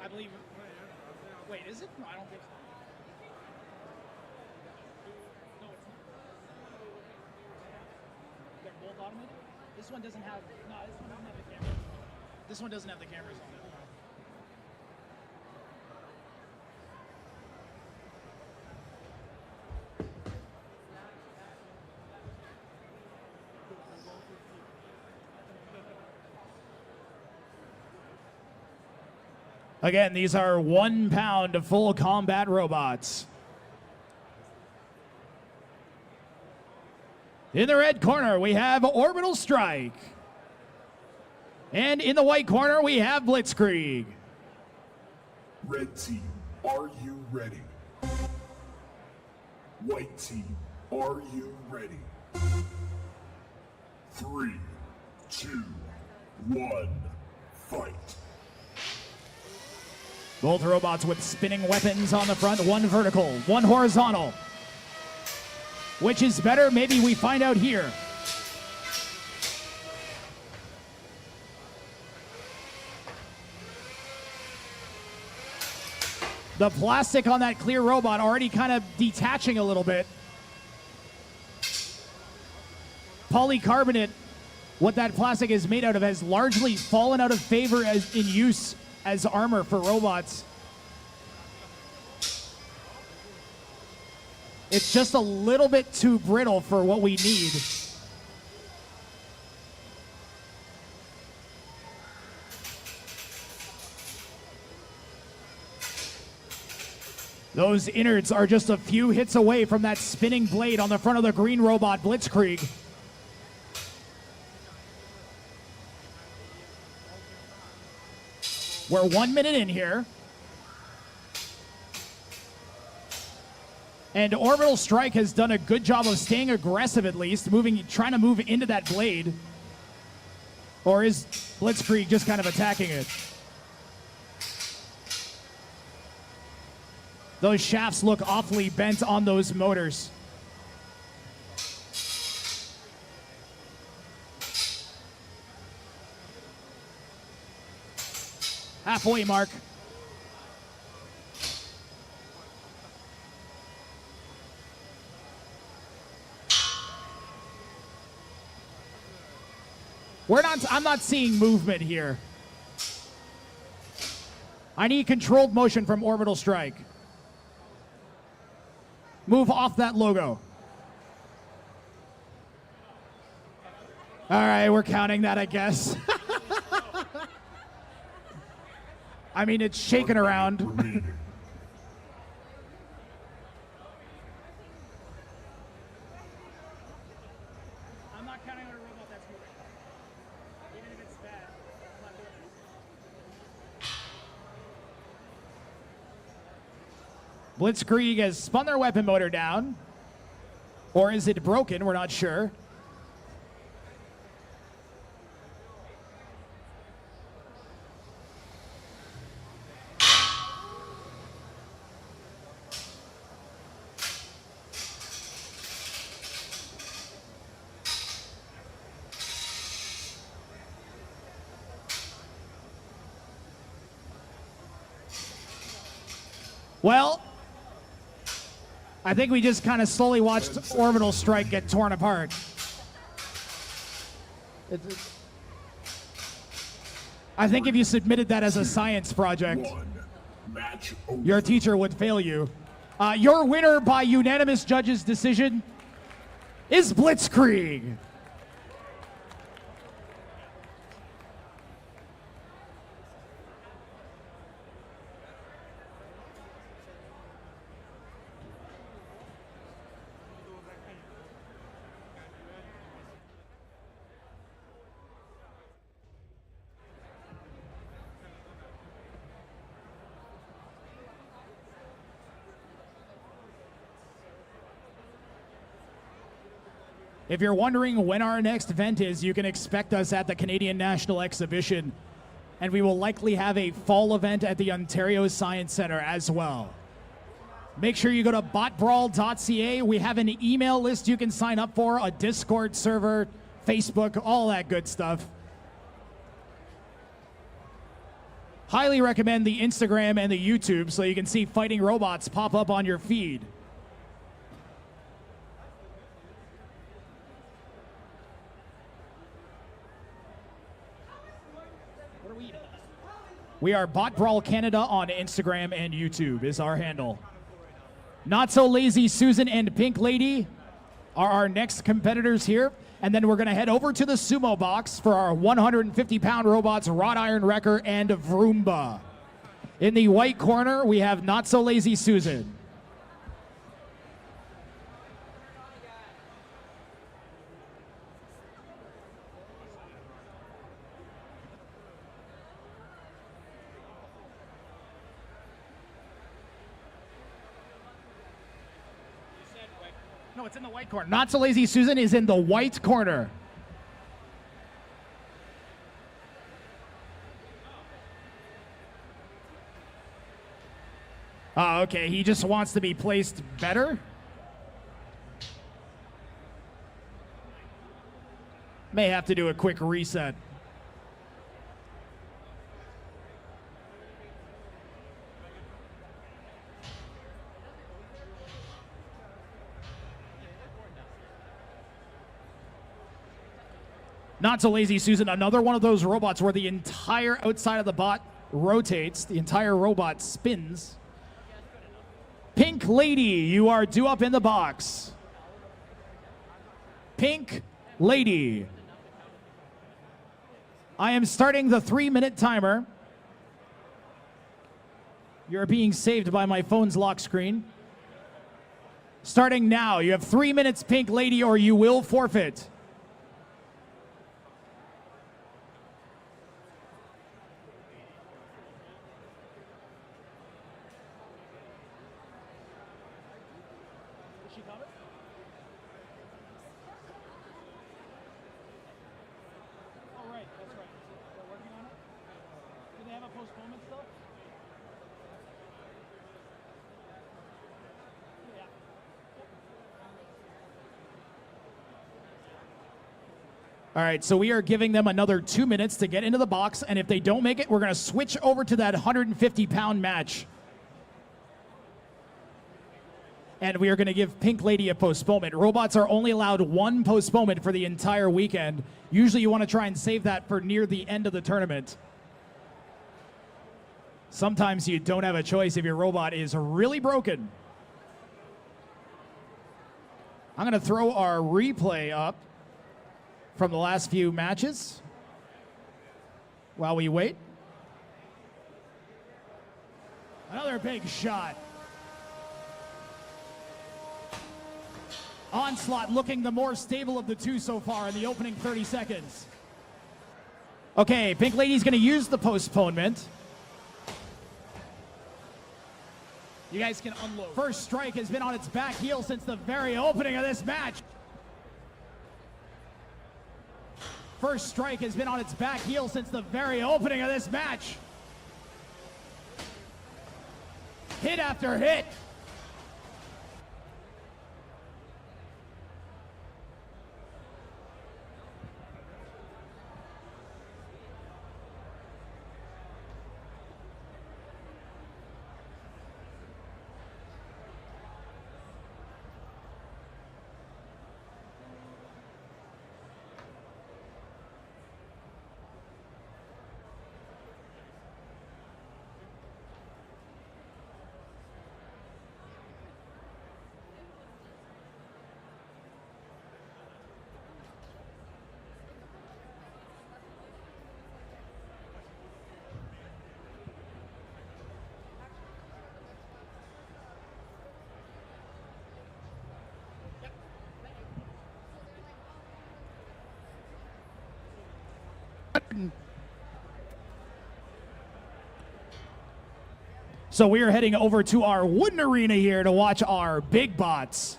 I believe. Wait, is it? No, I don't think so. No, it's not. They're both automated? This one doesn't have. No, this one doesn't have the cameras. This one doesn't have the cameras on it. Again, these are 1 pound full combat robots. In the red corner, we have Orbital Strike. And in the white corner, we have Blitzkrieg. Red team, are you ready? White team, are you ready? 3, 2, 1, fight. Both robots with spinning weapons on the front, one vertical, one horizontal. Which is better? Maybe we find out here. The plastic on that clear robot already kind of detaching a little bit. Polycarbonate, what that plastic is made out of, has largely fallen out of favor as in use as armor for robots. It's just a little bit too brittle for what we need. Those innards are just a few hits away from that spinning blade on the front of the green robot Blitzkrieg. We're 1 minute in here. And Orbital Strike has done a good job of staying aggressive, at least, trying to move into that blade. Or is Blitzkrieg just kind of attacking it? Those shafts look awfully bent on those motors. Halfway mark. I'm not seeing movement here. I need controlled motion from Orbital Strike. Move off that logo. All right, we're counting that, I guess. I mean, it's shaking around. I'm not counting on a robot that's moving. Even if it's bad, I'm not doing it. Blitzkrieg has spun their weapon motor down. Or is it broken? We're not sure. Well, I think we just kind of slowly watched Orbital Strike get torn apart. I think if you submitted that as a science project, Match over. your teacher would fail you. Your winner by unanimous judges' decision is Blitzkrieg. If you're wondering when our next event is, you can expect us at the Canadian National Exhibition, and we will likely have a fall event at the Ontario Science Centre as well. Make sure you go to botbrawl.ca. We have an email list you can sign up for, a Discord server, Facebook, all that good stuff. Highly recommend the Instagram and the YouTube so you can see fighting robots pop up on your feed. We are BotBrawl Canada on Instagram and YouTube is our handle. Not So Lazy Susan and Pink Lady are our next competitors here. And then we're going to head over to the sumo box for our 150-pound robots, Wrought Iron Wrecker and Vroomba. In the white corner, we have Not So Lazy Susan. No, it's in the white corner. Not So Lazy Susan is in the white corner. Oh, okay. He just wants to be placed better. May have to do a quick reset. Not So Lazy Susan, another one of those robots where the entire outside of the bot rotates, the entire robot spins. Pink Lady, you are due up in the box. Pink Lady. I am starting the 3-minute timer. You're being saved by my phone's lock screen. Starting now. You have 3 minutes, Pink Lady, or you will forfeit. Postponement still? Yeah. All right, so we are giving them another 2 minutes to get into the box, and if they don't make it, we're going to switch over to that 150-pound match. And we are going to give Pink Lady a postponement. Robots are only allowed one postponement for the entire weekend. Usually you want to try and save that for near the end of the tournament. Sometimes you don't have a choice if your robot is really broken. I'm going to throw our replay up from the last few matches while we wait. Another big shot. Onslaught looking the more stable of the two so far in the opening 30 seconds. Okay, Pink Lady's going to use the postponement. You guys can unload. First Strike has been on its back heel since the very opening of this match. First Strike has been on its back heel since the very opening of this match. Hit after hit. So we are heading over to our wooden arena here to watch our big bots.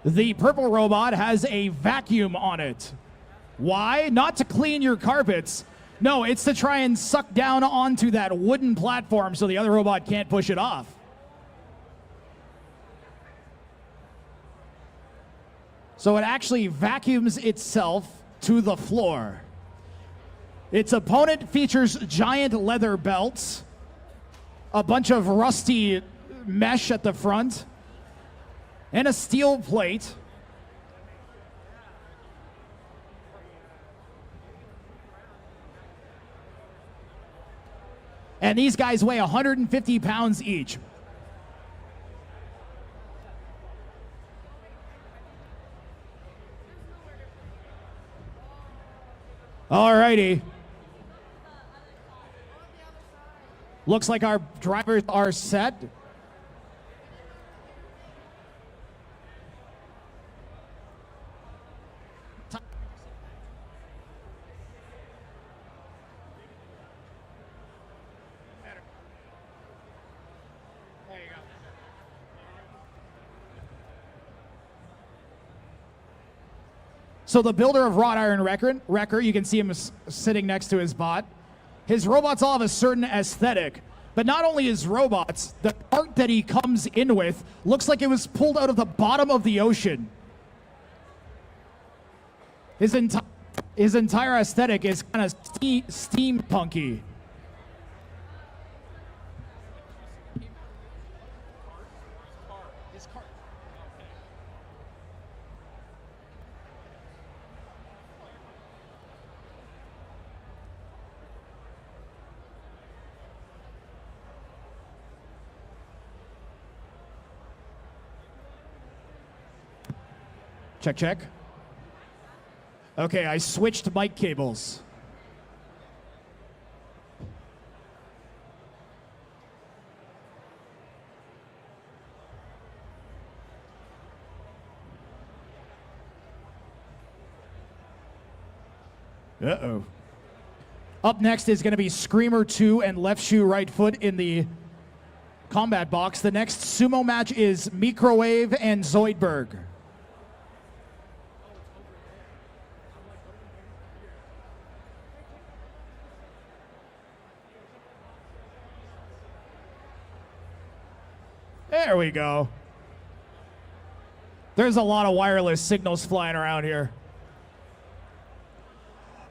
The purple robot has a vacuum on it. Why? Not to clean your carpets. No, it's to try and suck down onto that wooden platform so the other robot can't push it off. So it actually vacuums itself to the floor. Its opponent features giant leather belts, a bunch of rusty mesh at the front, and a steel plate. And these guys weigh 150 pounds each. Alrighty. Looks like our drivers are set. So the builder of Wrought Iron Wrecker, you can see him sitting next to his bot. His robots all have a certain aesthetic, but not only his robots, the art that he comes in with looks like it was pulled out of the bottom of the ocean. His entire aesthetic is kind of steampunky. Check, check. Okay, I switched mic cables. Uh-oh. Up next is going to be Screamer 2 and Left Shoe Right Foot in the combat box. The next sumo match is Microwave and Zoidberg. There we go. There's a lot of wireless signals flying around here.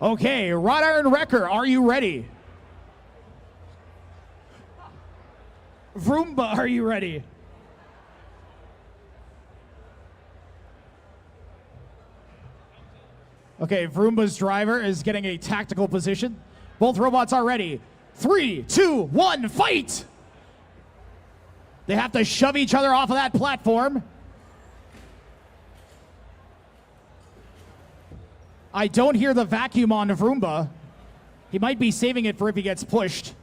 Okay, Wrought Iron Wrecker, are you ready? Vroomba, are you ready? Okay, Vroomba's driver is getting a tactical position. Both robots are ready. 3, 2, 1, fight! They have to shove each other off of that platform. I don't hear the vacuum on Vroomba. He might be saving it for if he gets pushed.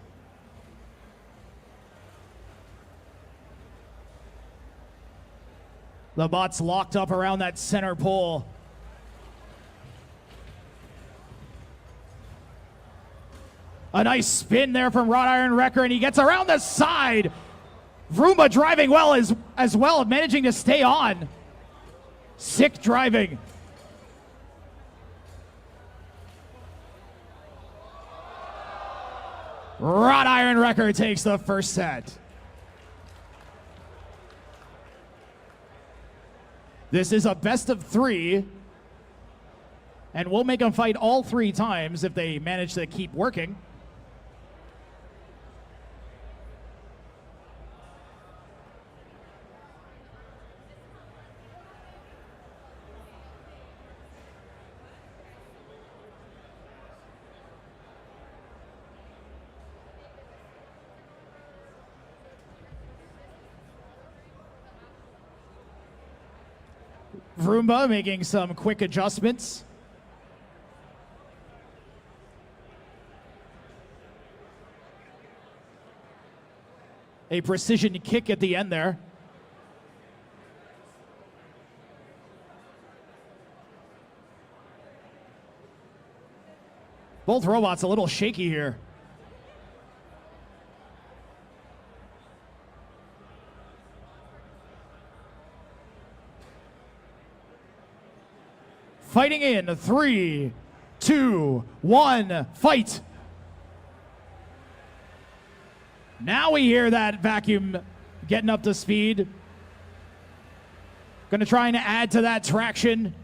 The bot's locked up around that center pole. A nice spin there from Wrought Iron Wrecker, and he gets around the side. Vroomba driving well as well, managing to stay on. Sick driving. Wrought Iron Wrecker takes the first set. This is a best of 3. And we'll make them fight all 3 times if they manage to keep working. Vroomba making some quick adjustments. A precision kick at the end there. Both robots a little shaky here. fighting in 3, 2, 1, fight. Now we hear that vacuum getting up to speed. Gonna try and add to that traction.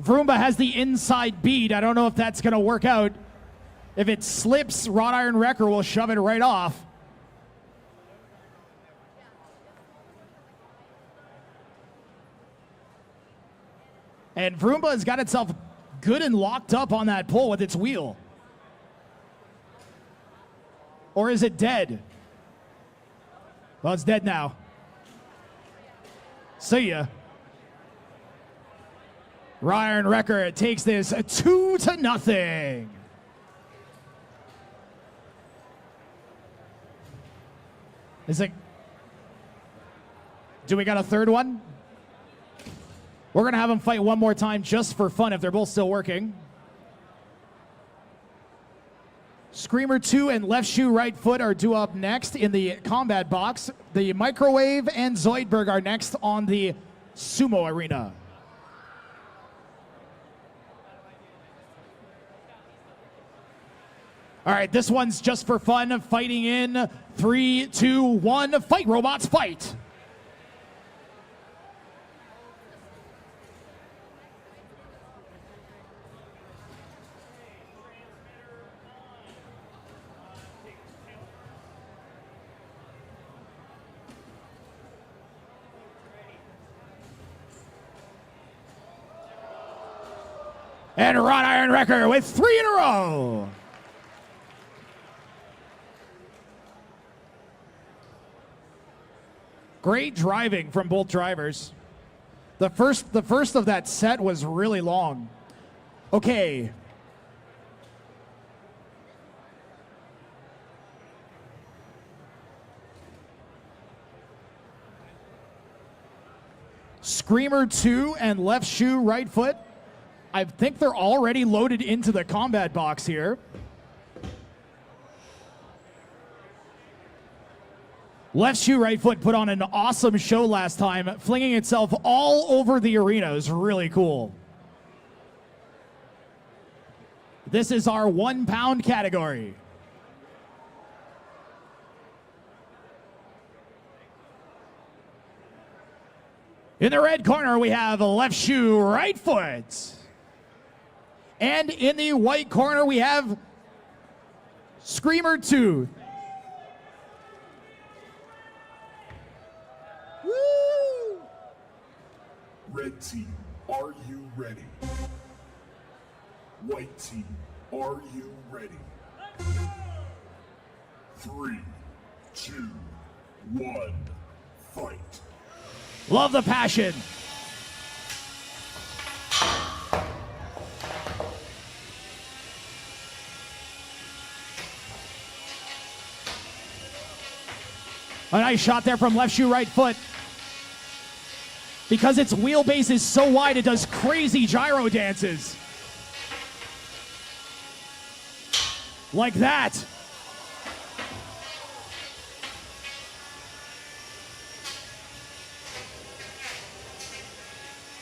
Vroomba has the inside bead. I don't know if that's gonna work out. If it slips, Wrought Iron Wrecker will shove it right off. And Vroomba has got itself good and locked up on that pole with its wheel. Or is it dead? Well, it's dead now. See ya. Wrought Iron Wrecker takes this 2-0. Is it? Do we got a third one? We're going to have them fight one more time just for fun if they're both still working. Screamer 2 and Left Shoe Right Foot are due up next in the combat box. The Microwave and Zoidberg are next on the Sumo Arena. All right, this one's just for fun. Fighting in 3, 2, 1. Fight, robots, fight. And Wrought Iron Wrecker with 3 in a row. Great driving from both drivers. The first of that set was really long. Okay. Screamer 2 and Left Shoe Right Foot. I think they're already loaded into the combat box here. Left Shoe Right Foot put on an awesome show last time, flinging itself all over the arena. It was really cool. This is our 1 pound category. In the red corner, we have Left Shoe Right Foot. And in the white corner, we have Screamer 2. Woo! Red team, are you ready? White team, are you ready? 3, 2, 1, fight. Love the passion. A nice shot there from Left Shoe Right Foot. Because its wheelbase is so wide, it does crazy gyro dances. Like that.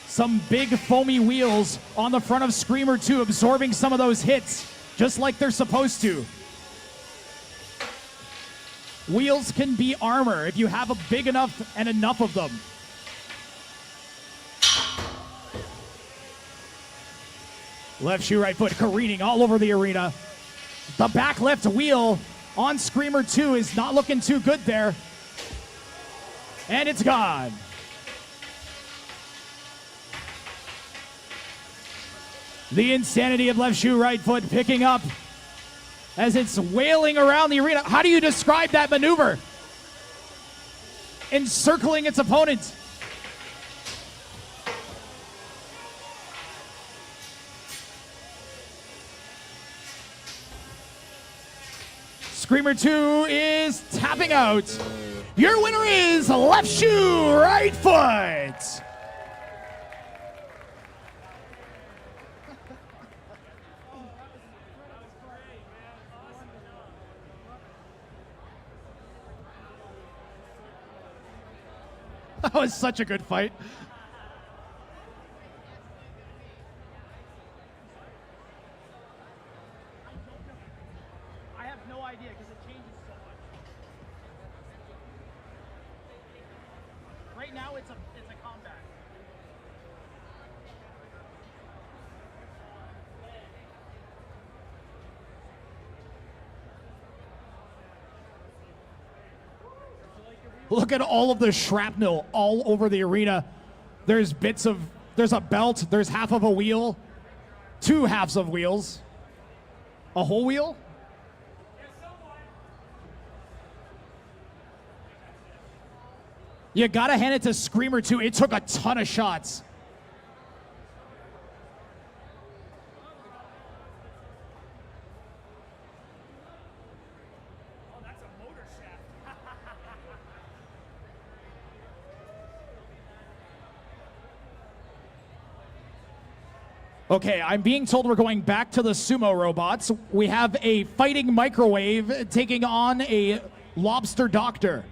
Some big foamy wheels on the front of Screamer 2, absorbing some of those hits, just like they're supposed to. Wheels can be armor if you have a big enough and enough of them. Left Shoe Right Foot careening all over the arena. The back left wheel on Screamer 2 is not looking too good there. And it's gone. The insanity of Left Shoe Right Foot picking up as it's wailing around the arena. How do you describe that maneuver? Encircling its opponent. Screamer 2 is tapping out. Your winner is Left Shoe Right Foot. That was such a good fight. I have no idea because it changes so much. Right now it's a combat. Look at all of the shrapnel all over the arena. There's a belt, there's half of a wheel, 2 halves of wheels, a whole wheel. You gotta hand it to Screamer too. It took a ton of shots. Oh, that's a motor shaft. Okay, I'm being told we're going back to the sumo robots. We have a fighting microwave taking on a lobster doctor.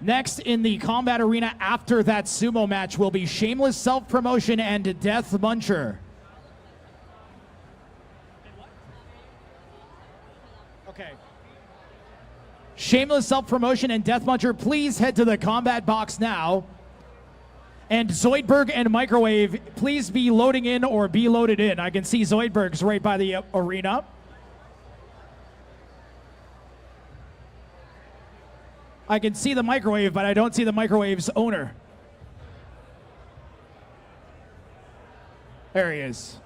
Next in the combat arena after that sumo match will be Shameless Self-Promotion and Death Muncher. Okay. Shameless Self-Promotion and Death Muncher, please head to the combat box now. And Zoidberg and Microwave, please be loading in or be loaded in. I can see Zoidberg's right by the arena. I can see the microwave, but I don't see the microwave's owner. There he is.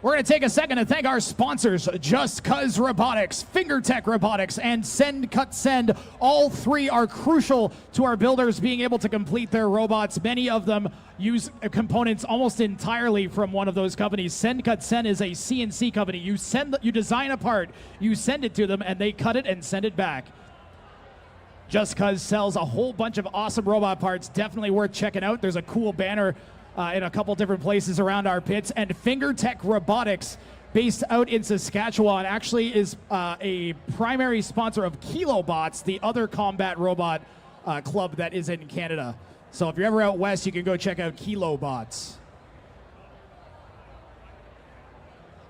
We're going to take a second to thank our sponsors, Just Cuz Robotics, FingerTech Robotics, and Send Cut Send. All 3 are crucial to our builders being able to complete their robots. Many of them use components almost entirely from one of those companies. Send Cut Send is a CNC company. You design a part, you send it to them, and they cut it and send it back. Just Cuz sells a whole bunch of awesome robot parts. Definitely worth checking out. There's a cool banner in a couple different places around our pits. And FingerTech Robotics, based out in Saskatchewan, actually is a primary sponsor of Kilobots, the other combat robot club that is in Canada. So if you're ever out west, you can go check out Kilobots.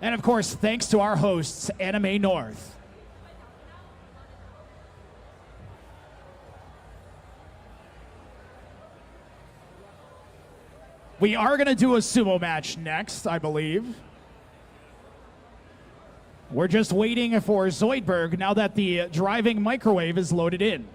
And of course, thanks to our hosts, AnimeNorth. We are going to do a sumo match next, I believe. We're just waiting for Zoidberg now that the driving microwave is loaded in.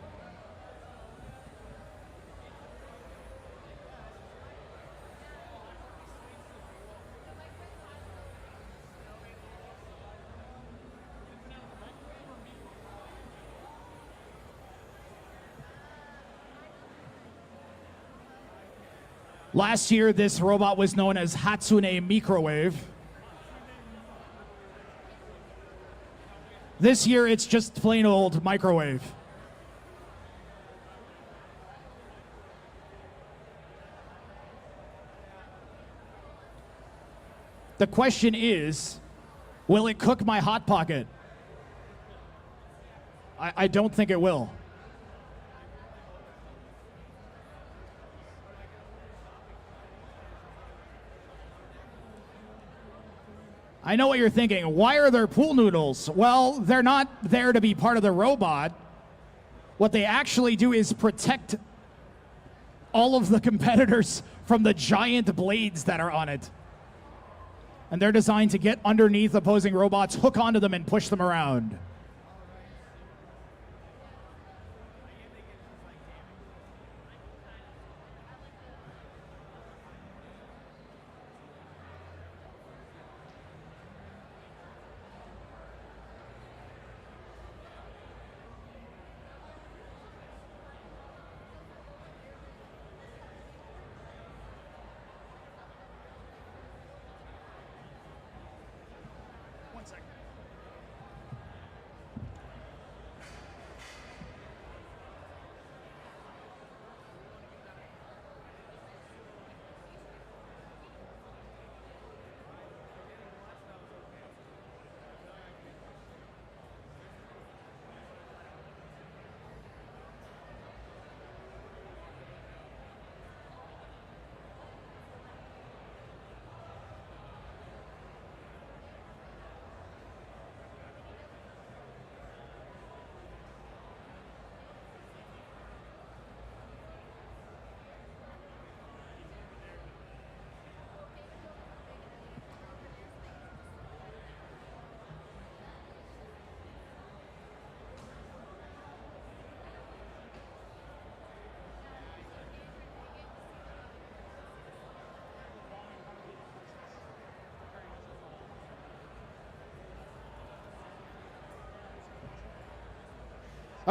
Last year, this robot was known as Hatsune Microwave. This year, it's just plain old microwave. The question is, will it cook my Hot Pocket? I don't think it will. I know what you're thinking. Why are there pool noodles? Well, they're not there to be part of the robot. What they actually do is protect all of the competitors from the giant blades that are on it. And they're designed to get underneath opposing robots, hook onto them, and push them around.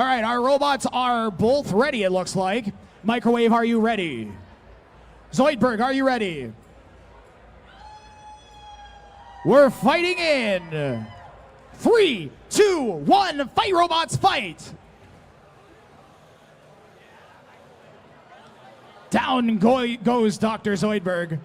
All right, our robots are both ready, it looks like. Microwave, are you ready? Zoidberg, are you ready? We're fighting in 3, 2, 1, fight robots, fight! Down goes Dr. Zoidberg.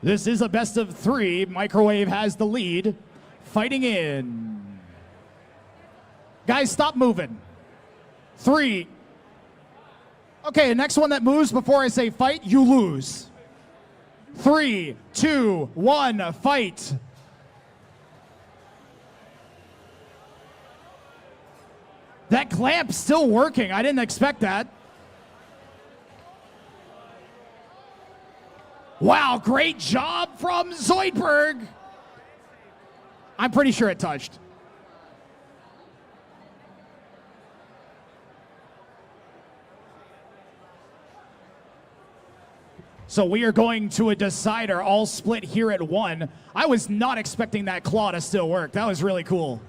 This is a best of 3. Microwave has the lead. Fighting in. Guys, stop moving. 3. Okay, next one that moves before I say fight, you lose. 3, 2, 1, fight. That clamp's still working. I didn't expect that. Wow, great job from Zoidberg. I'm pretty sure it touched. So we are going to a decider, all split here at 1. I was not expecting that claw to still work. That was really cool.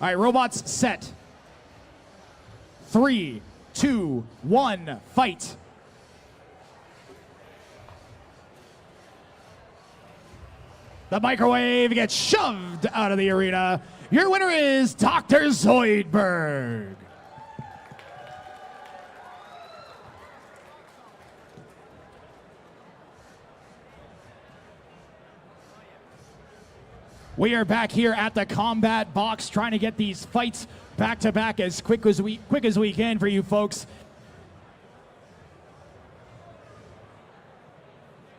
All right, robots set. 3, 2, 1, fight. The microwave gets shoved out of the arena. Your winner is Dr. Zoidberg. We are back here at the combat box trying to get these fights back to back as quick as we can for you folks.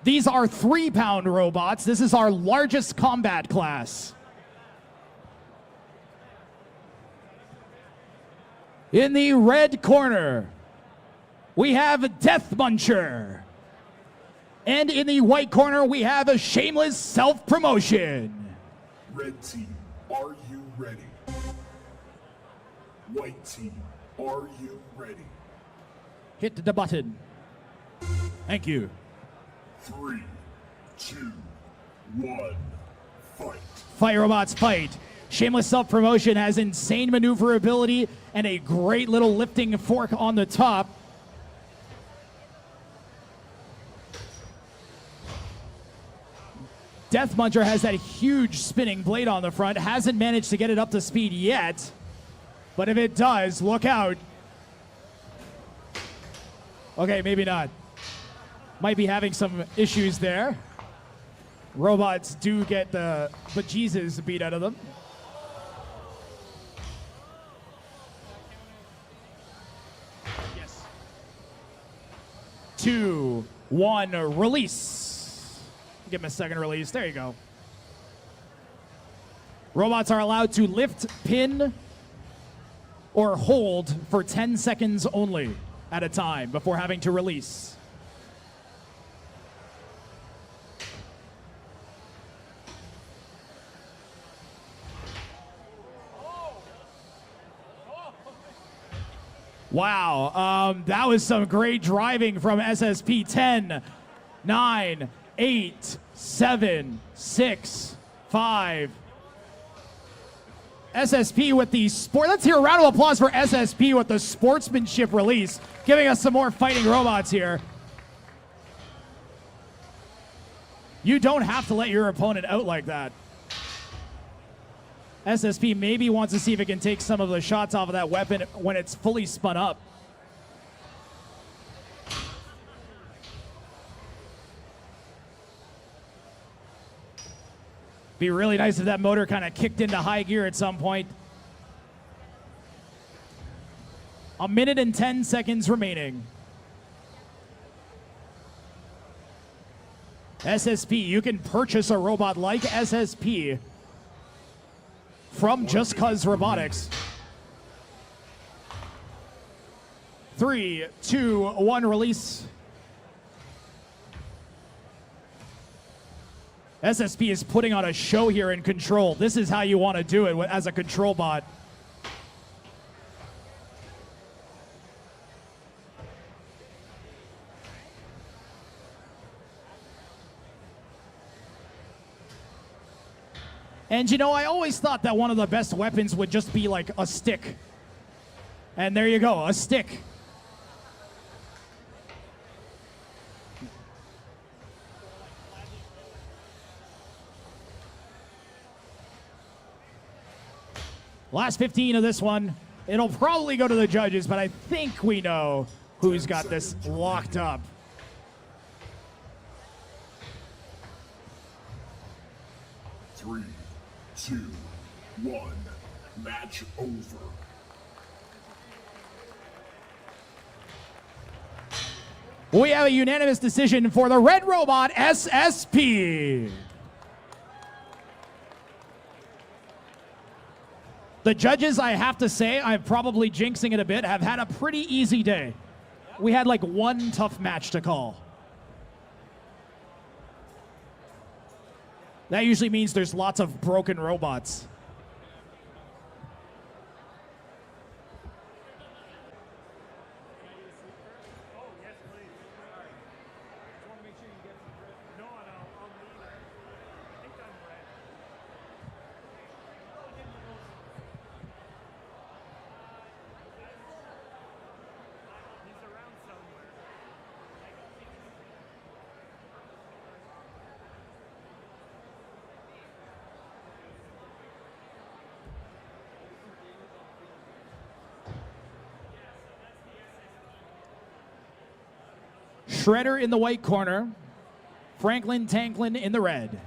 These are 3-pound robots. This is our largest combat class. In the red corner, we have Death Muncher. And in the white corner, we have a shameless self-promotion. Red team, are you ready? White team, are you ready? Hit the button. Thank you. 3, 2, 1, fight. Fight robots, fight. Shameless self-promotion has insane maneuverability and a great little lifting fork on the top. Death Muncher has that huge spinning blade on the front. Hasn't managed to get it up to speed yet. But if it does, look out. Okay, maybe not. Might be having some issues there. Robots do get the bejesus beat out of them. Yes. 2, 1, release. Give him a second release. There you go. Robots are allowed to lift, pin, or hold for 10 seconds only at a time before having to release. Wow, that was some great driving from SSP. 10, 9, 8, 7, 6, 5. SSP with the sport. Let's hear a round of applause for SSP with the sportsmanship release, giving us some more fighting robots here. You don't have to let your opponent out like that. SSP maybe wants to see if it can take some of the shots off of that weapon when it's fully spun up. Be really nice if that motor kind of kicked into high gear at some point. 1 minute and 10 seconds remaining. SSP, you can purchase a robot like SSP from Just Cuz Robotics. 3, 2, 1, release. SSP is putting on a show here in control. This is how you want to do it as a control bot. And you know, I always thought that one of the best weapons would just be like a stick. And there you go, a stick. Last 15 of this one. It'll probably go to the judges, but I think we know who's got this locked up. Three, two, one. Match over. We have a unanimous decision for the Red Robot SSP. The judges, I have to say, I'm probably jinxing it a bit, have had a pretty easy day. We had like one tough match to call. That usually means there's lots of broken robots. Shredder in the white corner, Franklin Tanklin in the red.